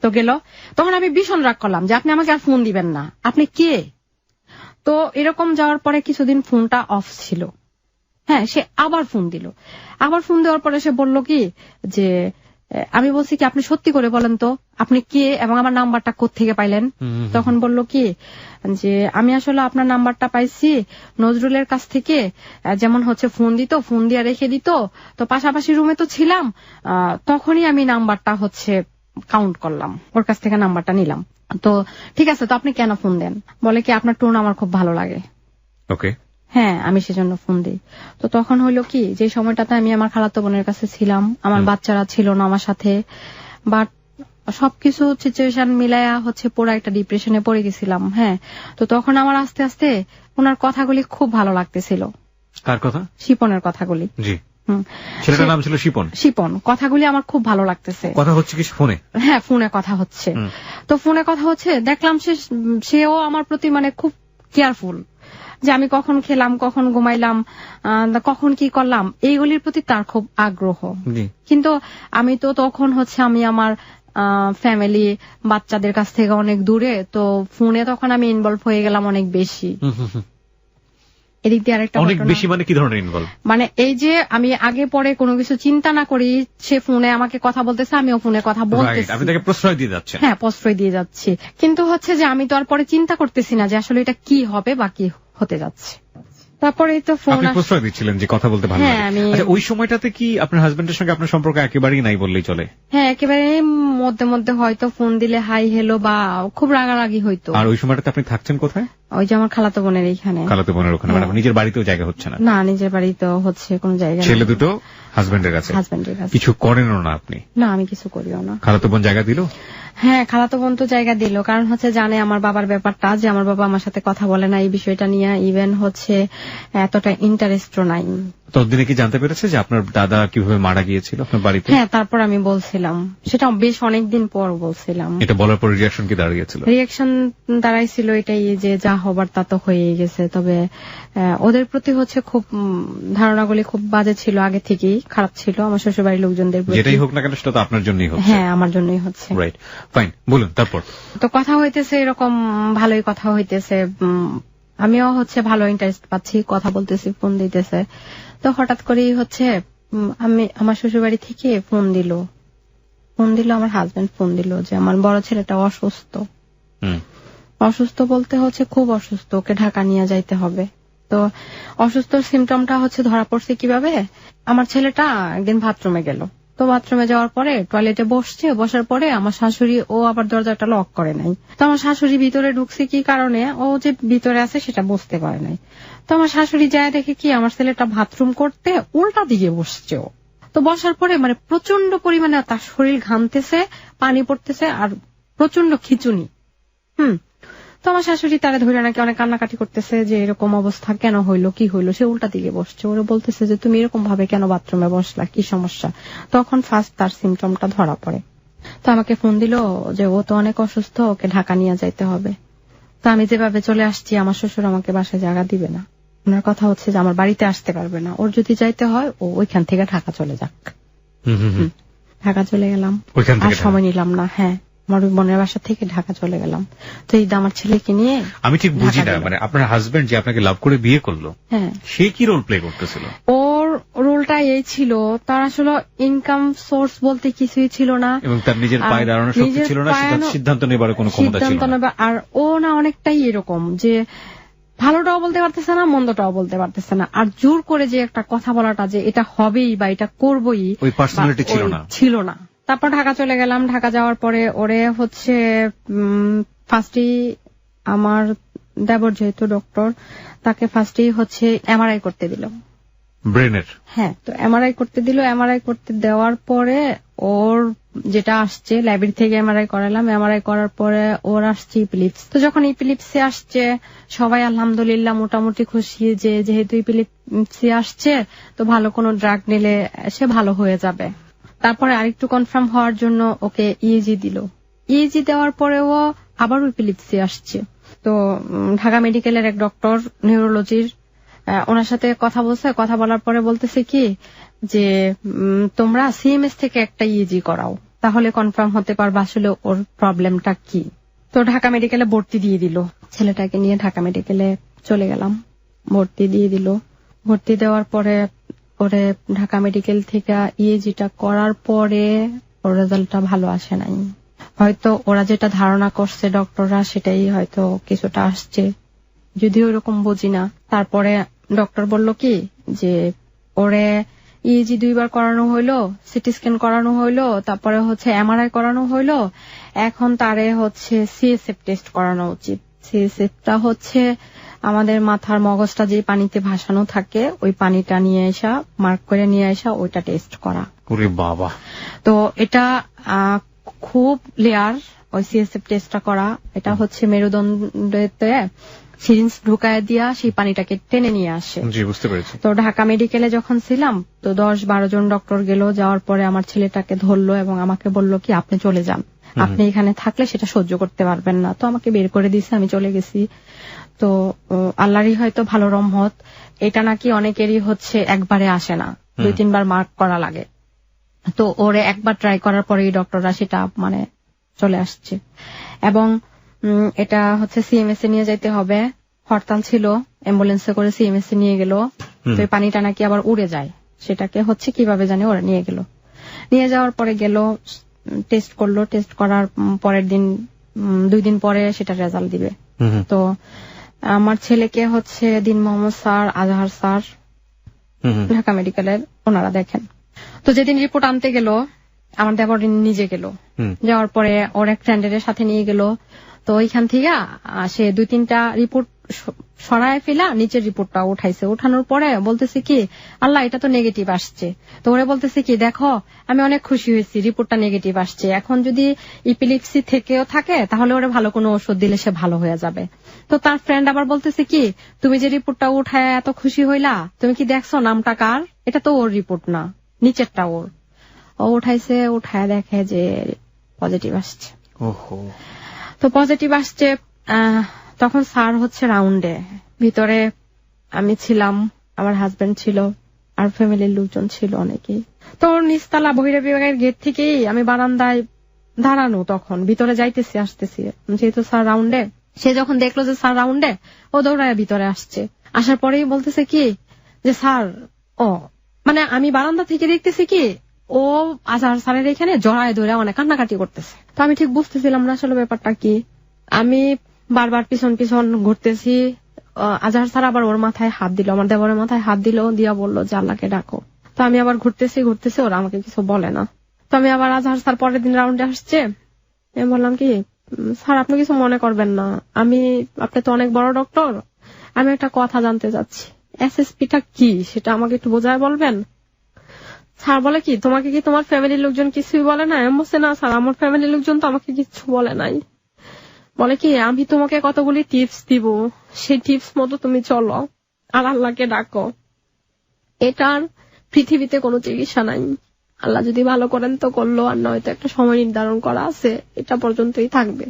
তো গেল, তখন আমি ভীষণ রাগ করলাম যে আপনি আমাকে আর ফোন দিবেন না, আপনি কে। তো এরকম যাওয়ার পরে কিছুদিন ফোনটা অফ ছিল, হ্যাঁ সে আবার ফোন দিল। আবার ফোন দেওয়ার পরে সে বলল কি যে আমি বলছি কি আপনি সত্যি করে বলেন তো আপনি কে এবং আমার নাম্বারটা কোত্থেকে পাইলেন। তখন বলল কি যে আমি আসলে আপনার নাম্বারটা পাইছি নজরুলের কাছ থেকে, যেমন হচ্ছে ফোন দিত, ফোন দিয়ে রেখে দিত, তো পাশাপাশি রুমে তো ছিলাম, তখনই আমি নাম্বারটা হচ্ছে কাউন্ট করলাম, ওর কাছ থেকে নাম্বারটা নিলাম। তো ঠিক আছে, তো আপনি কেন ফোন দেন। বলে কি আপনার টোন আমার খুব ভালো লাগে। ওকে, হ্যাঁ আমি সেজন্য ফোন দিই। তো তখন হইলো কি, যে সময়টাতে আমি আমার খালাতো বোনের কাছে ছিলাম, আমার বাচ্চারা ছিল না আমার সাথে, বাট সবকিছু সিচুয়েশন মিলায়া হচ্ছে পুরো একটা ডিপ্রেশনে পড়ে গেছিলাম। হ্যাঁ, তো তখন আমার আস্তে আস্তে ওনার কথাগুলি খুব ভালো লাগতেছিল। কার কথা? শিপনের কথাগুলি। জি, ছেলেটার নাম ছিল শিপন। শিপন, কথাগুলি আমার খুব ভালো লাগতেছে। কথা হচ্ছে কি ফোনে? হ্যাঁ ফোনে কথা হচ্ছে। তো ফোনে কথা হচ্ছে, দেখলাম সেও আমার প্রতি মানে খুব কেয়ারফুল, যে আমি কখন খেলাম, কখন ঘুমাইলাম, কখন কি করলাম, এইগুলির প্রতি তার খুব আগ্রহ। কিন্তু আমি তো তখন হচ্ছে আমি আমার ফ্যামিলি বাচ্চাদের কাছ থেকে অনেক দূরে, তো ফোনে তখন আমি ইনভলভ হয়ে গেলাম অনেক বেশি। এদিক দিয়ে আরেকটা অনেক বেশি মানে কি ধরনের ইনভলভ, মানে এই যে আমি আগে পরে কোনো কিছু চিন্তা না করি, সে ফোনে আমাকে কথা বলতেছে, আমিও ফোনে কথা বলতেছি, আপনি তাকে প্রশ্রয় দিয়ে যাচ্ছেন। হ্যাঁ প্রশ্রয় দিয়ে যাচ্ছি, কিন্তু হচ্ছে যে আমি তো আর পরে চিন্তা করতেছি না যে আসলে এটা কি হবে বা কি হতে যাচ্ছে। তারপরে তো ফোন প্রশ্রয় দিচ্ছিলেন যে কথা বলতে ভালো লাগে। আচ্ছা, ওই সময়টাতে কি আপনার হাজবেন্ডের সঙ্গে আপনার সম্পর্ক একেবারেই নাই বললেই চলে? হ্যাঁ একেবারে মধ্যে মধ্যে হয়তো ফোন দিলে হাই হেলো বা খুব রাগারাগি হইতো। আর ওই সময়টাতে আপনি থাকছেন কোথায়? ওই যে আমার খালাতো বোনের এইখানে। খালাতো বোনের ওখানে, মানে নিজের বাড়িতেও জায়গা হচ্ছে না? না, নিজের বাড়িতেও হচ্ছে কোন জায়গা। ছেলে দুটো হাজবেন্ডের কাছে? হাজবেন্ডের কাছে। কিছু করেনও না আপনি? না, আমি কিছু করিও না। খালাতো বোন জায়গা দিল? হ্যাঁ খালাতো বোন তো জায়গা দিল, কারণ হচ্ছে জানে আমার বাবার ব্যাপারটা, যে আমার বাবা আমার সাথে কথা বলে না এই বিষয়টা নিয়ে, ইভেন হচ্ছে এতটা ইন্টারেস্টও নাই। ততদিনে কি জানতে পেরেছে যে আপনার দাদা কিভাবে মারা গিয়েছিল আপনার বাড়িতে? হ্যাঁ, তারপর আমি বলছিলাম, সেটা বেশ অনেকদিন পর বলছিলাম। এটা বলার পর রিয়াকশন কি দাঁড়িয়েছিল? রিয়াকশন দাঁড়াইছিল এটাই যে যা হবার তা তো হয়ে গেছে, তবে ওদের প্রতি হচ্ছে খুব ধারণাগুলি খুব বাজে ছিল, আগে থেকেই খারাপ ছিল আমার শ্বশুর বাড়ির লোকজনদের প্রতি। যেটাই হোক না কেন সেটা তো আপনার জন্যই হচ্ছে। হ্যাঁ আমার জন্যই হচ্ছে। রাইট, ফাইন, বলুন তারপর। তো কথা হইতেছে, এরকম ভালোই কথা হইতেছে, আমিও হচ্ছে ভালো ইন্টারেস্ট পাচ্ছি, কথা বলতেছি, ফোন দিতেছে। তো হঠাৎ করেই হচ্ছে আমি আমার শ্বশুর বাড়ি থেকে ফোন দিল আমার হাজবেন্ড ফোন দিল যে আমার বড় ছেলেটা অসুস্থ। অসুস্থ বলতে হচ্ছে খুব অসুস্থ, ওকে ঢাকা নিয়ে যাইতে হবে। তো অসুস্থ সিমটমটা হচ্ছে ধরা পড়ছে কিভাবে, আমার ছেলেটা একদিন বাথরুমে গেল, তো বাথরুমে যাওয়ার পরে টয়লেটে বসার পরে আমার শাশুড়ি ও আবার দরজাটা লক করে নাই। তো আমার শাশুড়ি ভিতরে ঢুকছে কি কারণে, ও যে ভিতরে আছে সেটা বুঝতে পারে নাই। তো আমার শাশুড়ি যায় দেখে কি আমার ছেলেটা বাথরুম করতে উল্টা দিকে বসছে। ও তো বসার পরে মানে প্রচন্ড পরিমাণে তার শরীর ঘামতেছে, পানি পড়তেছে আর প্রচন্ড খিচুনি। তো আমার শাশুড়ি তারা ধরে নাকি অনেক কান্নাকাটি করতেছে যে এরকম অবস্থা কেন হইলো, কি হইলো। সে উল্টা দিকে বসছে। ওরা বলতেছে যে তুমি এরকম ভাবে কেন বাথরুমে বসলা, কি সমস্যা। তখন ফার্স্ট তার সিমটমটা ধরা পড়ে। তো আমাকে ফোন দিল যে ও তো অনেক অসুস্থ, ওকে ঢাকা নিয়ে যাইতে হবে। তো আমি যেভাবে চলে আসছি, আমার শ্বশুর আমাকে বাসায় জায়গা দিবে না। ওনার কথা হচ্ছে যে আমার বাড়িতে আসতে পারবে না, ওর যদি যাইতে হয় ও ওইখান থেকে ঢাকা চলে যাক। ঢাকা চলে গেলাম, আর সময় নিলাম না। হ্যাঁ, আমার বোনের বাসা থেকে ঢাকা চলে গেলাম। তো এই আমার ছেলেকে নিয়ে আমি ঠিক বুঝি না, মানে আপনার হাজবেন্ড যে আপনাকে লাভ করে বিয়ে করলো, হ্যাঁ, সে কি রোল প্লে করতেছিল? ওর রোলটা এই ছিল, তার আসলে ইনকাম সোর্স বলতে কিছুই ছিল না, এবং তার নিজের পায়ে দাঁড়ানোর শক্তি ছিল না, সিদ্ধান্ত নেবার কোনো ক্ষমতা ছিল না। আর ও না অনেকটাই এরকম যে ভালোটাও বলতে পারতেছে না, মন্দটাও বলতে পারতেছে না, আর জোর করে যে একটা কথা বলাটা যে এটা হবেই বা এটা করবই, ওই পার্সোনালিটি ছিল না। তারপর ঢাকা চলে গেলাম। ঢাকা যাওয়ার পরে ওরে হচ্ছে ফার্স্টই আমার দেবর যেহেতু ডক্টর, তাকে ফার্স্টই হচ্ছে এমআরআই করতে দিল ব্রেনের। হ্যাঁ, তো এমআরআই করতে দিল। এমআরআই করতে দেওয়ার পরে ওর যেটা আসছে ল্যাবের থেকে এমআরআই করালাম। এমআরআই করার পরে ওর আসছে ইপিলিপস। তো যখন ইপিলিপসি আসছে সবাই আলহামদুলিল্লাহ মোটামুটি খুশি যে যেহেতু ইপিলিপসি আসছে তো ভালো কোনো ড্রাগ নিলে সে ভালো হয়ে যাবে। তারপরে আরেকটু কনফার্ম হওয়ার জন্য ওকে ইএজি দিল। ইএজি দেওয়ার পরেও আবার ইপিলিপসি আসছে। তো ঢাকা মেডিকেলের এক ডক্টর নিউরোলজির, ওনার সাথে কথা বলছে। কথা বলার পরে বলতেছে কি যে তোমরা সিএমএস থেকে একটা ইএজি করাও, তাহলে কনফার্ম হতে পারবে আসলে ওর প্রবলেমটা কি। তো ঢাকা মেডিকেলে ভর্তি দিয়ে দিল। ছেলেটাকে নিয়ে ঢাকা মেডিকেলে চলে গেলাম, ভর্তি দিয়ে দিল। ভর্তি দেওয়ার পরে ওরে ঢাকা মেডিকেল থেকে ইএজিটা করার পরে ওর রেজাল্টটা ভালো আসে নাই। হয়তো ওরা যেটা ধারণা করছে ডক্টররা সেটাই হয়তো কিছুটা আসছে, যদিও এরকম বুঝি না। তারপরে ডক্টর বলল কি যে ওরে ইএজি 2 বার করানো হইলো, সিটি স্ক্যান করানো হইলো, তারপরে হচ্ছে এমআরআই করানো হইলো, এখন তারে হচ্ছে সিএসএফ টেস্ট করানো উচিত। সিএসএফটা হচ্ছে আমাদের মাথার মগজটা যে পানিতে ভাসানো থাকে ওই পানিটা নিয়ে আসা, মার্ক করে নিয়ে আসা, ওইটা টেস্ট করা। ওরে বাবা! তো এটা খুব লেয়ার ওই সিএসএফ টেস্টটা করা। এটা হচ্ছে মেরুদণ্ডতে সিরিঞ্জ ঢুকায় দিয়া সেই পানিটাকে টেনে নিয়ে আসে। জি, বুঝতে পেরেছি। তো ঢাকা মেডিকেলে যখন ছিলাম তো 10-12 জন ডক্টর গেল। যাওয়ার পরে আমার ছেলেটাকে ধরলো এবং আমাকে বলল কি আপনি চলে যান, আপনি এখানে থাকলে সেটা সহ্য করতে পারবেন না। তো আমাকে বের করে দিয়েছে, আমি চলে গেছি। তো আল্লাহরই হয়তো ভালো রহমত, এটা নাকি অনেকেরই হচ্ছে একবারে আসে না, 2-3 বার মার্ক করা লাগে। তো ওরে একবার ট্রাই করার পরেই ডক্টররা সেটা মানে চলে আসছে। এবং এটা হচ্ছে সিএমএস এ নিয়ে যাইতে হবে। হরতাল ছিল, অ্যাম্বুলেন্সে করে সিএমএস এ নিয়ে গেল। তো পানিটা নাকি আবার উড়ে যায়, সেটাকে হচ্ছে কিভাবে জানে ওরা নিয়ে গেল। নিয়ে যাওয়ার পরে গেল, টেস্ট করলো। টেস্ট করার পরের দিন 2 দিন পরে সেটা রেজাল্ট দিবে। তো আমার ছেলেকে হচ্ছে দিন মোহাম্মদ স্যার, আজহার স্যার ঢাকা মেডিকেলের ওনারা দেখেন। তো যেদিন রিপোর্ট আনতে গেল আমার দেবর নিজে গেল। যাওয়ার পরে ওর এক ফ্রেন্ডের সাথে নিয়ে গেল। তো ওইখান থেকে সে 2-3টা রিপোর্ট সরায় ফেলা নিচের রিপোর্টটা উঠাইছে। উঠানোর পরে বলতেছে কি আল্লাহ এটা তো নেগেটিভ আসছে। তো ওরা বলতেছে কি দেখো আমি অনেক খুশি হয়েছি, রিপোর্টটা নেগেটিভ আসছে। এখন যদি ইপিলিপসি থেকেও থাকে তাহলে ওরা ভালো কোনো ওষুধ দিলে সে ভালো হয়ে যাবে। তো তার ফ্রেন্ড আবার বলতেছে কি তুমি যে রিপোর্টটা উঠায় এত খুশি হইলা, তুমি কি দেখছো নামটা কার? এটা তো ওর রিপোর্ট না, নিচেরটা ওর। ও উঠাইছে, উঠায় দেখে যে পজিটিভ আসছে। ওহো। তো পজিটিভ আসছে। তখন স্যার হচ্ছে রাউন্ডে, ভিতরে আমি ছিলাম, আমার হাজবেন্ড ছিল, আর ফ্যামিলির লোকজন ছিল অনেকেই। তো নিচতলা বহিরা বিভাগের গেট থেকেই আমি বারান্দায় দাঁড়ানো, তখন ভিতরে যাইতেছি আসতেছি, যেহেতু স্যার রাউন্ডে। সে যখন দেখলো যে স্যার রাউন্ডে, ও দৌড়ায় ভিতরে আসছে। আসার পরেই বলতেছে কি যে স্যার, ও মানে আমি বারান্দা থেকে দেখতেছি কি ও আজহার স্যারের এখানে জড়ায় ধরে অনেক কান্নাকাটি করতেছে। তো আমি ঠিক বুঝতেছিলাম না আসলে ব্যাপারটা কি। আমি বারবার পিছন পিছন ঘুরতেছি। আজহার স্যার আবার ওর মাথায় হাত দিল, আমার দেবরের মাথায় হাত দিল, দিয়া বললো যে আল্লাহকে ডাকো। তো তো আমি আবার ঘুরতেছি ওরা আমাকে কিছু বলে না। তো আমি আবার আজহার স্যার পরের দিন রাউন্ডে আসছে, আমি বললাম কি স্যার আপনি কিছু মনে করবেন না, আপনি তো অনেক বড় ডক্টর, আমি একটা কথা জানতে চাচ্ছি, এসএসপিটা কি সেটা আমাকে একটু বোঝায় বলবেন। স্যার বলে কি তোমাকে কি তোমার ফ্যামিলির লোকজন কিছুই বলে না? আমি বলছি না স্যার, আমার ফ্যামিলির লোকজন তো আমাকে কিছু বলে নাই। বলে কি আমি তোমাকে কতগুলি টিপস দিব, সেই টিপস মতো তুমি চলো আর আল্লাহকে ডাকো, এটার পৃথিবীতে কোনো চিকিৎসা নাই। আল্লাহ যদি ভালো করেন তো করলো, আর নয়তো একটা সময় নির্ধারণ করা আছে, এটা পর্যন্তই থাকবে।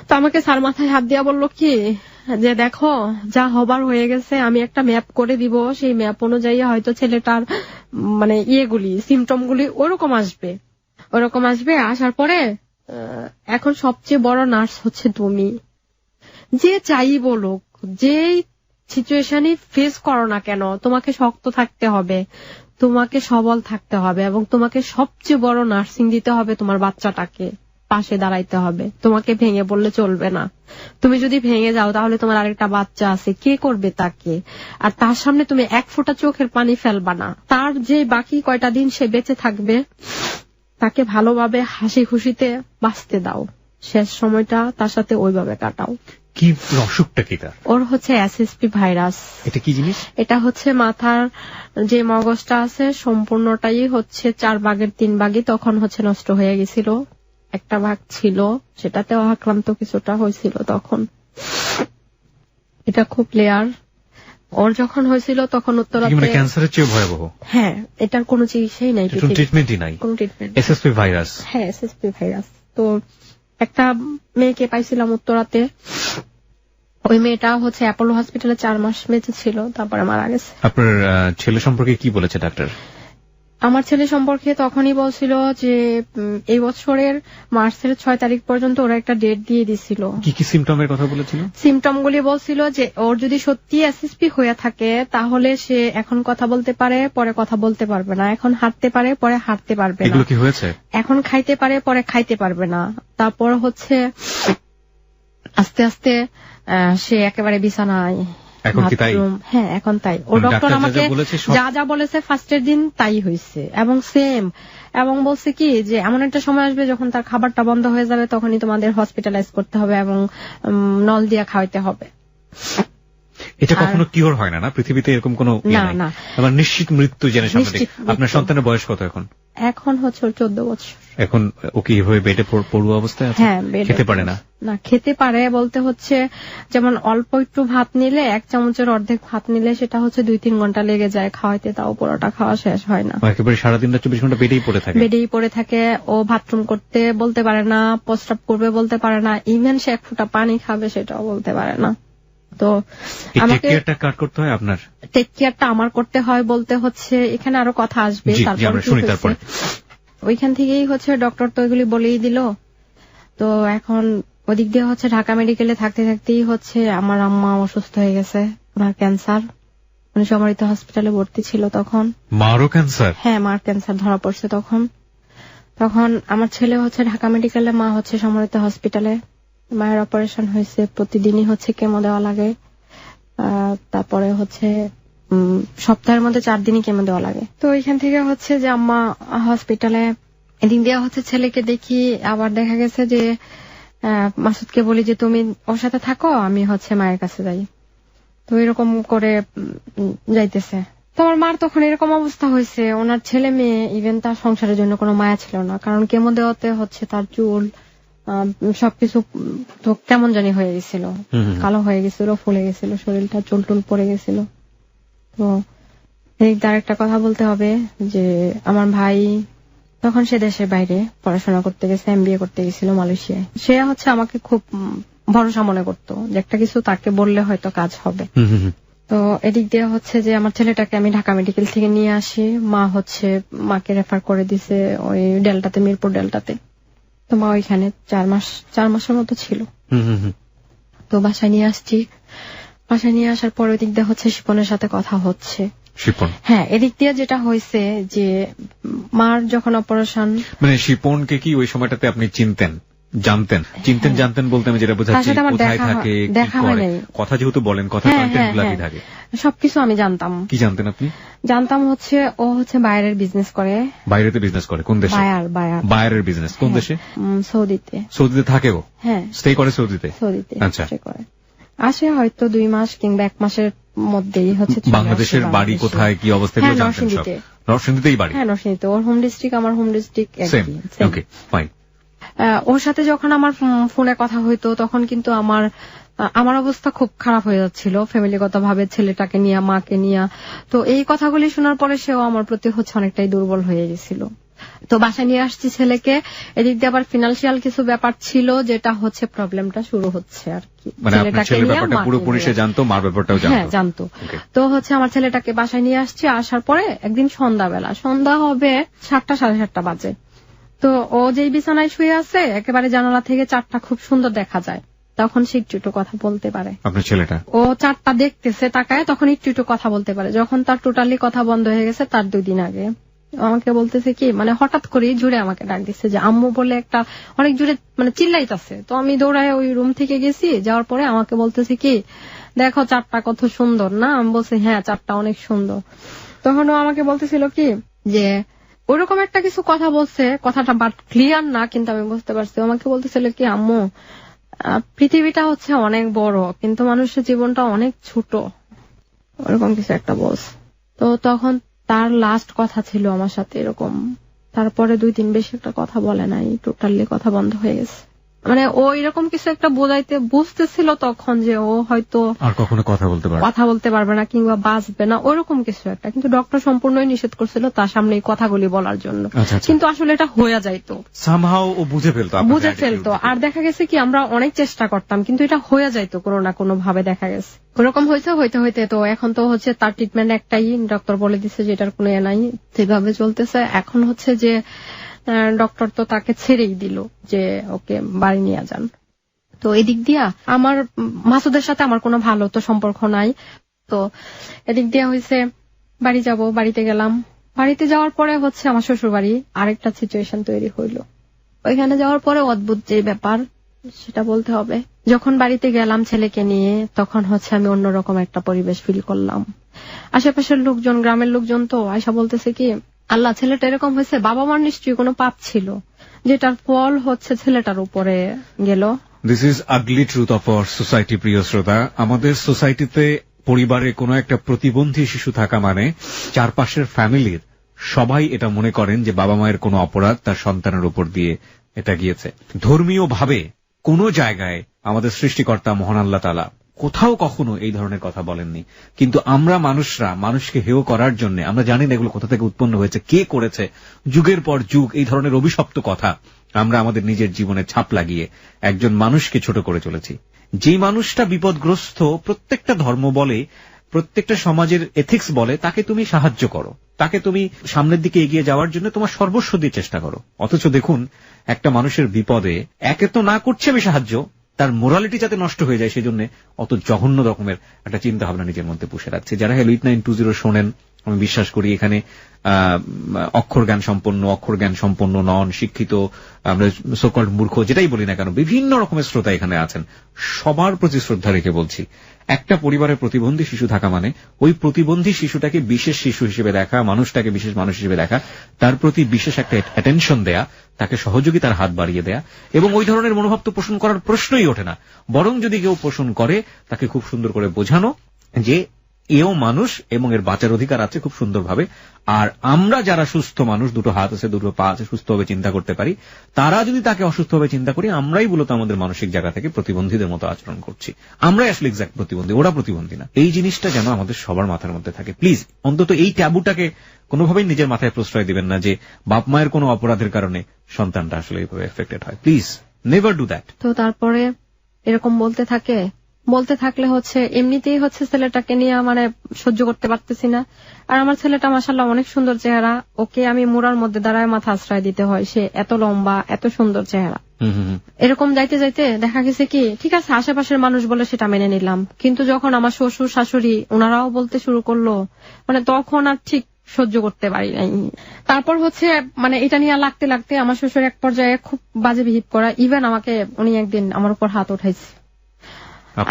তো আমাকে স্যার মাথায় হাত দিয়া বললো কি যে দেখো যা হবার হয়ে গেছে, আমি একটা ম্যাপ করে দিব, সেই ম্যাপ অনুযায়ী হয়তো ছেলেটার মানে সিমটম গুলি ওরকম আসবে, আসার পরে এখন সবচেয়ে বড় নার্স হচ্ছে তুমি। যে চাই বলুক, যে সিচুয়েশনই ফেস করো না কেন, তোমাকে শক্ত থাকতে হবে, তোমাকে সবল থাকতে হবে, এবং তোমাকে সবচেয়ে বড় নার্সিং দিতে হবে, তোমার বাচ্চাটাকে পাশে দাঁড়াইতে হবে। তোমাকে ভেঙে বললে চলবে না। তুমি যদি ভেঙে যাও তাহলে তোমার আরেকটা বাচ্চা আছে, কে করবে তাকে? আর তার সামনে তুমি এক ফোঁটা চোখের পানি ফেলবা না। তার যে বাকি কয়টা দিন সে বেঁচে থাকবে, তাকে ভালোভাবে হাসি খুশিতে বাঁচতে দাও, শেষ সময়টা তার সাথে ওইভাবে কাটাও। কি অসুখটা কি তার? ওর হচ্ছে এসএসপি ভাইরাস। এটা কি জিনিস? এটা হচ্ছে মাথার যে মগজটা আছে সম্পূর্ণটাই হচ্ছে 4 ভাগের 3 ভাগই তখন হচ্ছে নষ্ট হয়ে গেছিল, একটা ভাগ ছিল সেটাতেও আক্রান্ত কিছুটা হয়েছিল তখন। এটা খুব ক্লিয়ার। ওর যখন হয়েছিল তখন উত্তরাতে ক্যান্সারের চেয়ে ভয়াবহ। হ্যাঁ, এটার কোনো চিকিৎসাই নাই, ট্রিটমেন্টই নাই, কোনো ট্রিটমেন্ট। SSP virus. হ্যাঁ, এসএসপি ভাইরাস। তো একটা মেয়েকে পাইছিলাম উত্তরাতে, ওই মেয়েটা হচ্ছে অ্যাপোলো হসপিটালে 4 মাস বেঁচে ছিল, তারপরে মারা গেছে। আপনার ছেলে সম্পর্কে কি বলেছে ডাক্তার? আমার ছেলে সম্পর্কে তখনই বলছিল যে এই বছরের মার্চের 6 তারিখ পর্যন্ত ওরা একটা ডেট দিয়ে দিছিল। কি কি সিমটমের কথা বলেছিল? সিমটমগুলি বলছিল যে ওর যদি সত্যি এসএসপি হয়ে থাকে তাহলে সে এখন কথা বলতে পারে, পরে কথা বলতে পারবে না, এখন হাঁটতে পারে, পরে হাঁটতে পারবে না। এগুলো কি হয়েছে? এখন খাইতে পারে, পরে খাইতে পারবে না। তারপর হচ্ছে আস্তে আস্তে সে একেবারে বিছানায়। এখন কি তাই? হ্যাঁ, এখন তাই। ও ডক্টর আমাকে যা যা বলেছে ফার্স্টের দিন তাই হয়েছে, এবং সেম। এবং বলছে কি যে এমন একটা সময় আসবে যখন তার খাবারটা বন্ধ হয়ে যাবে, তখনই তোমাদের হসপিটালাইজ করতে হবে এবং নল দিয়া খাওয়াইতে হবে। এটা কখনো কিওর হয় না পৃথিবীতে, এরকম কোনো না। আবার নিশ্চিত মৃত্যু জেনে সামনে। আপনার সন্তানের বয়স কত এখন? এখন হচ্ছে 14 বছর। এখন ও কি এভাবে বেডে পড়ুয়া অবস্থায় আছে? হ্যাঁ, খেতে পারে না। না, খেতে পারে বলতে হচ্ছে যেমন অল্প একটু ভাত নিলে, 1 চামচের অর্ধেক ভাত নিলে সেটা হচ্ছে 2-3 ঘন্টা লেগে যায় খাওয়াইতে, তাও পুরোটা খাওয়া শেষ হয় না। একেবারে সারাদিনটা 24 ঘন্টা বেডেই পড়ে থাকে। ও বাথরুম করতে বলতে পারে না, প্রস্রাব করবে বলতে পারে না, ইভেন সে 1 ফোঁটা পানি খাবে সেটাও বলতে পারে না। তো আমাকে টেক কেয়ারটা আমার করতে হয় বলতে হচ্ছে, এখানে আরো কথা আসবে, তারপর ওইখান থেকেই হচ্ছে ডক্টর তো এগুলি বলেই দিল। তো এখন ওদিক দিয়ে হচ্ছে ঢাকা মেডিকেলে থাকতে থাকতেই হচ্ছে আমার আম্মা অসুস্থ হয়ে গেছে, ওনার ক্যান্সার, উনি সমরিত হসপিটালে ভর্তি ছিল তখন। মারও ক্যান্সার? হ্যাঁ, মার ক্যান্সার ধরা পড়ছে তখন আমার ছেলে হচ্ছে ঢাকা মেডিকেলে, মা হচ্ছে সমরিত হসপিটালে। মায়ের অপারেশন হয়েছে, প্রতিদিনই হচ্ছে কেমো দেওয়া লাগে, তারপরে হচ্ছে সপ্তাহের মধ্যে 4 দিনই কেমো দেওয়া লাগে। তো এখান থেকে হচ্ছে যে আম্মা হসপিটালে, এদিক দিয়ে হচ্ছে ছেলেকে দেখি, আবার দেখা গেছে যে মাসুদকে বলি যে তুমি ওর সাথে থাকো, আমি হচ্ছে মায়ের কাছে যাই। তো এরকম করে যাইতেছে। তো আমার মার তখন এরকম অবস্থা হয়েছে, ওনার ছেলে মেয়ে, ইভেন তার সংসারের জন্য কোনো মায়া ছিল না, কারণ কেমো দেওয়াতে হচ্ছে তার চুল সবকিছু তো কেমন জানি হয়ে গেছিল, কালো হয়ে গেছিল, ফুলে গেছিল শরীরটা, চুল টুল পড়ে গেছিল। তো তার একটা কথা বলতে হবে যে আমার ভাই তখন সে দেশের বাইরে পড়াশোনা করতে গেছে, MBA করতে গেছিল মালয়েশিয়ায়। সে হচ্ছে আমাকে খুব ভরসা মনে করতো যে একটা কিছু তাকে বললে হয়তো কাজ হবে। তো এদিক দিয়ে হচ্ছে যে আমার ছেলেটাকে আমি ঢাকা মেডিকেল থেকে নিয়ে আসি, মাকে রেফার করে দিছে ওই ডেল্টাতে, মিরপুর ডেল্টাতে। তো মা ওইখানে 4 মাসের মতো ছিল। তো বাসায় নিয়ে আসছি, বাসায় নিয়ে আসার পর ওই দিক দিয়ে হচ্ছে শিপনের সাথে কথা হচ্ছে। শিপন? হ্যাঁ, এদিক দিয়ে যেটা হয়েছে যে মার যখন অপারেশন, মানে শিপনকে কি ওই সময়টাতে আপনি জানতেন বলতে আমি যেটা বোঝাচ্ছি, কোথায় থাকে, কি করে, কথা যেহেতু বলেন, কথা কন্টেন্ট গুলো থাকে, সবকিছু আমি জানতাম। কি জানতেন আপনি? জানতাম হচ্ছে ও হচ্ছে বাইরের বিজনেস করে। বাইরেতে বিজনেস করে? কোন দেশে? বাইরের বিজনেস কোন দেশে? সৌদিতে। সৌদিতে থাকে ও? হ্যাঁ, স্টে করে সৌদিতে। আচ্ছা, আসে হয়তো 2 মাস কিংবা 1 মাসের মধ্যেই হচ্ছে। বাংলাদেশের বাড়ি কোথায়, কি অবস্থা? নরসিংদীতেই বাড়ি? হ্যাঁ, নরসিংদীতে। ওর হোম ডিস্ট্রিক্ট আমার হোম ডিস্ট্রিক্ট একই। ওকে, ফাইন। ওর সাথে যখন আমার ফোনে কথা হইতো তখন কিন্তু আমার অবস্থা খুব খারাপ হয়ে যাচ্ছিল ফ্যামিলিগত ভাবে, ছেলেটাকে নিয়ে, মাকে নিয়ে। তো এই কথাগুলি শোনার পরে সেও আমার প্রতি হচ্ছে অনেকটাই দুর্বল হয়ে গেছিল। তো বাসায় নিয়ে আসছি ছেলেকে। এদিক দিয়ে আবার ফিনান্সিয়াল কিছু ব্যাপার ছিল, যেটা হচ্ছে প্রবলেমটা শুরু হচ্ছে আর কি। ছেলেটাকে পুরোপুরি সে জানতো, মার ব্যাপারটাও জানতো? হ্যাঁ, জানতো। তো হচ্ছে আমার ছেলেটাকে বাসায় নিয়ে আসছি। আসার পরে একদিন সন্ধ্যা হবে 7টা 7:30 বাজে। তো ও যেই বিছানায় শুয়ে আছে একেবারে জানালা থেকে 4টা খুব সুন্দর দেখা যায়। তখন সে একটু কথা বলতে পারে। আপনার ছেলেটা? ও 4টা দেখতেছে তাকায়, তখন একটু কথা বলতে পারে। যখন তার টোটালি কথা বন্ধ হয়ে গেছে তার 2 দিন আগে আমাকে বলতেছে কি, মানে হঠাৎ করে জুড়ে আমাকে ডাক দিচ্ছে যে আম্মু বলে একটা অনেক জুড়ে মানে চিল্লাইতেছে। তো আমি দৌড়ায় ওই রুম থেকে গেছি। যাওয়ার পরে আমাকে বলতেছে কি, দেখো 4টা কত সুন্দর না? আমি বলছি হ্যাঁ, 4টা অনেক সুন্দর। তখন ও আমাকে বলতেছিল কি যে ওইরকম একটা কিছু কথা বলছে, কথাটা বাট ক্লিয়ার না, কিন্তু আমি বুঝতে পারছি। আমাকে বলতেছিল কি, আম্মু পৃথিবীটা হচ্ছে অনেক বড় কিন্তু মানুষের জীবনটা অনেক ছোট, ওরকম কিছু একটা বলছে। তো তখন তার লাস্ট কথা ছিল আমার সাথে এরকম। তারপরে 2 দিন বেশি একটা কথা বলে নাই, টোটালি কথা বন্ধ হয়ে গেছে। মানে ও এরকম কিছু একটা বুঝতেছিল তখন যে ও হয়তো আর কখনো কথা বলতে পারবে না কিংবা বাঁচবে না, ওরকম কিছু একটা। কিন্তু ডক্টর সম্পূর্ণই নিষেধ করছিল তার সামনে এই কথাগুলি বলার জন্য। কিন্তু আসলে এটা হয়ে যাইতো, সামহাও ও বুঝে ফেলতো। আর দেখা গেছে কি আমরা অনেক চেষ্টা করতাম কিন্তু এটা হয়ে যাইতো কোনো না কোনো ভাবে। দেখা গেছে ওরকম হইতে তো এখন তো হচ্ছে তার ট্রিটমেন্ট একটাই, ডক্টর বলে দিচ্ছে যে এটার কোনো নাই, সেভাবে চলতেছে। এখন হচ্ছে যে ডক্টর তো তাকে ছেড়েই দিল যে ওকে বাড়ি নিয়ে যান। তো এদিক দিয়া আমার মাসুদের সাথে আমার কোনো ভালো তো সম্পর্ক নাই। তো এদিক দিয়া হয়েছে বাড়ি যাব, বাড়িতে গেলাম। বাড়িতে যাওয়ার পরে হচ্ছে আমার শ্বশুর বাড়ি আরেকটা সিচুয়েশন তৈরি হইলো। ওইখানে যাওয়ার পরে অদ্ভুত যে ব্যাপার সেটা বলতে হবে। যখন বাড়িতে গেলাম ছেলেকে নিয়ে, তখন হচ্ছে আমি অন্যরকম একটা পরিবেশ ফিল করলাম। আশেপাশের লোকজন, গ্রামের লোকজন তো আয়সা বলতেছে কি, আল্লাহ, ছেলেটা এরকম হয়েছে, বাবা মার নিশ্চয়ই কোনো পাপ ছিল যেটার ফল হচ্ছে ছেলেটার উপরে গেল। This is ugly truth of our society. প্রিয় শ্রোতা, আমাদের সোসাইটিতে পরিবারে কোনো একটা প্রতিবন্ধী শিশু থাকা মানে চারপাশের ফ্যামিলির সবাই এটা মনে করেন যে বাবা মায়ের কোনো অপরাধ তার সন্তানের উপর দিয়ে এটা গিয়েছে। ধর্মীয় ভাবে কোন জায়গায় আমাদের সৃষ্টিকর্তা মহান আল্লাহ তাআলা কোথাও কখনো এই ধরনের কথা বলেননি। কিন্তু আমরা মানুষরা মানুষকে হেয় করার জন্য, আমরা জানি না এগুলো কোথা থেকে উৎপন্ন হয়েছে, কে করেছে, যুগের পর যুগ এই ধরনের অভিশপ্ত কথা আমরা আমাদের নিজের জীবনে ছাপ লাগিয়ে একজন মানুষকে ছোট করে চলেছি। যে মানুষটা বিপদগ্রস্ত, প্রত্যেকটা ধর্ম বলে, প্রত্যেকটা সমাজের এথিক্স বলে, তাকে তুমি সাহায্য করো, তাকে তুমি সামনের দিকে এগিয়ে যাওয়ার জন্য তোমার সর্বস্ব দিয়ে চেষ্টা করো। অথচ দেখুন, একটা মানুষের বিপদে একে তো না করছে আমি সাহায্য, তার মোরালিটি যাতে নষ্ট হয়ে যায় সেজন্য অত জঘন্য রকমের একটা চিন্তা ভাবনা নিজের মধ্যে পুষে রাখছে। যারা হ্যালো 8920 শোনেন, আমি বিশ্বাস করি এখানে অক্ষর জ্ঞান সম্পন্ন নন, শিক্ষিত, আমরা সোকল্ড মূর্খ যেটাই বলি না কেন, বিভিন্ন রকমের শ্রোতা এখানে আছেন। সবার প্রতি শ্রদ্ধা রেখে বলছি, একটা পরিবারে প্রতিবন্ধী শিশু থাকা মানে ওই প্রতিবন্ধী শিশুটাকে বিশেষ শিশু হিসেবে দেখা, মানুষটাকে বিশেষ মানুষ হিসেবে দেখা, তার প্রতি বিশেষ একটা অ্যাটেনশন দেয়া, তাকে সহযোগিতার হাত বাড়িয়ে দেয়া। এবং ওই ধরনের মনোভাব তো পোষণ করার প্রশ্নই ওঠে না। বরং যদি কেউ পোষণ করে, তাকে খুব সুন্দর করে বোঝানো যে এও মানুষ এবং এর বাঁচার অধিকার আছে, খুব সুন্দরভাবে। আর আমরা যারা সুস্থ মানুষ, 2 হাত আছে, 2 পা আছে, সুস্থভাবে চিন্তা করতে পারি, তারা যদি তাকে অসুস্থভাবে চিন্তা করি, আমরাই মূলত আমাদের মানসিক জায়গা থেকে প্রতিবন্ধীদের মতো আচরণ করছি। আমরাই আসলে এক্সাক্ট প্রতিবন্ধী, ওরা প্রতিবন্ধী না। এই জিনিসটা যেন আমাদের সবার মাথার মধ্যে থাকে। প্লিজ অন্তত এই ট্যাবুটাকে কোনোভাবেই নিজের মাথায় প্রশ্রয় দিবেন না যে বাপ মায়ের কোনো অপরাধের কারণে সন্তানটা আসলে এইভাবে এফেক্টেড হয়। Please never do that. তো তারপরে এরকম বলতে থাকলে হচ্ছে এমনিতেই হচ্ছে ছেলেটাকে নিয়ে মানে সহ্য করতে পারতেছি না। আর আমার ছেলেটা মাশাআল্লাহ অনেক সুন্দর চেহারা, ওকে আমি মুরার মধ্যে দাঁড়ায় মাথা আশ্রয় দিতে হয়, সে এত লম্বা, এত সুন্দর চেহারা। এরকম যাইতে যাইতে দেখা গেছে কি, ঠিক আছে আশেপাশের মানুষ বলে সেটা মেনে নিলাম, কিন্তু যখন আমার শ্বশুর শাশুড়ি ওনারাও বলতে শুরু করলো, মানে তখন আর ঠিক সহ্য করতে পারি নাই। তারপর হচ্ছে মানে এটা নিয়ে লাগতে লাগতে আমার শ্বশুর এক পর্যায়ে খুব বাজে বিহেভ করা, ইভেন আমাকে উনি একদিন আমার উপর হাত উঠাইছে।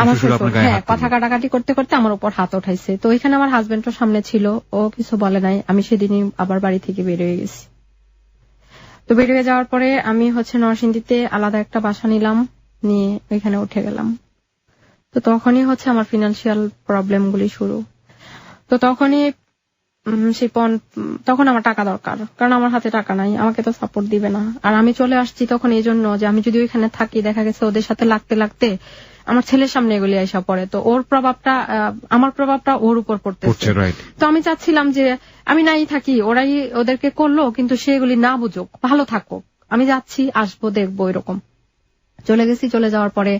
আমার শ্বশুর, হ্যাঁ, কথা কাটাকাটি করতে করতে আমার উপর হাত উঠাইছে। তো এখানে আমার হাজবেন্ডও সামনে ছিল, ও কিছু বলে নাই। আমি সেদিনই আবার বাড়ি থেকে বের হয়ে গেছি। তো বের হয়ে যাওয়ার পরে আমি নরসিংদীতে আলাদা একটা বাসা নিলাম, নিয়ে ওইখানে উঠে গেলাম। তো তখনই আমার ফিনান্সিয়াল প্রবলেম গুলি শুরু। তো তখনই শিপন, তখন আমার টাকা দরকার, কারণ আমার হাতে টাকা নাই, আমাকে তো সাপোর্ট দিবে না। আর আমি চলে আসছি তখন এই জন্য যে আমি যদি ওইখানে থাকি, দেখা গেছে ওদের সাথে লাগতে লাগতে আমার ছেলের সামনে এগুলি আইসা পড়ে, তো ওর প্রভাবটা, আমার প্রভাবটা ওর উপর পড়তেছে। তো আমি চাচ্ছিলাম যে আমি নাই থাকি, ওরাই ওদেরকে করলো, কিন্তু সেগুলি না বুঝুক, ভালো থাকুক, আমি যাচ্ছি, আসবো, দেখবো, এরকম। চলে গেছি। চলে যাওয়ার পরে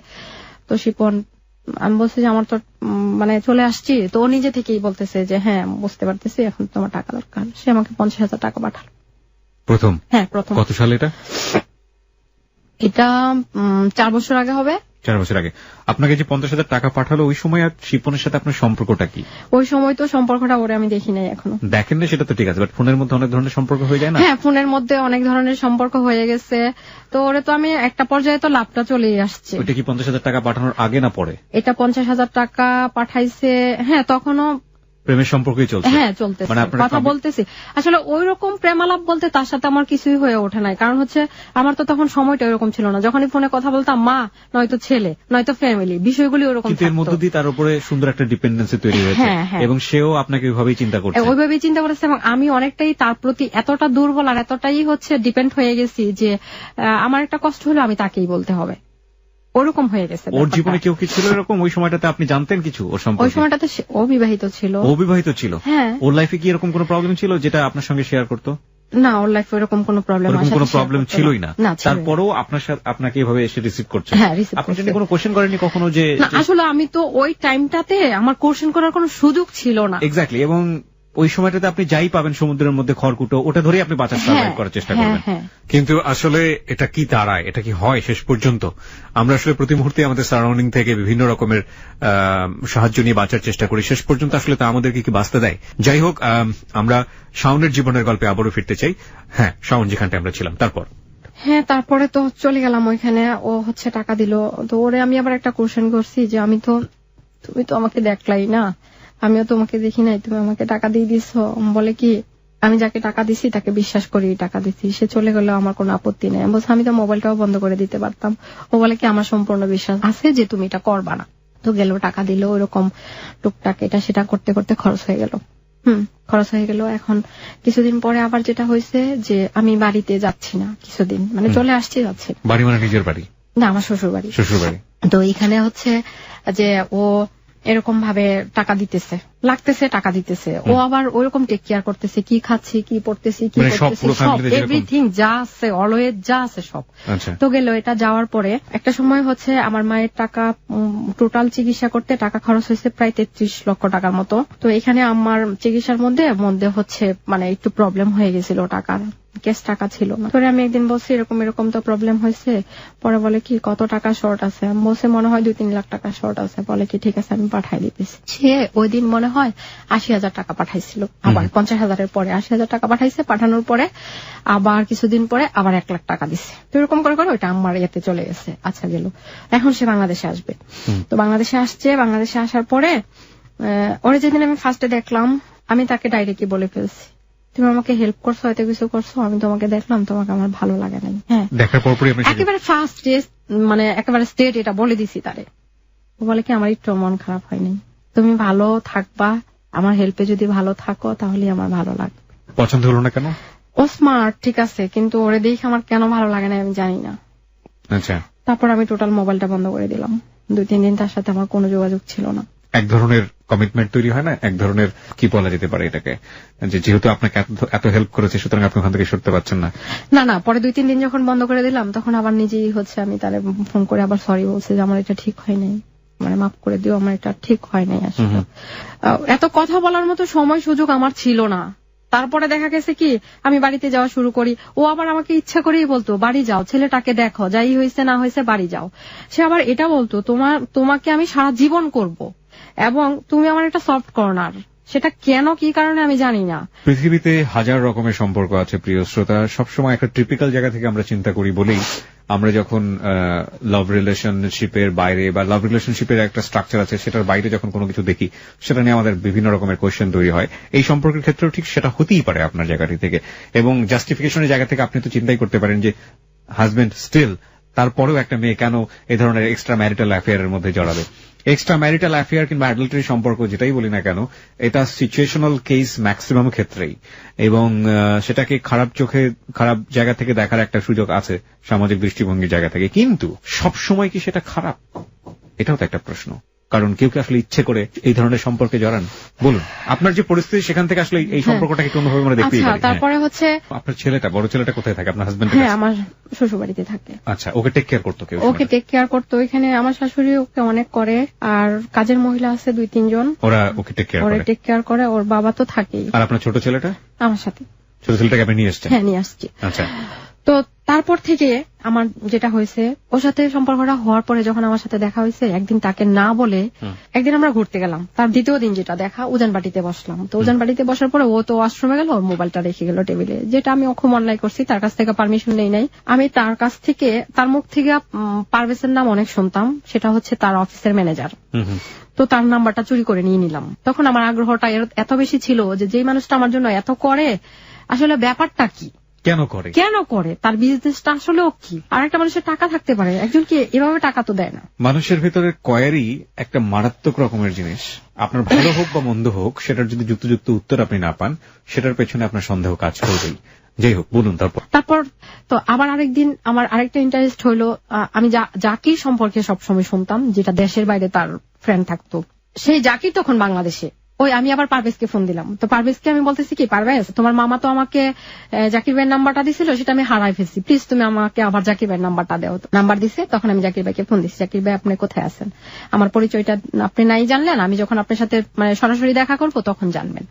তো শিপন, আমি বলছি যে আমার তো চলে আসছি। তো ও নিজে থেকেই বলতেছে যে হ্যাঁ, বুঝতে পারতেছি, এখন তোমার টাকা দরকার। সে আমাকে 50,000 টাকা পাঠালো প্রথম। হ্যাঁ, প্রথম। কত সালে এটা? এটা 4 বছর আগে হবে। 4 বছর আগে আপনাকে যে 50,000 টাকা পাঠালো, ওই সময় আর শিপনের সাথে আপনার সম্পর্কটা কি? ওই সময় তো সম্পর্কটা ওরে আমি দেখি নাই এখনো। দেখেন না, সেটা তো ঠিক আছে, বাট ফোনের মধ্যে অনেক ধরনের সম্পর্ক হয়ে যায় না? হ্যাঁ, ফোনের মধ্যে অনেক ধরনের সম্পর্ক হয়ে গেছে। তো ওরে তো আমি একটা পর্যায়ে তো লাভটা চলেই আসছে। ওইটা কি 50,000 টাকা পাঠানোর আগে না পরে? এটা 50,000 টাকা পাঠাইছে, হ্যাঁ, তখনও প্রেমের সম্পর্কই চলছে। হ্যাঁ, চলতেছে, কথা বলতেছি। আসলে ওই রকম প্রেমালাপ বলতে তার সাথে আমার কিছুই হয়ে ওঠে নাই, কারণ আমার তো তখন সময়টা ওইরকম ছিল না। যখনই ফোনে কথা বলতাম, মা নয়তো ছেলে নয়তো ফ্যামিলি, বিষয়গুলি ওরকম। কিন্তু এর মধ্য দিয়ে তার উপরে সুন্দর একটা ডিপেন্ডেন্সি তৈরি হয়েছে, এবং সেও আপনাকে ওইভাবেই চিন্তা করছে। ওইভাবেই চিন্তা করেছে, এবং আমি অনেকটাই তার প্রতি এতটা দুর্বল আর এতটাই ডিপেন্ড হয়ে গেছি যে আমার একটা কষ্ট হলে আমি তাকেই বলতে হবে, ওরকম হয়ে গেছে। ওর জীবনে কেউ কি ছিল এরকম? ওই সময়টাতে আপনি জানতেন কিছু ওর সম্পর্কে? ওই সময়টাতে ও বিবাহিত ছিল। ও বিবাহিত ছিল? হ্যাঁ। ওর লাইফে কি এরকম কোনো প্রবলেম ছিল যেটা আপনার সঙ্গে শেয়ার করতো? না, ওর লাইফে এরকম কোনো প্রবলেম ছিলই না। তারপরেও আপনাকে এভাবে এসে রিসিভ করছে? হ্যাঁ, আপনি যদি কোনো কোশ্চেন করেননি কখনো যে? আসলে আমি তো ওই টাইমটাতে আমার কোশ্চেন করার কোনো সুযোগ ছিল না। এক্স্যাক্টলি। এবং ওই সময়টাতে আপনি যাই পাবেন সমুদ্রের মধ্যে খড়কুটো, ওটা ধরে আপনি বাঁচার সার্ভাইভ করার চেষ্টা করবেন। কিন্তু আসলে এটা কি দাঁড়ায়, এটা কি হয় শেষ পর্যন্ত? আমরা আসলে প্রতি মুহূর্তে আমাদের সারাউন্ডিং থেকে বিভিন্ন রকমের সাহায্য নিয়ে বাঁচার চেষ্টা করি, শেষ পর্যন্ত আসলে তা আমাদেরকে কি বাঁচতে দেয়? যাই হোক, আমরা শাওনের জীবনের গল্পে আবারও ফিরতে চাই। হ্যাঁ, শাওন, যেখানটা আমরা ছিলাম, তারপর? হ্যাঁ, তারপরে তো চলে গেলাম ওইখানে। ও টাকা দিল। তো ওরে আমি আবার একটা কোশ্চেন করছি যে তুমি তো আমাকে দেখলাই না, আমিও তোমাকে দেখি নাই, তুমি আমাকে টাকা দিয়ে দিছো। বলে কি, আমি যাকে টাকা দিছি তাকে বিশ্বাস করি টাকা দিছি, সে চলে গেলেও আমার কোনো আপত্তি নেই। আমি বলছি আমি তো মোবাইলটাও বন্ধ করে দিতে পারতাম। ও বলে কি, আমার সম্পূর্ণ বিশ্বাস আছে যে তুমি এটা করবা না। তো গেল, টাকা দিল, ওইরকম টুকটাক এটা সেটা করতে করতে খরচ হয়ে গেল। এখন কিছুদিন পরে আবার যেটা হয়েছে যে আমি বাড়িতে যাচ্ছি না কিছুদিন, চলে আসছি, যাচ্ছি। বাড়ি মানে নিজের বাড়ি না, আমার শ্বশুর বাড়ি। তো এখানে যে ও এরকম ভাবে টাকা দিতেছে, লাগতেছে, টাকা দিতেছে। ও আবার ওইরকম টেক কেয়ার করতেছে, কি খাচ্ছি, কি পড়তেছি, কি করতেছি, সব এভরিথিং যা আছে, অলওয়েজ যা আছে সব। তো গেল, এটা যাওয়ার পরে একটা সময় আমার মায়ের টাকা, টোটাল চিকিৎসা করতে টাকা খরচ হয়েছে প্রায় 33 লক্ষ টাকার মতো। তো এখানে আমার চিকিৎসার মধ্যে একটু প্রবলেম হয়ে গেছিল, টাকার ক্যাশ টাকা ছিল না। পরে আমি একদিন বলছি এরকম তো প্রবলেম হয়েছে। পরে বলে কি, কত টাকা শর্ট আছে? বলছে মনে হয় 2-3 লাখ টাকা শর্ট আছে। বলে কি, ঠিক আছে, আমি পাঠাই দিতেছি। সে ওই দিন মনে হয় 80,000 টাকা পাঠাইছিল, আবার 50,000-এর পরে 80,000 টাকা পাঠাইছে। পাঠানোর পরে আবার কিছুদিন পরে আবার 1 লাখ টাকা দিচ্ছে। তো এরকম করে করে ওইটা আমার ইয়েতে চলে গেছে। আচ্ছা, গেল। এখন সে বাংলাদেশে আসবে। তো বাংলাদেশে আসছে। বাংলাদেশে আসার পরে ওরে যেদিন আমি ফার্স্টে দেখলাম, আমি তাকে ডাইরেক্টলি বলে ফেলছি, তুমি আমাকে হেল্প করছো, হয়তো কিছু করছো, আমি তোমাকে দেখলাম, তোমাকে আমার ভালো লাগে নাই। হ্যাঁ, দেখার পর একেবারে ফার্স্ট একেবারে স্টেট এটা বলে দিছি তারে। ও বলে কি, আমার একটু মন খারাপ হয়নি, তুমি ভালো থাকবা, আমার হেল্পে যদি ভালো থাকো তাহলে আমার ভালো লাগবে। পছন্দ হলো না কেন? ও স্মার্ট, ঠিক আছে, কিন্তু ওরে দেখে আমার কেন ভালো লাগে না আমি জানি না। আচ্ছা। তারপর আমি টোটাল মোবাইলটা বন্ধ করে দিলাম। 2-3 দিন তার সাথে আমার কোনো যোগাযোগ ছিল না। এক ধরনের কমিটমেন্ট তৈরি হয় না, এক ধরনের কি বলা যেতে পারে এটাকে, যে যেহেতু আপনাকে এত হেল্প করেছে সুতরাং আপনি ওখান থেকে সরতে পারছেন না। না, পরে 2-3 দিন যখন বন্ধ করে দিলাম, তখন আবার নিজেই আমি তারে ফোন করে আবার সরি বলছে যে আমার এটা ঠিক হয় নাই, মাফ করে দিও, আমার এটা ঠিক হয় নাই। আসলে এত কথা বলার মতো সময় সুযোগ আমার ছিল না। তারপরে দেখা গেছে কি, আমি বাড়িতে যাওয়া শুরু করি। ও আবার আমাকে ইচ্ছা করেই বলতো, বাড়ি যাও, ছেলেটাকে দেখো, যাই হয়েছে না হয়েছে বাড়ি যাও। সে আবার এটা বলতো, তোমাকে আমি সারা জীবন করব, এবং তুমি আমার একটা সফট কর্নার। সেটা কেন কি কারণে আমি জানি না। পৃথিবীতে হাজার রকমের সম্পর্ক আছে প্রিয় শ্রোতা, সবসময় একটা টিপিক্যাল জায়গা থেকে আমরা চিন্তা করি বলেই আমরা যখন লাভ রিলেশনশিপের বাইরে বা লাভ রিলেশনশিপের একটা স্ট্রাকচার আছে সেটার বাইরে যখন কোনো কিছু দেখি সেটা নিয়ে আমাদের বিভিন্ন রকমের কোয়েশ্চেন তৈরি হয়। এই সম্পর্কের ক্ষেত্রেও ঠিক সেটা হতেই পারে আপনার জায়গাটি থেকে, এবং জাস্টিফিকেশনের জায়গা থেকে আপনি তো চিন্তাই করতে পারেন যে হাজবেন্ড স্টিল তারপরেও একটা মেয়ে কেন এই ধরনের এক্সট্রা ম্যারিটাল অ্যাফেয়ারের মধ্যে জড়াবে। এক্সট্রা ম্যারিটাল অ্যাফেয়ার কিংবা অ্যাডাল্টারি সম্পর্ক যেটাই বলি না কেন, এটা সিচুয়েশনাল কেস ম্যাক্সিমাম ক্ষেত্রেই, এবং সেটাকে খারাপ চোখে খারাপ জায়গা থেকে দেখার একটা সুযোগ আছে সামাজিক দৃষ্টিভঙ্গির জায়গা থেকে। কিন্তু সব সময় কি সেটা খারাপ, এটাও তো একটা প্রশ্ন। কারণ কেউ কি আসলে ইচ্ছে করে এই ধরনের সম্পর্কে জড়ান? বলুন, আপনার যে পরিস্থিতি সেখান থেকে আসলে এই সম্পর্কটাকে একটু অন্যভাবে আমরা দেখতে পারি। তারপরে হচ্ছে আপনার ছেলেটা, বড় ছেলেটা কোথায় থাকে? আপনার হাজবেন্ড? হ্যাঁ, আমার শ্বশুর বাড়িতে থাকে। আচ্ছা, ওকে টেক কেয়ার করতো কেউ? ওকে টেক কেয়ার করতো। এখানে আমার শাশুড়ি ওকে অনেক করে, আর কাজের মহিলা আছে 2-3 জন, ওরা ওকে টেক কেয়ার করে। ওর বাবা তো থাকেই। আর আপনার ছোট ছেলেটা? আমার সাথে। ছোট ছেলেটাকে আপনি নিয়ে এসেছেন? হ্যাঁ, নিয়ে আসছি। আচ্ছা। তো তারপর থেকে আমার যেটা হয়েছে, ওর সাথে সম্পর্কটা হওয়ার পরে যখন আমার সাথে দেখা হয়েছে, একদিন তাকে না বলে একদিন আমরা ঘুরতে গেলাম। তার দ্বিতীয় দিন যেটা দেখা, উজানবাটিতে বসলাম। তো উজানবাটিতে বসার পরে ও তো ওয়াশরুমে গেল, ওর মোবাইলটা রেখে গেল টেবিলে, যেটা আমি খুব অন্যায় করছি। তার কাছ থেকে পারমিশন নেই নাই। আমি তার কাছ থেকে, তার মুখ থেকে পারভেজের নাম অনেক শুনতাম, সেটা হচ্ছে তার অফিসের ম্যানেজার। তো তার নাম্বারটা চুরি করে নিয়ে নিলাম। তখন আমার আগ্রহটা এত বেশি ছিল যে যেই মানুষটা আমার জন্য এত করে, আসলে ব্যাপারটা কি, কেন করে, তার বিজনেসটা আসলে কি। আর একটা মানুষের টাকা থাকতে পারে, একজনকে এভাবে টাকা তো দেয় না। মানুষের ভিতরে কোয়ারি একটা মারাত্মক রকমের জিনিস। আপনার ভালো হোক বা মন্দ হোক, সেটার যদি যুক্ত উত্তর আপনি না পান, সেটার পেছনে আপনার সন্দেহ কাজ করবেই। যাই হোক, বলুন। তারপর তো আবার আরেকদিন আমার আরেকটা ইন্টারেস্ট হইলো, আমি জাকির সম্পর্কে সবসময় শুনতাম, যেটা দেশের বাইরে তার ফ্রেন্ড থাকতো। সেই জাকির তখন বাংলাদেশে। আমি আবার পারভেজকে ফোন দিলাম। তো পারভেজকে আমি বলতেছি কি, পারভেজ, তোমার মামা তো আমাকে জাকির ভাইয়ের নাম্বারটা দিছিল, সেটা আমি হারাই ফেলছি, প্লিজ তুমি আমাকে আবার জাকির ভাইয়ের নাম্বারটা দাও। নাম্বার দিছে, তখন আমি জাকির ভাইকে ফোন দিচ্ছি, জাকির ভাই আপনি কোথায় আছেন, আমার পরিচয়টা আপনি নাই জানলেন, আমি যখন আপনার সাথে সরাসরি দেখা করবো তখন জানবেন।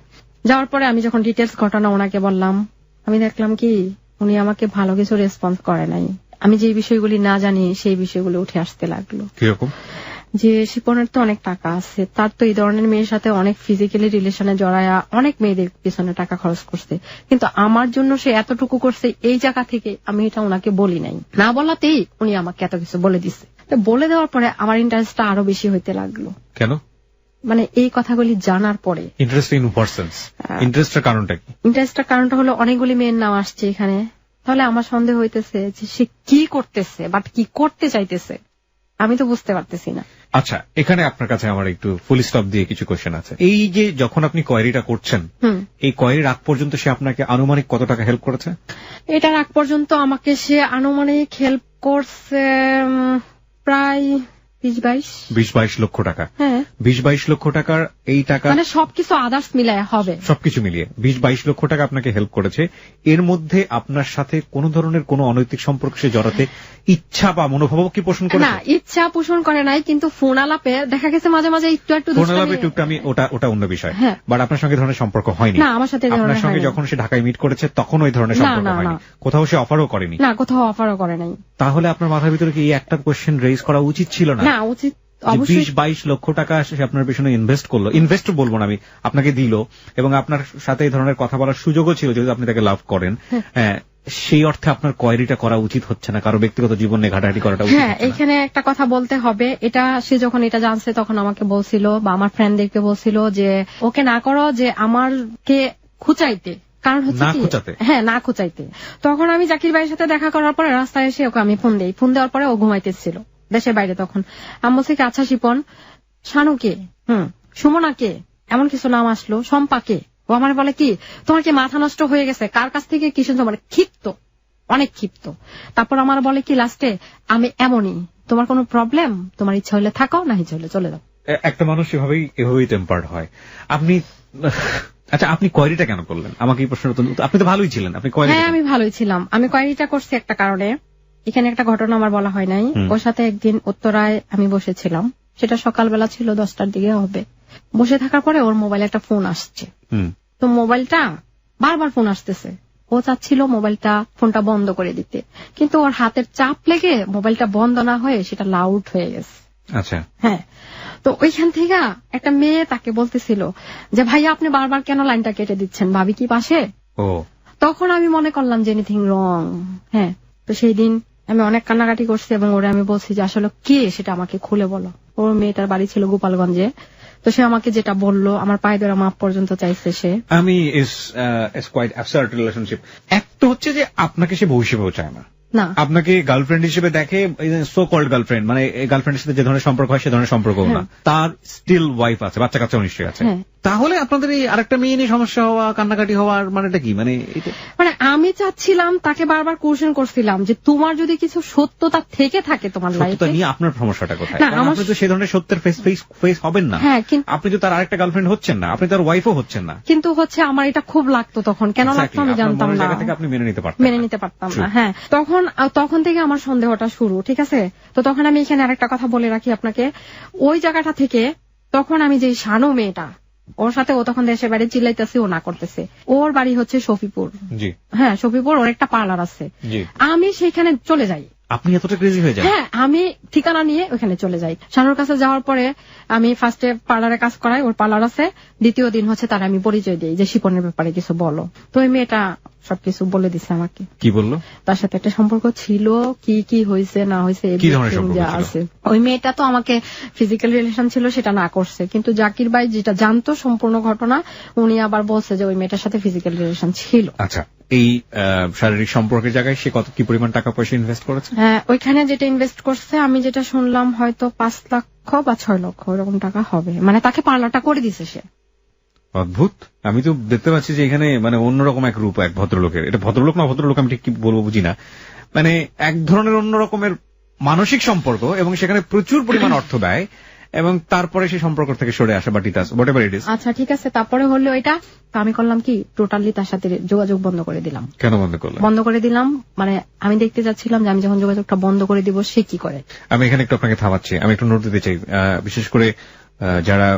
যাওয়ার পরে আমি যখন ডিটেলস ঘটনা ওনাকে বললাম, আমি দেখলাম কি উনি আমাকে ভালো কিছু রেসপন্স করে নাই। আমি যে বিষয়গুলি না জানি সেই বিষয়গুলো উঠে আসতে লাগলো। কিরকম? যে শিপনের তো অনেক টাকা আছে, তার তো এই ধরনের মেয়ের সাথে অনেক ফিজিক্যালি রিলেশনে জড়ায়া অনেক মেয়েদের পিছনে টাকা খরচ করছে, কিন্তু আমার জন্য সে এতটুকু করছে, এই জায়গা থেকে আমি এটা ওনাকে বলি নাই। না বলাতেই উনি আমাকে এত কিছু বলে দিচ্ছে। বলে দেওয়ার পরে আমার ইন্টারেস্টটা আরো বেশি হইতে লাগলো। কেন? এই কথাগুলি জানার পরে। ইন্টারেস্টের কারণটা হলো অনেকগুলি মেয়ের নাম আসছে এখানে, তাহলে আমার সন্দেহ হইতেছে যে সে কি করতেছে, বাট কি করতে চাইতেছে আমি তো বুঝতে পারতেছি না। আচ্ছা, এখানে আপনার কাছে আমার একটু ফুল স্টপ দিয়ে কিছু কোয়েশ্চেন আছে। এই যে যখন আপনি কোয়েরিটা করছেন, এই কোয়েরির আগ পর্যন্ত সে আপনাকে আনুমানিক কত টাকা হেল্প করেছে? এটার আগ পর্যন্ত আমাকে সে আনুমানিক হেল্প করছে প্রায় 20-22 লক্ষ টাকা। হ্যাঁ, 20-22 লক্ষ টাকার এই টাকা মানে সবকিছু আদার্স মিলায় হবে, সবকিছু মিলিয়ে 20-22 লক্ষ টাকা আপনাকে হেল্প করেছে। এর মধ্যে আপনার সাথে কোন ধরনের কোন অনৈতিক সম্পর্ক সে জড়াতে ইচ্ছা বা মনোভাব কি পোষণ করে? না, ইচ্ছা পোষণ করে নাই, কিন্তু ফোন আলাপে দেখা গেছে মাঝে মাঝে একটু ফোন আলাপে একটু আমি ওটা অন্য বিষয়। বাট আপনার সঙ্গে ধরনের সম্পর্ক হয়নি? না, আমার সাথে। আপনার সঙ্গে যখন সে ঢাকায় মিট করেছে তখন ওই ধরনের সম্পর্ক হয়নি? কোথাও সে অফারও করেনি? না, কোথাও অফারও করে নাই। তাহলে আপনার মাথার ভিতরে কি একটা কোয়েশ্চেন রেইজ করা উচিত ছিল না? না, উচিত। 20-22 লক্ষ টাকা সে আপনার পেছনে ইনভেস্ট করলো, ইনভেস্ট বলবো না আমি, আপনাকে দিল, এবং আপনার সাথে এই ধরনের কথা বলার সুযোগও ছিল যেহেতু আপনি তাকে লাভ করেন। সেই অর্থে আপনার কোয়েরিটা করা উচিত হচ্ছে না, কারো ব্যক্তিগত জীবনে ঘাটাঘাটি করাটা উচিত। হ্যাঁ, এখানে একটা কথা বলতে হবে, এটা সে যখন এটা জানছে তখন আমাকে বলছিল বা আমার ফ্রেন্ডদেরকে বলছিল যে ওকে না করো, যে আমারকে খুঁচাইতে, কারণ হচ্ছে না খুঁচাইতে। তখন আমি জাকির ভাইয়ের সাথে দেখা করার পরে রাস্তায় এসে ওকে আমি ফোন দিই। ফোন দেওয়ার পরে ও ঘুমাইতেছিল দেশের বাইরে। তখন আমি বলছি কি, আচ্ছা শিপন, শানুকে, সুমনাকে, এমন কিছু নাম আসলো, শম্পাকে। ও আমার বলে কি, তোমার কি মাথা নষ্ট হয়ে গেছে, কার কাছ থেকে কি শুনছো, মানে ক্ষিপ্ত, অনেক ক্ষিপ্ত। তারপর আমার বলে কি লাস্টে, আমি এমনই, তোমার কোনো প্রবলেম, তোমার ইচ্ছা হলে থাকো, না ইচ্ছা হলে চলে যাও। একটা মানুষ এভাবেই টেম্পার্ড হয়। আপনি কোয়েরিটা কেন করলেন? আমাকে এই প্রশ্ন, আপনি তো ভালোই ছিলেন, আপনি কোয়েরি? হ্যাঁ, আমি ভালোই ছিলাম। আমি কোয়েরিটা করছি একটা কারণে। এখানে একটা ঘটনা আমার বলা হয় নাই। ওর সাথে একদিন উত্তরায় আমি বসেছিলাম, সেটা সকালবেলা ছিল, 10টার দিকে হবে। বসে থাকার পরে ওর মোবাইলে একটা ফোন আসছে। তো মোবাইলটা বারবার ফোন আসতেছে, ও চাচ্ছিল ফোনটা বন্ধ করে দিতে, কিন্তু ওর হাতের চাপ লেগে মোবাইলটা বন্ধ না হয়ে সেটা লাউড হয়ে গেছে। আচ্ছা, হ্যাঁ। তো তো ওইখান থেকে একটা মেয়ে তাকে বলতেছিল যে ভাইয়া আপনি বারবার কেন লাইনটা কেটে দিচ্ছেন, ভাবি কি পাশে? তখন আমি মনে করলাম যে এনিথিং রং। হ্যাঁ, তো সেই দিন আমি অনেক কান্নাকাটি করছি এবং ওরা আমি বলছি যে আসলে কে সেটা আমাকে খুলে বলো। ওর মেয়েটার বাড়ি ছিল গোপালগঞ্জে, তো সে আমাকে যেটা বললো আমার পায়ে ধরা মাপ পর্যন্ত চাইছে সে। আমি কোয়াইট অ্যাবসার্ড রিলেশনশিপ। এক তো হচ্ছে যে আপনাকে সে বউ হিসেবেও চায় না, আপনাকে গার্লফ্রেন্ড হিসেবে দেখে, সো কল্ড গার্লফ্রেন্ড, মানে গার্লফ্রেন্ডের সাথে যে ধরনের সম্পর্ক হয় সে ধরনের সম্পর্ক না, তার স্টিল ওয়াইফ আছে, বাচ্চা কাচ্চাও নিশ্চয়ই আছে। তাহলে আপনাদের এই আরেকটা মেয়ে নিয়ে সমস্যা হওয়া, কান্নাকাটি হওয়ার মানেটা কি? মানে আমি চাচ্ছিলাম, তাকে বারবার কোশ্চেন করছিলাম যে তোমার যদি কিছু সত্যতা থেকে থাকে তোমার লাইফে নিয়ে আপনার সমস্যাটা কোথায়? আপনি তো সেই ধরনের সত্যের ফেস হবেন না। আপনি তো তার আরেকটা গার্লফ্রেন্ড হচ্ছেন না, আপনি তার ওয়াইফও হচ্ছেন না। কিন্তু হচ্ছে আমার এটা খুব লাগতো তখন, কেন লাগতো আমি জানতাম না, আপনি মেনে নিতে পারতাম না। হ্যাঁ, তখন থেকে আমার সন্দেহটা শুরু। ঠিক আছে, তো তখন আমি এখানে আরেকটা কথা বলে রাখি আপনাকে, ওই জায়গাটা থেকে তখন আমি যে শানু মেয়েটা, ওর সাথে ও তখন দেশের বাড়ি চিল্লাইতেছে, ও না করতেছে। ওর বাড়ি হচ্ছে শফিপুর। হ্যাঁ, শফিপুর, ওর একটা পার্লার আছে। আমি সেখানে চলে যাই। আপনি এতটা ক্রেজি হয়ে যান? হ্যাঁ, আমি ঠিকানা নিয়ে ওখানে চলে যাই। শানুর কাছে যাওয়ার পরে আমি ফার্স্টে পার্লারে কাজ করাই, ওর পার্লার আছে। দ্বিতীয় দিন হচ্ছে তার আমি পরিচয় দিই যে শিপনের ব্যাপারে কিছু বলো। তো ওই মেয়েটা সবকিছু বলে দিছে আমাকে। কি বললো? তার সাথে একটা সম্পর্ক ছিল, কি হয়েছে না হয়েছে আছে। ওই মেয়েটা তো আমাকে ফিজিক্যাল রিলেশন ছিল সেটা না করছে, কিন্তু জাকির ভাই যেটা জানতো সম্পূর্ণ ঘটনা, উনি আবার বলছে যে ওই মেয়েটার সাথে ফিজিক্যাল রিলেশন ছিল। আচ্ছা, এই শারীরিক সম্পর্কের জায়গায় সে কি পরিমাণ টাকা পয়সা ইনভেস্ট করেছে? হ্যাঁ, ওইখানে যেটা ইনভেস্ট করছে আমি যেটা শুনলাম হয়তো 5 লক্ষ বা 6 লক্ষ এরকম টাকা হবে, মানে তাকে পার্লারটা করে দিছে সে। অদ্ভুত। আমি তো দেখতে পাচ্ছি যে এখানে মানে অন্যরকম এক রূপ, এক ভদ্রলোকের। এটা ভদ্রলোক না ভদ্রলোক আমি ঠিক কি বলবো বুঝি না, মানে এক ধরনের অন্যরকমের মানসিক সম্পর্ক, এবং সেখানে প্রচুর পরিমাণ অর্থ ব্যয়, এবং তারপরে সেই সম্পর্ক থেকে সরে আসা, বাট ইট ইজ। আচ্ছা ঠিক আছে, তারপরে হলো এটা, আমি করলাম কি টোটালি তার সাথে যোগাযোগ বন্ধ করে দিলাম। কেন বন্ধ করলাম? বন্ধ করে দিলাম মানে আমি দেখতে যাচ্ছিলাম যে আমি যখন যোগাযোগটা বন্ধ করে দিব সে কি করে। আমি এখানে একটু আপনাকে থামাচ্ছি, আমি একটু নোট দিতে চাই, বিশেষ করে যারা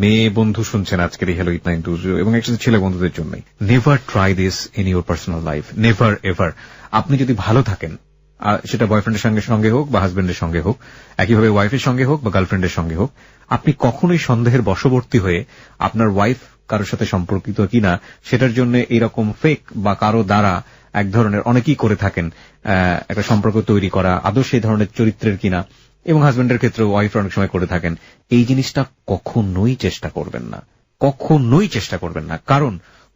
মেয়ে বন্ধু শুনছেন আজকের এই হ্যালো ইটনা ইন্টারভিউ, এবং একসাথে ছেলে বন্ধুদের জন্য, never try this in your personal life, never ever. আপনি যদি ভালো থাকেন, সেটা বয়ফ্রেন্ডের সঙ্গে হোক বা হাজবেন্ডের সঙ্গে হোক, একইভাবে ওয়াইফের সঙ্গে হোক বা গার্লফ্রেন্ডের সঙ্গে হোক, আপনি কখনোই সন্দেহের বশবর্তী হয়ে আপনার ওয়াইফ কারোর সাথে সম্পর্কিত কিনা সেটার জন্য এইরকম ফেক বা কারো দ্বারা এক ধরনের অনেকেই করে থাকেন একটা সম্পর্ক তৈরি করা, আদৌ সেই ধরনের চরিত্রের কিনা, এবং হাজবেন্ডের ক্ষেত্রে ওয়াইফ অনেক সময় করে থাকেন, এই জিনিসটা কখনোই চেষ্টা করবেন না, কখনোই চেষ্টা করবেন না। কারণ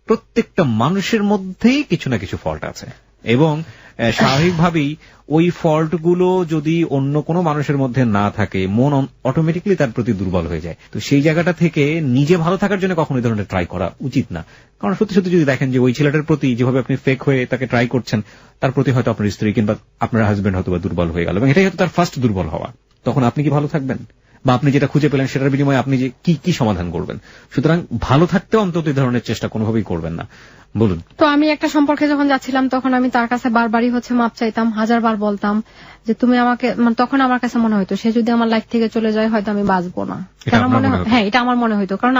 প্রত্যেকটা মানুষের মধ্যেই কিছু না কিছু ফল্ট আছে, এবং স্বাভাবিকভাবেই ওই ফল্ট গুলো যদি অন্য কোনো মানুষের মধ্যে না থাকে, মন অটোমেটিক্যালি তার প্রতি দুর্বল হয়ে যায়। তো সেই জায়গাটা থেকে নিজে ভালো থাকার জন্য কখনো এই ধরনের ট্রাই করা উচিত না। কারণ সত্যি সত্যি যদি দেখেন যে ওই ছেলেটার প্রতি যেভাবে আপনি ফেক হয়ে তাকে ট্রাই করছেন, তার প্রতি হয়তো আপনার স্ত্রী কিংবা আপনার হাজবেন্ড হয়তো বা দুর্বল হয়ে গেল, এবং এটাই হয়তো তার ফার্স্ট দুর্বল হওয়া, তখন আপনি কি ভালো থাকবেন? বা আপনি যেটা খুঁজে পেলেন সেটার বিনিময়ে আপনি যে কি সমাধান করবেন? সুতরাং ভালো থাকতে অন্তত এই ধরনের চেষ্টা কোনোভাবেই করবেন না। বলুন। তো আমি একটা সম্পর্কে যখন যাচ্ছিলাম তখন আমি তার কাছে বারবারই হচ্ছে মাপ চাইতাম, 1000বার বলতাম যে তুমি আমাকে, তখন আমার কাছে মনে হইতো সে যদি আমার লাইফ থেকে চলে যায় হয়তো আমি বাঁচবো না। কেন মনে হয়? হ্যাঁ, এটা আমার মনে হইতো, কারণ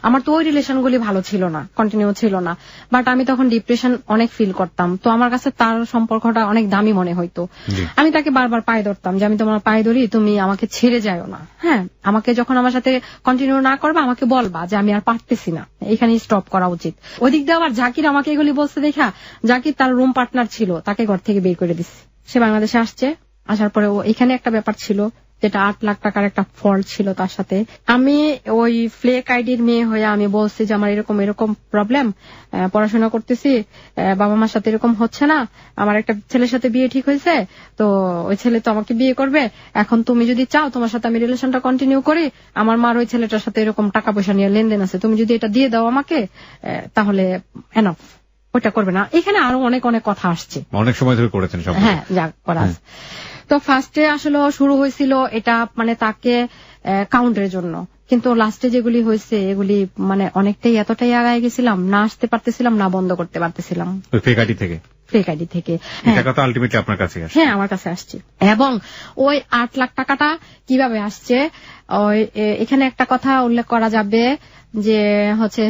আমার তো ওই রিলেশনগুলি ভালো ছিল না, কন্টিনিউ ছিল না, বাট আমি তখন ডিপ্রেশন অনেক ফিল করতাম। তো আমার কাছে তার সম্পর্কটা অনেক দামি মনে হইতো। আমি তাকে বারবার পায়ে ধরতাম যে আমি তোমার পায়ে ধরি, তুমি আমাকে ছেড়ে যাও না। হ্যাঁ, আমাকে যখন আমার সাথে কন্টিনিউ না করবা আমাকে বলবা যে আমি আর পারতেছি না, এখানে স্টপ করা উচিত। ওদিক দিয়ে আবার জাকির আমাকে এগুলি বলছে দেখা, জাকির তার রুম পার্টনার ছিল, তাকে ঘর থেকে বের করে দিচ্ছে। সে বাংলাদেশে আসছে, আসার পরে এখানে একটা ব্যাপার ছিল যেটা 8 লাখ টাকার একটা ফল্ট ছিল তার সাথে। আমি ওই ফ্লেক আইডির মেয়ে হয়ে আমি বলছি যে আমার এরকম প্রবলেম, পড়াশোনা করতেছি, বাবা মার সাথে এরকম হচ্ছে না, আমার একটা ছেলের সাথে বিয়ে ঠিক হয়েছে, তো ওই ছেলে তো আমাকে বিয়ে করবে, এখন তুমি যদি চাও তোমার সাথে আমি রিলেশনটা কন্টিনিউ করি, আমার মার ওই ছেলেটার সাথে এরকম টাকা পয়সা নিয়ে লেনদেন আছে, তুমি যদি এটা দিয়ে দাও আমাকে তাহলে এনাফ, ওইটা করবে না। এখানে আরো অনেক কথা আসছে, অনেক সময় ধরে করেছেন। হ্যাঁ, যা করা। তো ফার্স্টে আসলে শুরু হয়েছিল এটা মানে তাকে কাউন্টের জন্য, কিন্তু লাস্টে যেগুলি হয়েছে এগুলি মানে অনেকটাই এতটাই আগায় গেছিলাম, না আসতে পারতেছিলাম না বন্ধ করতে পারতেছিলাম। ওই ফেক আইডি থেকে টাকা তো আলটিমেটলি আপনার কাছে আসছে। হ্যাঁ, আমার কাছে আসছে। এবং ওই 8 লাখ টাকাটা কিভাবে আসছে, ওই এখানে একটা কথা উল্লেখ করা যাবে যে হচ্ছে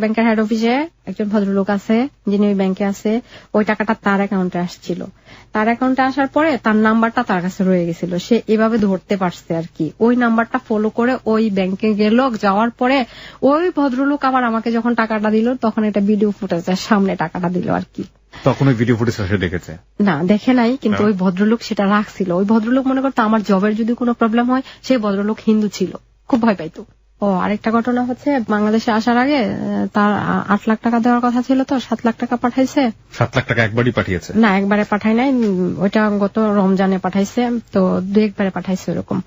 ব্যাংকের হেড অফিসে একজন ভদ্রলোক আছে যিনি ওই ব্যাংকে আছে, ওই টাকাটা তার অ্যাকাউন্টে আসছিল। তার অ্যাকাউন্টে আসার পরে তার নাম্বারটা তার কাছে রয়ে গেছিল, সে এভাবে ধরতে পারছে আর কি। ওই নাম্বারটা ফলো করে ওই ব্যাংকে গেল, যাওয়ার পরে ওই ভদ্রলোক আবার আমাকে যখন টাকাটা দিল তখন একটা ভিডিও ফুটেজের সামনে টাকাটা দিল আর কি। তখন ওই ভিডিও ফুটেজ সে দেখেছে না, দেখে নাই, কিন্তু ওই ভদ্রলোক সেটা রাখছিল। ওই ভদ্রলোক মনে করতো আমার জবের যদি কোনো প্রবলেম হয়, সেই ভদ্রলোক হিন্দু ছিল, খুব ভয় পাইতো। আরেকটা ঘটনা হচ্ছে, বাংলাদেশে আসার আগে তার 8 লাখ টাকা দেওয়ার কথা ছিল, তো 7 লাখ টাকা পাঠাইছে। 7 লাখ টাকা একবারই পাঠিয়েছে? না, একবারে পাঠাই নাই, ওইটা গত রমজানে পাঠাইছে, তো 2-1 পাঠাইছে, ওরকম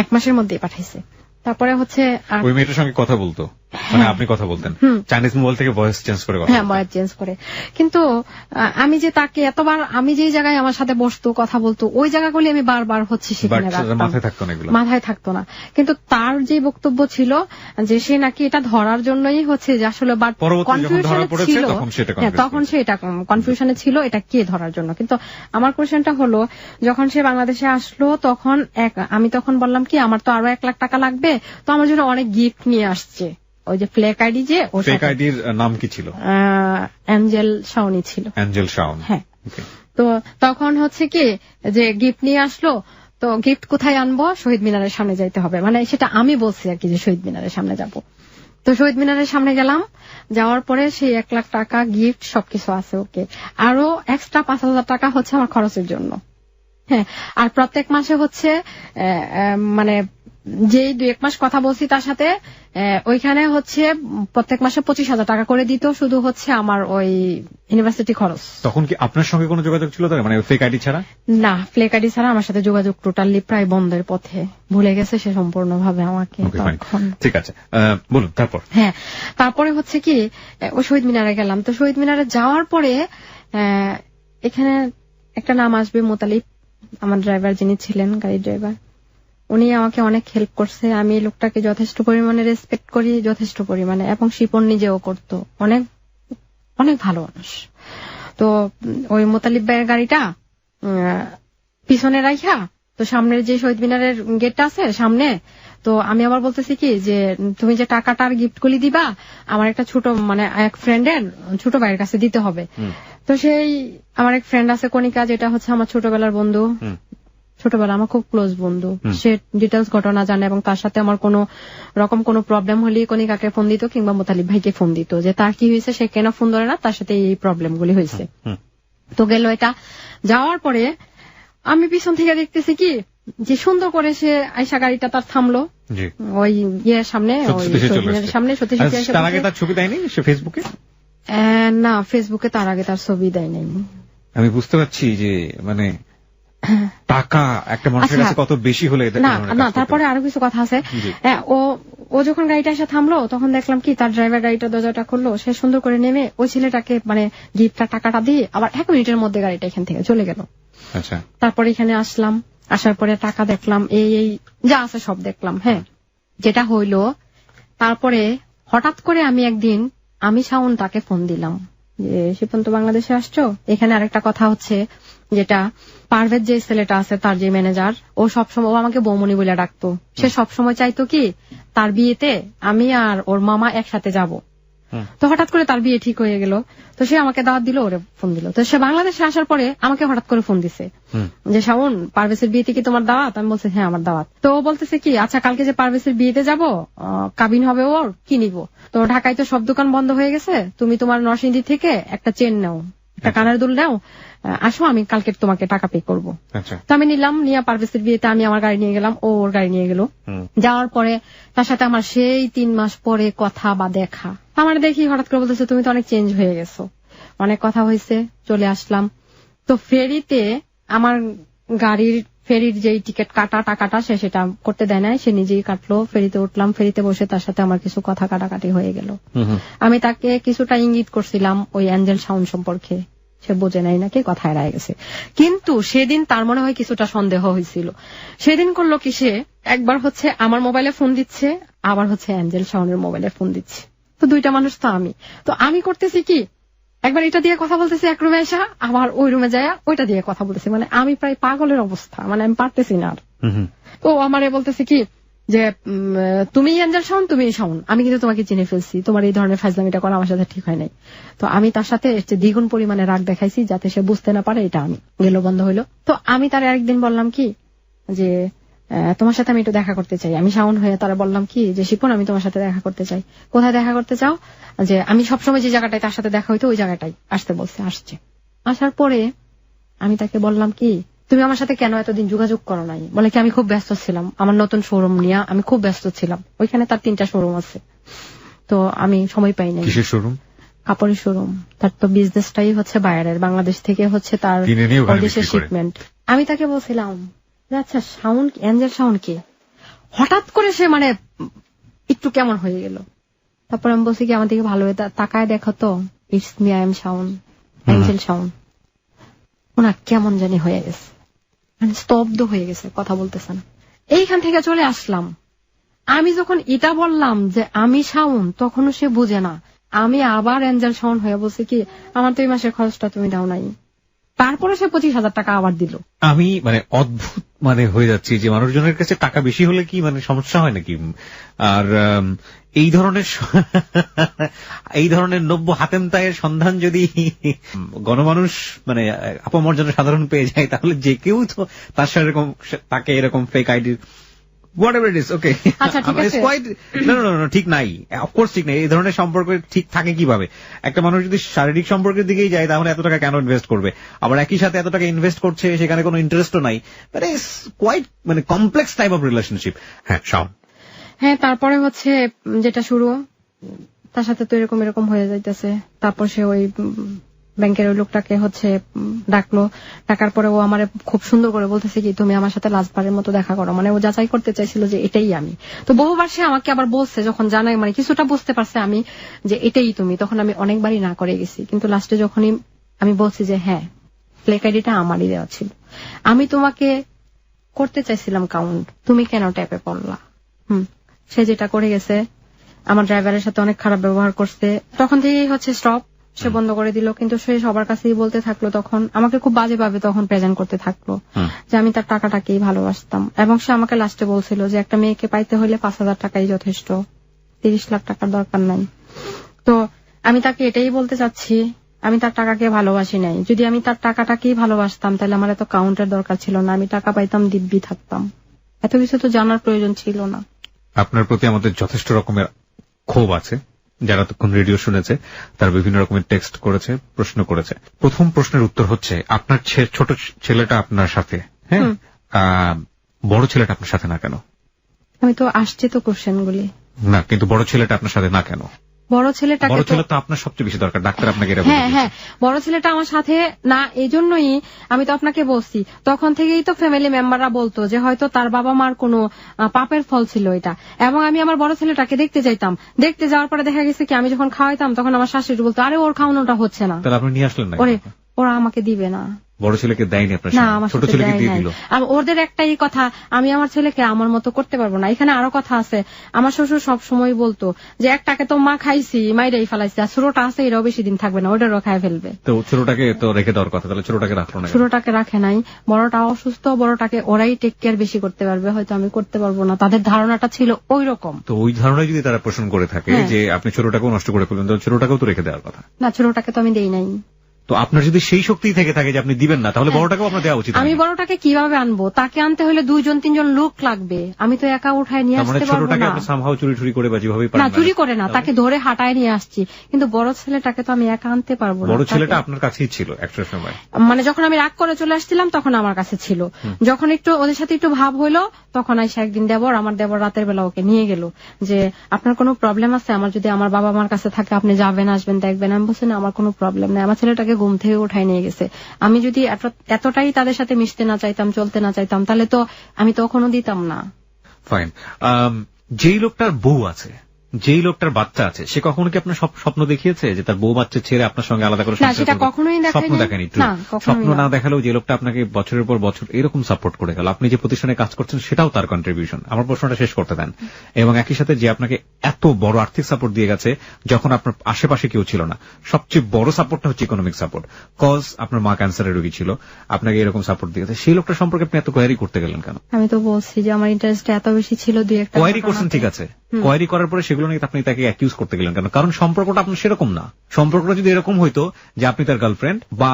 1 মাসের মধ্যেই পাঠাইছে। তারপরে হচ্ছে ওই মেয়েটার সঙ্গে কথা বলতো, মানে আপনি কথা বলতেন চাইনিজ মোবাইল থেকে ভয়েস চেঞ্জ করে? হ্যাঁ, ভয়েস চেঞ্জ করে। কিন্তু আমি যে তাকে এতবার, আমি যেই জায়গায় আমার সাথে বসতো কথা বলতো, ওই জায়গাগুলি আমি বারবার হচ্ছে সেখানে মাথায় থাকতো না। কিন্তু তার যে বক্তব্য ছিল যে সে নাকি এটা ধরার জন্যই হচ্ছে যে আসলে কনফিউশনে ছিল, তখন সে এটা কনফিউশনে ছিল এটা কে ধরার জন্য। কিন্তু আমার কোয়েশ্চেনটা হলো, যখন সে বাংলাদেশে আসলো তখন আমি তখন বললাম কি আমার তো আরো 1 লাখ টাকা লাগবে, তো আমার জন্য অনেক গিফট নিয়ে আসছে। ওই যে ফ্লেক আইডি, যে ফ্লেক আইডির নাম কি ছিল? অ্যাঞ্জেল শাওনি ছিল। অ্যাঞ্জেল শাওনি, হ্যাঁ। তো তখন হচ্ছে কি যে গিফট নিয়ে আসলো, তো গিফট কোথায় আনবো? শহীদ মিনারের সামনে যাইতে হবে, মানে সেটা আমি বলছি আর কি যে শহীদ মিনারের সামনে যাব। তো শহীদ মিনারের সামনে গেলাম, যাওয়ার পরে সেই 1 লাখ টাকা গিফট সবকিছু আছে, ওকে। আরো এক্সট্রা 5,000 টাকা হচ্ছে আমার খরচের জন্য। হ্যাঁ, আর প্রত্যেক মাসে হচ্ছে মানে যেই 2-1 মাস কথা বলছি তার সাথে, ওইখানে হচ্ছে প্রত্যেক মাসে 25,000 টাকা করে দিত, শুধু হচ্ছে আমার ওই ইউনিভার্সিটি খরচ। তখন কি আপনার সঙ্গে কোনো যোগাযোগ ছিল তার, মানে ফ্লেক আইডি ছাড়া? না, ফ্লেক আইডি ছাড়া আমার সাথে যোগাযোগ টোটালি প্রায় বন্ধের পথে, ভুলে গেছে সে সম্পূর্ণভাবে আমাকে। ঠিক আছে, বলুন তারপর। হ্যাঁ, তারপরে হচ্ছে কি ওই শহীদ মিনারে গেলাম। তো শহীদ মিনারে যাওয়ার পরে এখানে একটা নাম আসবে, মোতালিব, আমার ড্রাইভার যিনি ছিলেন, গাড়ির ড্রাইভার, উনি আমাকে অনেক হেল্প করছে। আমি এই লোকটাকে যথেষ্ট পরিমাণে রেসপেক্ট করি, যথেষ্ট পরিমাণে, এবং শিপন নিজেও করতো, অনেক অনেক ভালো মানুষ। তো ওই মোতালিব ভাইয়ের গাড়িটা পিছনে রাখা, তো সামনের যে শহীদ মিনারের গেটটা আছে সামনে, তো আমি আবার বলতেছি কি যে তুমি যে টাকাটার গিফট গুলি দিবা আমার একটা ছোট, মানে এক ফ্রেন্ডের ছোট ভাইয়ের কাছে দিতে হবে। তো সেই আমার এক ফ্রেন্ড আছে কণিকা, যেটা হচ্ছে আমার ছোটবেলার বন্ধু, ছোটবেলা আমার খুব ক্লোজ বন্ধু, সে ডিটেলস ঘটনা জানে, এবং তার সাথে আমার কোন রকম কোনো প্রবলেম হলে কণিকাকে ফোন দিত কিংবা মোতালিব ভাইকে ফোন দিত যে তার কি হয়েছে, সে কেন ফোন ধরে না, তার সাথে এই প্রবলেম গুলি হয়েছে। তো গেল এটা, যাওয়ার পরে আমি পিছন থেকে দেখতেছি কি যে সুন্দর করে সে আয়সা গাড়িটা তার থামলো ওই ইয়ের সামনে, সামনে। সত্যি তার আগে তার ছবি দেয়নি সে ফেসবুকে? না, ফেসবুকে তার আগে তার ছবি দেয় নাই। আমি বুঝতে পারছি যে মানে টাকা একটা মানুষের কাছে কত বেশি হলে না। তারপরে আরো কিছু কথা আছে। ও যখন গাড়িটা এসে থামলো তখন দেখলাম কি তার ড্রাইভার গাড়িটা দরজাটা খুললো, সে সুন্দর করে নেমে ওই ছেলেটাকে মানে গিফটটা টাকাটা দিয়ে আবার 1 মিনিটের মধ্যে গাড়িটা এখান থেকে চলে গেল। আচ্ছা, তারপরে এখানে আসলাম, আসার পরে টাকা দেখলাম, এই যা আছে সব দেখলাম। হ্যাঁ, যেটা হইলো তারপরে হঠাৎ করে আমি একদিন শাওন তাকে ফোন দিলাম যে শিপন তো বাংলাদেশে আসছো, এখানে আরেকটা কথা হচ্ছে যেটা পারভেজ যে ছেলেটা আছে তার যে ম্যানেজার, ও সবসময় আমাকে বৌমনি বলে ডাকতো, সে সবসময় চাইতো কি তার বিয়েতে আমি আর ওর মামা একসাথে যাব। তো হঠাৎ করে তার বিয়ে ঠিক হয়ে গেল, তো সে আমাকে দাওয়াত দিল, ওরে ফোন দিল। তো সে বাংলাদেশে আসার পরে আমাকে হঠাৎ করে ফোন দিছে যে শাওন পারভেজের বিয়েতে কি তোমার দাওয়াত? আমি বলছি হ্যাঁ আমার দাওয়াত। তো ও বলতেছে কি আচ্ছা কালকে যে পারভেজের বিয়েতে যাব, কাবিন হবে ওর, কি নিব? তো ঢাকায় তো সব দোকান বন্ধ হয়ে গেছে, তুমি তোমার নরসিংদী থেকে একটা চেন নাও, একটা কানের দুল নাও, আসো আমি কালকে তোমাকে টাকা পে করবো। তো আমি নিলাম, নিয়ে পারভেজের বিয়েতে আমি আমার গাড়ি নিয়ে গেলাম, ও ওর গাড়ি নিয়ে গেল। যাওয়ার পরে তার সাথে আমার সেই 3 মাস পরে কথা বা দেখা, আমার দেখি হঠাৎ করে বলতেছে তুমি তো অনেক চেঞ্জ হয়ে গেছো, অনেক কথা হয়েছে। চলে আসলাম, তো ফেরিতে আমার গাড়ির ফেরির যেই টিকিট কাটা টাকাটা সে সেটা করতে দেয় নাই, সে নিজেই কাটলো। ফেরিতে উঠলাম, ফেরিতে বসে তার সাথে আমার কিছু কথা কাটাকাটি হয়ে গেল। আমি তাকে কিছুটা ইঙ্গিত করছিলাম ওই অ্যাঞ্জেল শাওন সম্পর্কে, সে বোঝে নাই নাকি, কথা এড়ায় গেছে। কিন্তু সেদিন তার মনে হয় কিছুটা সন্দেহ হয়েছিল। সেদিন করলো কি, সে একবার হচ্ছে আমার মোবাইলে ফোন দিচ্ছে, আবার হচ্ছে অ্যাঞ্জেল শাওনের মোবাইলে ফোন দিচ্ছে। তো 2টা মানুষ তো আমি করতেছি কি একবার এটা দিয়ে কথা বলতেছি এক রুমে এসা, আবার ওই রুমে যায় ওইটা দিয়ে কথা বলতেছি, মানে আমি প্রায় পাগলের অবস্থা, মানে আমি পারতেছি না আর। তো আমারে বলতেছি কি যে তুমি এঞ্জেল শাওন, তুমি শাওন, আমি কিন্তু তোমাকে চিনে ফেলছি, তোমার এই ধরনের ফাজলামিটা করা আমার সাথে ঠিক হয় নাই। তো আমি তার সাথে দ্বিগুণ পরিমাণে রাগ দেখাইছি যাতে সে বুঝতে না পারে এটা আমি। গেল বন্ধ হইলো। তো আমি তার আরেকদিন বললাম কি যে তোমার সাথে আমি একটু দেখা করতে চাই। আমি শাওন হয়ে তারা বললাম কি যে শিপন আমি তোমার সাথে দেখা করতে চাই। কোথায় দেখা করতে চাও? যে আমি সবসময় যে জায়গাটায় তার সাথে দেখা হইতো ওই জায়গাটাই আসতে বলছে। আসছে। আসার পরে আমি তাকে বললাম কি তুমি আমার সাথে কেন এতদিন যোগাযোগ করো নাই? বলে কি আমি খুব ব্যস্ত ছিলাম, আমার নতুন শোরুম নিয়ে আমি খুব ব্যস্ত ছিলাম, ওইখানে তার 3টা শোরুম আছে, তো আমি সময় পাই নাই। কিসের শোরুম? কাপড়ের শোরুম। তার তো বিজনেসটাই হচ্ছে বাইরের, বাংলাদেশ থেকে হচ্ছে তার দেশের শিপমেন্ট। আমি তাকে বলছিলাম আচ্ছা শাওন এঞ্জেল শাওন কে? হঠাৎ করে সে মানে একটু কেমন হয়ে গেল। তারপর আমি বলছি কি আমার দিকে ভালো তাকায় দেখো তো, it's me, I am Shaon, angel Shaon. ওনার কেমন জানি হয়ে গেছে, মানে স্তব্ধ হয়ে গেছে, কথা বলতেছে না। এইখান থেকে চলে আসলাম। আমি যখন এটা বললাম যে আমি শাওন, তখনও সে বুঝে না। আমি আবার এঞ্জেল শাওন হয়ে বলছি কি আমার তো এই মাসের খরচটা তুমি দাও নাই। তারপরে সে 25,000 টাকা আবার দিল। আমি মানে অদ্ভুত মানে হয়ে যাচ্ছি যে মানুষজনের কাছে টাকা বেশি হলে কি মানে সমস্যা হয় নাকি? আর এই ধরনের নব্য হাতেম তায়ের সন্ধান যদি গণমানুষ মানে আপমর্যাদা সাধারণ পেয়ে যায়, তাহলে যে কেউ তো তার সাথে এরকম তাকে এরকম fake ID whatever it is, okay. আচ্ছা ঠিক আছে। No, ঠিক নাই, অফকোর্স ঠিক নাই। এই ধরনের সম্পর্ক ঠিক থাকে কিভাবে? একটা মানুষ যদি শারীরিক সম্পর্কের দিকেই যায় তাহলে এত টাকা কেন ইনভেস্ট করবে? আবার একই সাথে এত টাকা ইনভেস্ট করছে, সেখানে কোনো ইন্টারেস্টও নাই, মানে কোয়াইট মানে কমপ্লেক্স টাইপ অফ রিলেশনশিপ। হ্যাঁ শাওন। হ্যাঁ, তারপরে হচ্ছে যেটা শুরু, তার সাথে তো এরকম হয়ে যাইতেছে। তারপর সে ওই ব্যাংকের ওই লোকটাকে হচ্ছে ডাকলো। ডাকার পরে ও আমার খুব সুন্দর করে বলতেছে কি তুমি আমার সাথে লাস্টবারের মতো দেখা করো, মানে ও যাচাই করতে চাইছিল যে এটাই আমি। তো বহুবার সে আমাকে আবার বলছে, যখন জানাই মানে কিছুটা বুঝতে পারছে আমি যে এটাই তুমি, তখন আমি অনেকবারই না করে গেছি। কিন্তু লাস্টে যখনই আমি বলছি যে হ্যাঁ ফ্লেক আইডিটা আমারই দেওয়া ছিল, আমি তোমাকে করতে চাইছিলাম কাউন্ট, তুমি কেন ট্যাপে পড়লা? সে যেটা করে গেছে, আমার ড্রাইভারের সাথে অনেক খারাপ ব্যবহার করছে। তখন থেকেই হচ্ছে স্টপ, সে বন্ধ করে দিল। কিন্তু সে সবার কাছেই বলতে থাকলো, তখন আমাকে খুব বাজেভাবে তখন প্রেজেন্ট করতে থাকলো যে আমি তার টাকাটাকেই ভালোবাসতাম। এবং সে আমাকে লাস্টে বলছিল যে একটা মেয়েকে পাইতে হলে 5,000 টাকাই যথেষ্ট, 30 লাখ টাকার দরকার নাই। তো আমি তাকে এটাই বলতে চাচ্ছি, আমি তার টাকাকে ভালোবাসি নাই। যদি আমি তার টাকাটাকেই ভালোবাসতাম তাহলে আমার এত কাউন্টের দরকার ছিল না, আমি টাকা পাইতাম দিব্যি থাকতাম, এত কিছু তো জানার প্রয়োজন ছিল না। আপনার প্রতি আমাদের যথেষ্ট রকমের ক্ষোভ আছে। যারা তখন রেডিও শুনেছে তার বিভিন্ন রকমের টেক্সট করেছে, প্রশ্ন করেছে। প্রথম প্রশ্নের উত্তর হচ্ছে আপনার ছোট ছেলেটা আপনার সাথে, হ্যাঁ, বড় ছেলেটা আপনার সাথে না কেন? আমি তো আসছে তো কোশ্চেন গুলি না, কিন্তু বড় ছেলেটা আপনার সাথে না কেন? বড় ছেলে তো আপনার সবচেয়ে বেশি দরকার, ডাক্তার আপনাকে। হ্যাঁ, বড় ছেলেটা আমার সাথে না, এই জন্যই আমি তো আপনাকে বলছি, তখন থেকেই তো ফ্যামিলি মেম্বাররা বলতো যে হয়তো তার বাবা মার কোনো পাপের ফল ছিল এটা। এবং আমি আমার বড় ছেলেটাকে দেখতে যাইতাম, দেখতে যাওয়ার পরে দেখা গেছে কি আমি যখন খাওয়াইতাম তখন আমার শাশুড়ি বলতো আরে ওর খাওয়ানোটা হচ্ছে না, তাহলে আপনি নিয়ে আসলেন না? ওরা আমাকে দিবে না। বড় ছেলেকে দেয়নি আপনার? না, আমার ছোট ছেলেকে দিয়ে দিল। ওদের একটাই কথা, আমি আমার ছেলেকে আমার মতো করতে পারবো না। এখানে আরো কথা আছে, আমার শ্বশুর সব সময় বলতো যে একটাকে তো মা খাইছি, মাইরাই ফেলাইছি, আর ছোটটা আছে এরাও বেশি দিন থাকবে না, ওটারও খাই ফেলবে। তো ছোটটাকে তো রেখে দেওয়ার কথা, তাহলে ছোটটাকে রাখলো না? ছোটটাকে রাখে নাই, বড়টা অসুস্থ, বড়টাকে ওরাই টেক কেয়ার বেশি করতে পারবে, হয়তো আমি করতে পারবো না, তাদের ধারণাটা ছিল ওই রকম। তো ওই ধারণায় যদি তারা পোষণ করে থাকে যে আপনি ছোটটাকেও নষ্ট করে ফেলবেন, তাহলে ছোটটাকেও তো রেখে দেওয়ার কথা না। ছোটটাকে তো আমি দেই নাই। তো আপনার যদি সেই শক্তি থেকে থাকে যে আপনি দিবেন না, তাহলে বড়টাকেও আপনার দেওয়া উচিত। আমি বড়টাকে কিভাবে আনবো? তাকে আনতে হলে 2-3 লোক লাগবে, আমি তো একা উঠায় নিয়ে আসতে পারবো না। ছোটটাকে সামহাও চুরি করে বা যেভাবে পারেন, না চুরি করে না, তাকে ধরে হাঁটায় নিয়ে আসছি। কিন্তু বড় ছেলেটাকে তো আমি একা আনতে পারবো না। বড় ছেলেটা আপনার কাছেই ছিল একটা সময়, মানে যখন আমি রাগ করে চলে আসছিলাম তখন আমার কাছে ছিল। যখন একটু ওদের সাথে একটু ভাব হইলো তখন আইসা একদিন আমার দেবর রাতের বেলা ওকে নিয়ে গেল যে আপনার কোনো প্রবলেম আছে? আমার যদি আমার বাবা মার কাছে থাকে আপনি যাবেন, আসবেন, দেখবেন। আমি বলছি না, আমার কোনো প্রবলেম নেই। আমার ছেলেটাকে ঘুম থেকে উঠাই নিয়ে গেছে। আমি যদি এতটাই তাদের সাথে মিশতে না চাইতাম, চলতে না চাইতাম, তাহলে তো আমি তখনও দিতাম না। ফাইন। যেই লোকটার বউ আছে, যেই লোকটার বাচ্চা আছে, সে কখনো কি আপনার স্বপ্ন দেখিয়েছে যে তার বউ বাচ্চা ছেড়ে আপনার সঙ্গে আলাদা করে? না, সেটা কখনোই স্বপ্ন দেখায়নি। স্বপ্ন না দেখালেও যে লোকটা আপনাকে বছরের পর বছর এরকম সাপোর্ট করে গেল, আপনি যে প্রতিষ্ঠানে কাজ করছেন সেটাও তার কন্ট্রিবিউশন। আমার প্রশ্নটা শেষ করতে দেন। এবং একই সাথে যে আপনাকে এত এত বড় আর্থিক সাপোর্ট দিয়ে গেছে যখন আপনার আশেপাশে কেউ ছিল না। সবচেয়ে বড় সাপোর্টটা হচ্ছে ইকোনমিক সাপোর্ট, কজ আপনার মা ক্যান্সারের রোগী ছিল, আপনাকে এরকম সাপোর্ট দিয়েছে। সেই লোকটা সম্পর্কে আপনি এত কোয়ারি করতে গেলেন কেন? আমি তো বলছি যে আমার ইন্টারেস্ট এত বেশি ছিল, দুই একটা কোয়ারি করছেন, ঠিক আছে, কোয়ারি করার পরে সেগুলো নিয়ে আপনি তাকে অ্যাকিউজ করতে গেলেন কেন? কারণ সম্পর্কটা আপনার সেরকম না। সম্পর্কটা যদি এরকম হইতো যে আপনি তার গার্লফ্রেন্ড বা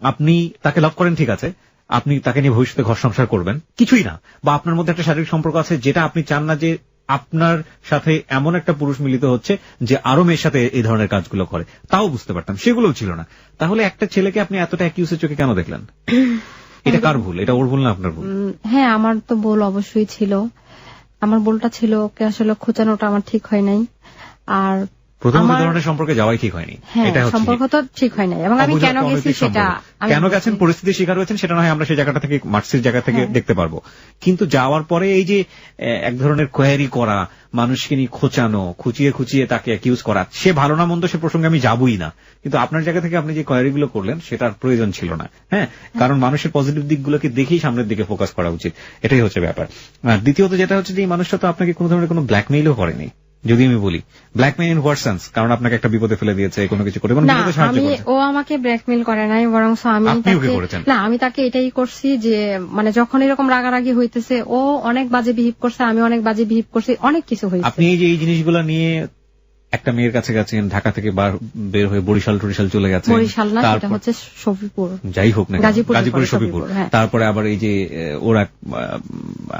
আপনি তাকে লাভ করেন, ঠিক আছে, আপনি তাকে নিয়ে ভবিষ্যতে ঘর সংসার করবেন, কিছুই না, বা আপনার মধ্যে একটা শারীরিক সম্পর্ক আছে যেটা আপনি চান না যে আপনার সাথে এমন একটা পুরুষ মিলিত হচ্ছে যে আরো মেয়ের সাথে এই ধরনের কাজগুলো করে, তাও বুঝতে পারতাম, সেগুলোও ছিল না। তাহলে একটা ছেলেকে আপনি এতটা অ্যাকিউজের চোখে কেন দেখলেন? এটা কার ভুল? এটা ওর ভুল না আপনার ভুল? হ্যাঁ, আমার তো ভুল অবশ্যই ছিল। আমার ভুলটা ছিল ওকে আসলে খোঁচানোটা আমার ঠিক হয় নাই। আর প্রথম ধরনের সম্পর্কে যাওয়াই ঠিক হয়নি, এটা হচ্ছে সম্পর্ক তো ঠিক হয় নাই। এবং আমি কেন গেছি সেটা, কেন গেছেন, পরিস্থিতির শিকার হয়েছেন, সেটা নয় আমরা সেই জায়গাটা থেকে, মার্সির জায়গা থেকে দেখতে পারবো। কিন্তু যাওয়ার পরে এই যে এক ধরনের কোয়ারি করা, মানুষকে নিয়ে খোঁচানো, খুঁচিয়ে খুঁচিয়ে তাকে অ্যাকিউজ করা, সে ভালো না মন্দ সে প্রসঙ্গে আমি যাবই না, কিন্তু আপনার জায়গা থেকে আপনি যে কোয়ারিগুলো করলেন সেটার প্রয়োজন ছিল না। হ্যাঁ, কারণ মানুষের পজিটিভ দিকগুলোকে দেখেই সামনের দিকে ফোকাস করা উচিত, এটাই হচ্ছে ব্যাপার। আর দ্বিতীয়ত যেটা হচ্ছে যে এই মানুষটা তো আপনাকে কোনো ধরনের কোনো ব্ল্যাকমেইলও করেনি, যদি আমি বলি ব্ল্যাকমেইল ইন হোয়াট সেন্স, কারণ আপনাকে একটা বিপদে ফেলে দিয়েছে, কোনো কিছু করে ও আমাকে ব্ল্যাকমেইল করে নাই, বরং আমি তাকে এটাই করছি যে মানে যখন এরকম রাগারাগি হইতেছে ও অনেক বাজে বিহেভ করছে, আমি অনেক বাজে বিহেভ করছি, অনেক কিছু হয়েছে। আপনি এই যে এই জিনিসগুলো নিয়ে একটা মেয়ের কাছে গেছেন, ঢাকা থেকে বের হয়ে বরিশাল টরিশাল চলে গেছে, বরিশাল না, সেটা হচ্ছে শফিপুর, যাই হোক না, গাজীপুরের শফিপুর। তারপরে আবার এই যে ওরা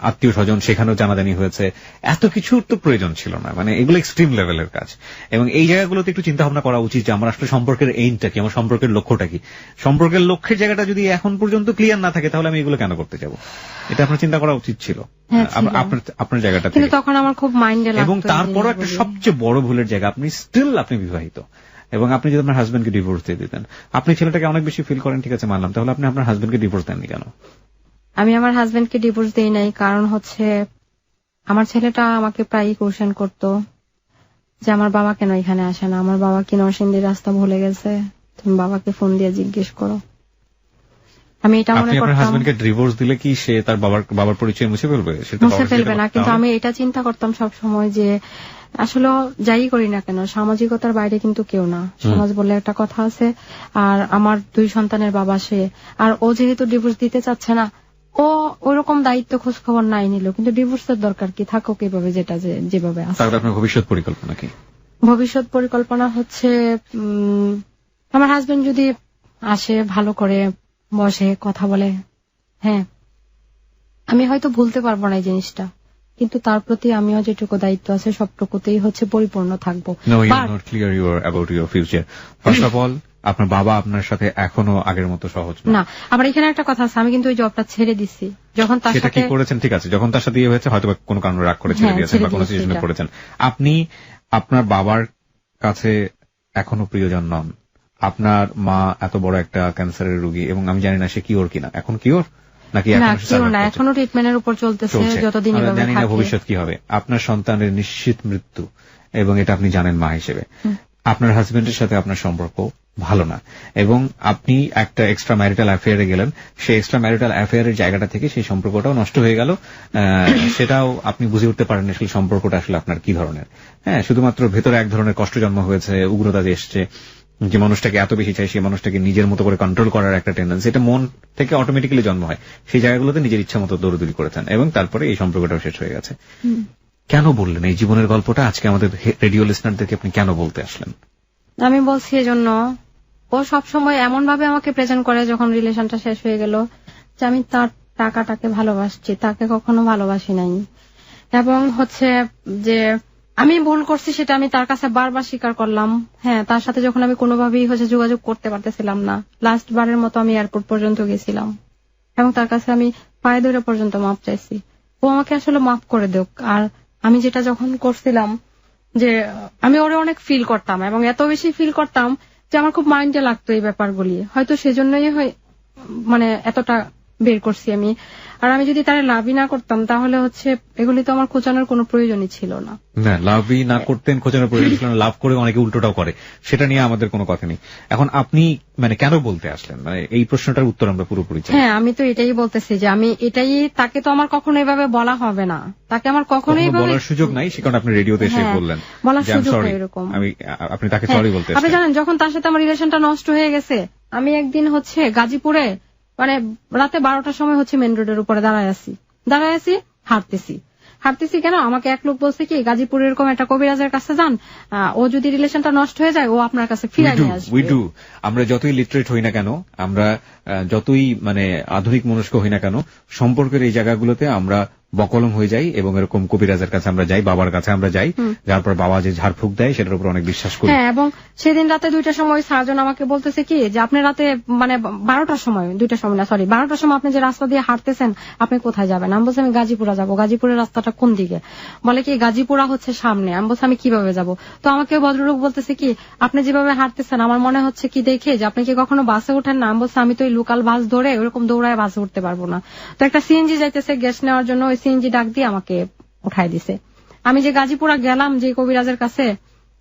আত্মীয় স্বজন, সেখানেও জানাজানি হয়েছে, এত কিছুর তো প্রয়োজন ছিল না, মানে এগুলো এক্সট্রিম লেভেলের কাজ। এবং এই জায়গাগুলোতে একটু চিন্তা ভাবনা করা উচিত যে আমার আসলে সম্পর্কের এইমটা কি, আমার সম্পর্কের লক্ষ্যটা কি। সম্পর্কের লক্ষ্যের জায়গাটা যদি এখন পর্যন্ত ক্লিয়ার না থাকে তাহলে আমি এগুলো কেন করতে যাব, এটা আপনার চিন্তা করা উচিত ছিল আপনার জায়গাটা থেকে। তখন আমার খুব মাইন্ডে লাগতো। এবং তারপরও একটা সবচেয়ে বড় ভুলের জায়গা, আপনি স্টিল আপনি বিবাহিত, এবং আপনি যদি আপনার হাজবেন্ডকে ডিভোর্স দিয়ে দিতেন, আপনি ছেলেটাকে অনেক বেশি ফিল করেন, ঠিক আছে মানলাম, তাহলে আপনি আপনার হাজবেন্ডকে ডিভোর্স দেননি কেন? আমি আমার হাজবেন্ডকে ডিভোর্স দেই নাই, কারণ হচ্ছে আমার ছেলেটা আমাকে প্রায়ই কোশ্চেন করতো যে আমার বাবা কেন এখানে আসে না, আমার বাবা কি নরসিংদী রাস্তা ভুলে গেছে, তুমি বাবাকে ফোন দিয়ে জিজ্ঞেস করো। আমি এটা মনে করতাম হাজবেন্ডকে ডিভোর্স দিলে কি সে তার বাবার পরিচয় মুছে ফেলবে? মুছে ফেলবে না, কিন্তু আমি এটা চিন্তা করতাম সব সময় যে আসলে যাই করি না কেন সামাজিকতার বাইরে কিন্তু কেউ না, সমাজ বলে একটা কথা আছে। আর আমার 2 সন্তানের বাবা সে, আর ও যেহেতু ডিভোর্স দিতে চাচ্ছে না, ও ওইরকম দায়িত্ব খোঁজ খবর নাই নিল, কিন্তু ডিভোর্সের দরকার কি, থাকুক এভাবে যেটা যেভাবে আছে। আপনার ভবিষ্যৎ পরিকল্পনা কি? ভবিষ্যৎ পরিকল্পনা হচ্ছে আমার হাজবেন্ড যদি আসে, ভালো করে বসে কথা বলে, হ্যাঁ আমি হয়তো ভুলতে পারবো না এই জিনিসটা, কিন্তু তার প্রতি আমিও যেটুকু দায়িত্ব আছে সবটুকুতেই হচ্ছে পরিপূর্ণ থাকবো। আপনার বাবা আপনার সাথে এখনো আগের মতো সহজ না। আবার এখানে একটা কথা আছে, আমি কিন্তু ওই জবটা ছেড়ে দিচ্ছি যখন তার সাথে। কি করেছেন? ঠিক আছে, যখন তার সাথে ইয়ে হয়েছে হয়তো কোনো কারণে রাগ করে ছেড়ে দিয়েছেন বা কোনো সিচুয়েশনে পড়েছেন। আপনি আপনার বাবার কাছে এখনো প্রিয়জন নন। আপনার মা এত বড় একটা ক্যান্সারের রোগী, এবং আমি জানি না সে কিওর কিনা, এখন কিওর নাকি এখনো ট্রিটমেন্টের উপর চলতেছে, যতদিন জানি না ভবিষ্যৎ কি হবে। আপনার সন্তানের নিশ্চিত মৃত্যু, এবং এটা আপনি জানেন মা হিসেবে। আপনার হাজবেন্ডের সাথে আপনার সম্পর্ক ভালো না, এবং আপনি একটা এক্সট্রা ম্যারিটাল অ্যাফেয়ারে গেলেন, সেই এক্সট্রা ম্যারিটাল অ্যাফেয়ারের জায়গাটা থেকে সেই সম্পর্কটাও নষ্ট হয়ে গেল। সেটাও আপনি বুঝে উঠতে পারেন আসলে সম্পর্কটা আসলে আপনার কি ধরনের। হ্যাঁ, শুধুমাত্র ভেতরে এক ধরনের কষ্ট জন্ম হয়েছে, উগ্রতা এসছে, যে মানুষটাকে এত বেশি চাই সেই মানুষটাকে নিজের মতো করে কন্ট্রোল করার একটা টেন্ডেন্সি, এটা মন থেকে অটোমেটিক্যালি জন্ম হয়। সেই জায়গাগুলোতে নিজের ইচ্ছা মতো দৌড়দৌড়ি করেছেন, এবং তারপরে এই সম্পর্কটাও শেষ হয়ে গেছে। কেন বললেন এই জীবনের গল্পটা আজকে আমাদের রেডিও লিসনারদেরকে? আপনি কেন বলতে আসলেন? আমি বলছি এজন্য, ও সবসময় এমন ভাবে আমাকে প্রেজেন্ট করে যখন রিলেশনটা শেষ হয়ে গেল যে আমি তার টাকাটাকে ভালোবাসছি, তাকে কখনো ভালোবাসি নাই। এবং হচ্ছে যে আমি ভুল করছি সেটা আমি তার কাছে বারবার স্বীকার করলাম। হ্যাঁ, তার সাথে যখন আমি কোনোভাবেই হচ্ছে যোগাযোগ করতে পারতেছিলাম না, লাস্ট বারের মতো আমি এয়ারপোর্ট পর্যন্ত গেছিলাম, এবং তার কাছে আমি পায়ে ধরে পর্যন্ত মাপ চাইছি, ও আমাকে আসলে মাফ করে দেখ। আর আমি যেটা যখন করছিলাম যে আমি ওরে অনেক ফিল করতাম, এবং এত বেশি ফিল করতাম যে আমার খুব মাইন্ডে লাগতো এই ব্যাপারগুলি, হয়তো সেজন্যই মানে এতটা বের করছি আমি। আর আমি যদি তারা লাভই না করতাম তাহলে হচ্ছে এগুলি তো আমার খোঁচানোর কোনো প্রয়োজনই ছিল না। না, লাভই না করতেন, খোঁচানোর প্রয়োজন ছিল না। লাভ করে অনেকে উল্টোটাও করে, সেটা নিয়ে আমাদের কোনো কথা নেই। এখন আপনি মানে কেন বলতে আসলেন, মানে এই প্রশ্নটার উত্তর আমরা পুরোপুরি চাই। হ্যাঁ, আমি তো এটাই বলতেছি যে আমি এটাই, তাকে তো আমার কখনো এভাবে বলা হবে না, তাকে আমার কখনোই বলার সুযোগ নাই, সে কারণে আপনি রেডিওতে এসে বললেন বলার সুযোগ নেই এরকম। আপনি তাকে সরি বলতে। আপনি জানেন যখন তার সাথে আমার রিলেশনটা নষ্ট হয়ে গেছে, আমি একদিন হচ্ছে গাজীপুরে মানে রাতে 12টার সময় হচ্ছে মেন রোডের উপরে দাঁড়ায় আছি হাঁটতেছি কেন, আমাকে এক লোক বলছে কি গাজীপুরের এরকম একটা কবিরাজের কাছে যান, ও যদি রিলেশনটা নষ্ট হয়ে যায় ও আপনার কাছে ফিরে নিয়ে আসবে। আমরা যতই লিটারেট হই না কেন, আমরা যতই মানে আধুনিক মনস্ক হই না কেন, সম্পর্কের এই জায়গাগুলোতে আমরা বকলম হয়ে যাই এবং এরকম কবিরাজের কাছে আমরা যাই, বাবার কাছে আমরা যাই, যার পর বাবা যে ঝাড়ফুঁক দেয় সেটার উপর অনেক বিশ্বাস করি। হ্যাঁ, এবং সেদিন রাতে 2টার সময় সার্জন আমাকে বলতেছে কি যে আপনি রাতে মানে 12টার সময়, 2টার সময় না সরি 12টার সময় আপনি যে রাস্তা দিয়ে হাঁটতেছেন আপনি কোথায় যাবেন? আমি বলছি আমি গাজীপুরা যাবো। গাজীপুরের রাস্তাটা কোন দিকে? বলে কি গাজীপুরা হচ্ছে সামনে। আমি বলছি আমি কিভাবে যাব? তো আমাকে ভদ্রলোক বলতেছে কি আপনি যেভাবে হাঁটতেছেন আমার মনে হচ্ছে কি দেখে যে আপনি কি কখনো বাসে ওঠেন না? আমি বলছি আমি তো এই লোকাল বাস ধরে ওরকম দৌড়ায় বাসে উঠতে পারবো না। তো একটা সিএনজি যাইতেছে গ্যাস নেওয়ার জন্য, ওই সিএনজি ডাক দিয়ে আমাকে উঠাই দিছে। আমি যে গাজীপুরা গেলাম যে কবিরাজের কাছে,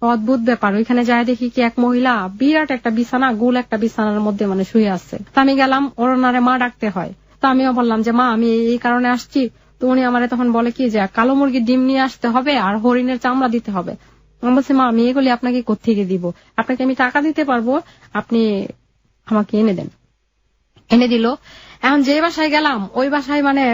অদ্ভুত ব্যাপার, ওইখানে যায় দেখি কি এক মহিলা বিরাট একটা বিছানা, গোল একটা বিছানার মধ্যে মানে শুয়ে আছে। তো আমি গেলাম, ওনারে মা ডাকতে হয়। তো আমিও বললাম যে মা আমি এই কারণে আসছি। তো উনি আমারে তখন বলে কি যে কালো মুরগির ডিম নিয়ে আসতে হবে আর হরিণের চামড়া দিতে হবে। আমি বলছি মা আমি এগুলি আপনাকে কোত্থেকে দিব? আপনাকে আমি টাকা দিতে পারবো, আপনি আমাকে এনে দেন। এনে দিল। এখন যে বাসায় গেলাম ওই বাসায় মানে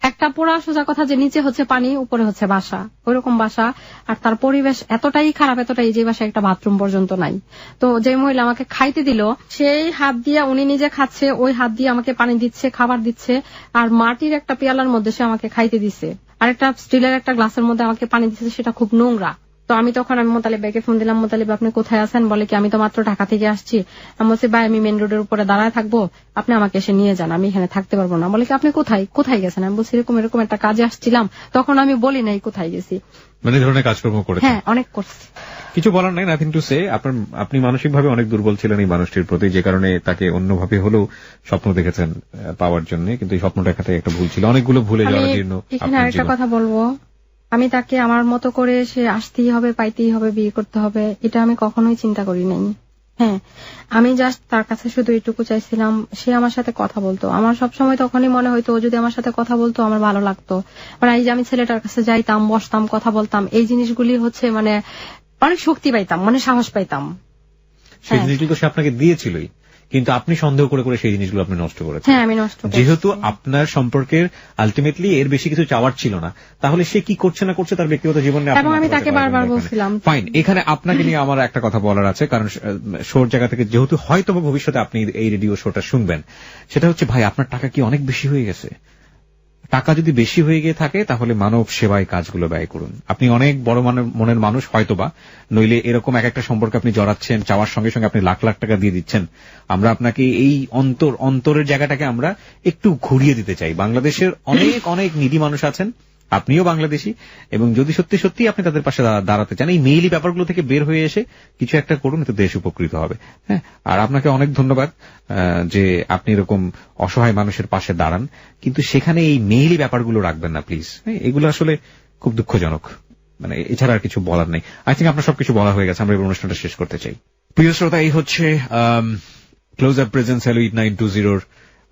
একটা পোড়া সোজা কথা যে নিচে হচ্ছে পানি উপরে হচ্ছে বাসা, ওইরকম বাসা। আর তার পরিবেশ এতটাই খারাপ, এতটাই যে বাসায় একটা বাথরুম পর্যন্ত নাই। তো যে মহিলা আমাকে খাইতে দিল সেই হাত দিয়ে, উনি নিজে খাচ্ছে, ওই হাত দিয়ে আমাকে পানি দিচ্ছে, খাবার দিচ্ছে, আর মাটির একটা পেয়ালার মধ্যে সে আমাকে খাইতে দিচ্ছে, আর একটা স্টিলের একটা গ্লাসের মধ্যে আমাকে পানি দিচ্ছে, সেটা খুব নোংরা। তো আমি তখন মোতালিব ভাইকে ফোন দিলাম, মোতালিব আপনি কোথায় আছেন? বলে কি আমি তো মাত্র ঢাকা থেকে আসছি। আমি বলছি ভাই আমি মেন রোডের উপরে দাঁড়ায় থাকবো, আপনি আমাকে এসে নিয়ে যান, আমি এখানে থাকতে পারবো না। বলে কি আপনি কোথায় গেছেন? আমি বলছি এরকম একটা কাজে আসছিলাম। তখন আমি বলি নাই কোথায় গেছি। মানে ধরনের কাজকর্ম করেছেন? হ্যাঁ, অনেক করছি। কিছু বলার নাই, নাথিং টু সে। আপনি মানসিকভাবে অনেক দুর্বল ছিলেন এই মানুষটির প্রতি, যে কারণে তাকে অন্যভাবে হলেও স্বপ্ন দেখেছেন পাওয়ার জন্য, কিন্তু এই স্বপ্ন দেখাতে একটা ভুল ছিল, অনেকগুলো ভুলে যাওয়ার জন্য। এখানে আরেকটা কথা বলবো, আমি তাকে আমার মতো করে সে আসতেই হবে, পাইতেই হবে, বিয়ে করতে হবে, এটা আমি কখনোই চিন্তা করি নাই। হ্যাঁ, আমি জাস্ট তার কাছে শুধু এটুকু চাইছিলাম সে আমার সাথে কথা বলতো। আমার সবসময় তখনই মনে হইতো ও যদি আমার সাথে কথা বলতো আমার ভালো লাগতো। মানে এই যে আমি ছেলেটার কাছে যাইতাম, বসতাম, কথা বলতাম, এই জিনিসগুলি হচ্ছে মানে অনেক শক্তি পাইতাম, মানে সাহস পাইতাম। সেই জিনিসগুলো তো সে আপনাকে দিয়েছিলই, কিন্তু আপনি সন্দেহ করে করে সেই জিনিসগুলো আপনি নষ্ট করেছেন। হ্যাঁ, আমি নষ্ট করেছি। যেহেতু আপনার সম্পর্কের আলটিমেটলি এর বেশি কিছু চাওয়ার ছিল না, তাহলে সে কি করছে না করছে তার ব্যক্তিগত জীবনে। এবং আমি তাকে বারবার বলছিলাম। ফাইন, এখানে আপনাকে নিয়ে আমার একটা কথা বলার আছে, কারণ শোর জায়গা থেকে যেহেতু হয়তো ভবিষ্যতে আপনি এই রেডিও শোটা শুনবেন, সেটা হচ্ছে ভাই আপনার টাকা কি অনেক বেশি হয়ে গেছে? টাকা যদি বেশি হয়ে গিয়ে থাকে তাহলে মানব সেবায় কাজগুলো ব্যয় করুন। আপনি অনেক বড় মনের মানুষ হয়তোবা, নইলে এরকম এক একটা সম্পর্কে আপনি জড়াচ্ছেন, চাওয়ার সঙ্গে সঙ্গে আপনি লাখ লাখ টাকা দিয়ে দিচ্ছেন। আমরা আপনাকে এই অন্তরের জায়গাটাকে আমরা একটু ঘুরিয়ে দিতে চাই। বাংলাদেশের অনেক অনেক নিডি মানুষ আছেন, আপনিও বাংলাদেশী, এবং যদি সত্যি সত্যি আপনি তাদের পাশে দাঁড়াতে চান, এই মেইলি ব্যাপারগুলো থেকে বের হয়ে এসে কিছু একটা করুন, এতে দেশ উপকৃত হবে। হ্যাঁ, আর আপনাকে অনেক ধন্যবাদ যে আপনি এরকম অসহায় মানুষের পাশে দাঁড়ান, কিন্তু সেখানে এই মেইলি ব্যাপারগুলো রাখবেন না প্লিজ। এগুলো আসলে খুব দুঃখজনক, মানে এছাড়া আর কিছু বলার নেই। আই থিঙ্ক আপনার সবকিছু বলা হয়ে গেছে, আমরা এই অনুষ্ঠানটা শেষ করতে চাই। প্রিয় শ্রোতা, এই হচ্ছে ক্লোজ আপ প্রেজেন্স হ্যালো 8920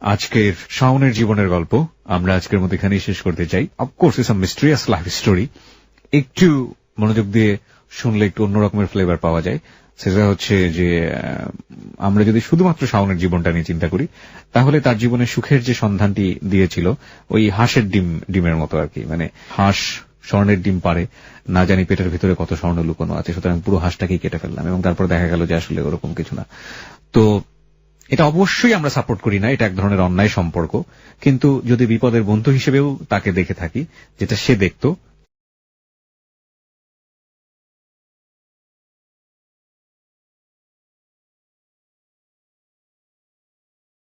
আজকের শাওনের জীবনের গল্প। আমরা আজকের মধ্যে এখানেই শেষ করতে চাই। Of course it's a mysterious life story, একটু মনোযোগ দিয়ে শুনলে একটু অন্য রকমের ফ্লেভার পাওয়া যায়। সেটা হচ্ছে যে আমরা যদি শুধুমাত্র শাওনের জীবনটা নিয়ে চিন্তা করি, তাহলে তার জীবনে সুখের যে সন্ধানটি দিয়েছিল ওই হাঁসের ডিমের মতো আর কি। মানে হাঁস স্বর্ণের ডিম পারে, না জানি পেটের ভিতরে কত স্বর্ণ লুকানো আছে, সুতরাং পুরো হাঁসটাকেই কেটে ফেললাম, এবং তারপর দেখা গেল যে আসলে ওরকম কিছু না। তো এটা অবশ্যই আমরা সাপোর্ট করি না, এটা এক ধরনের অন্যায় সম্পর্ক, কিন্তু যদি বিপদের বন্ধু হিসেবেও তাকে দেখে থাকি, যেটা সে দেখতো,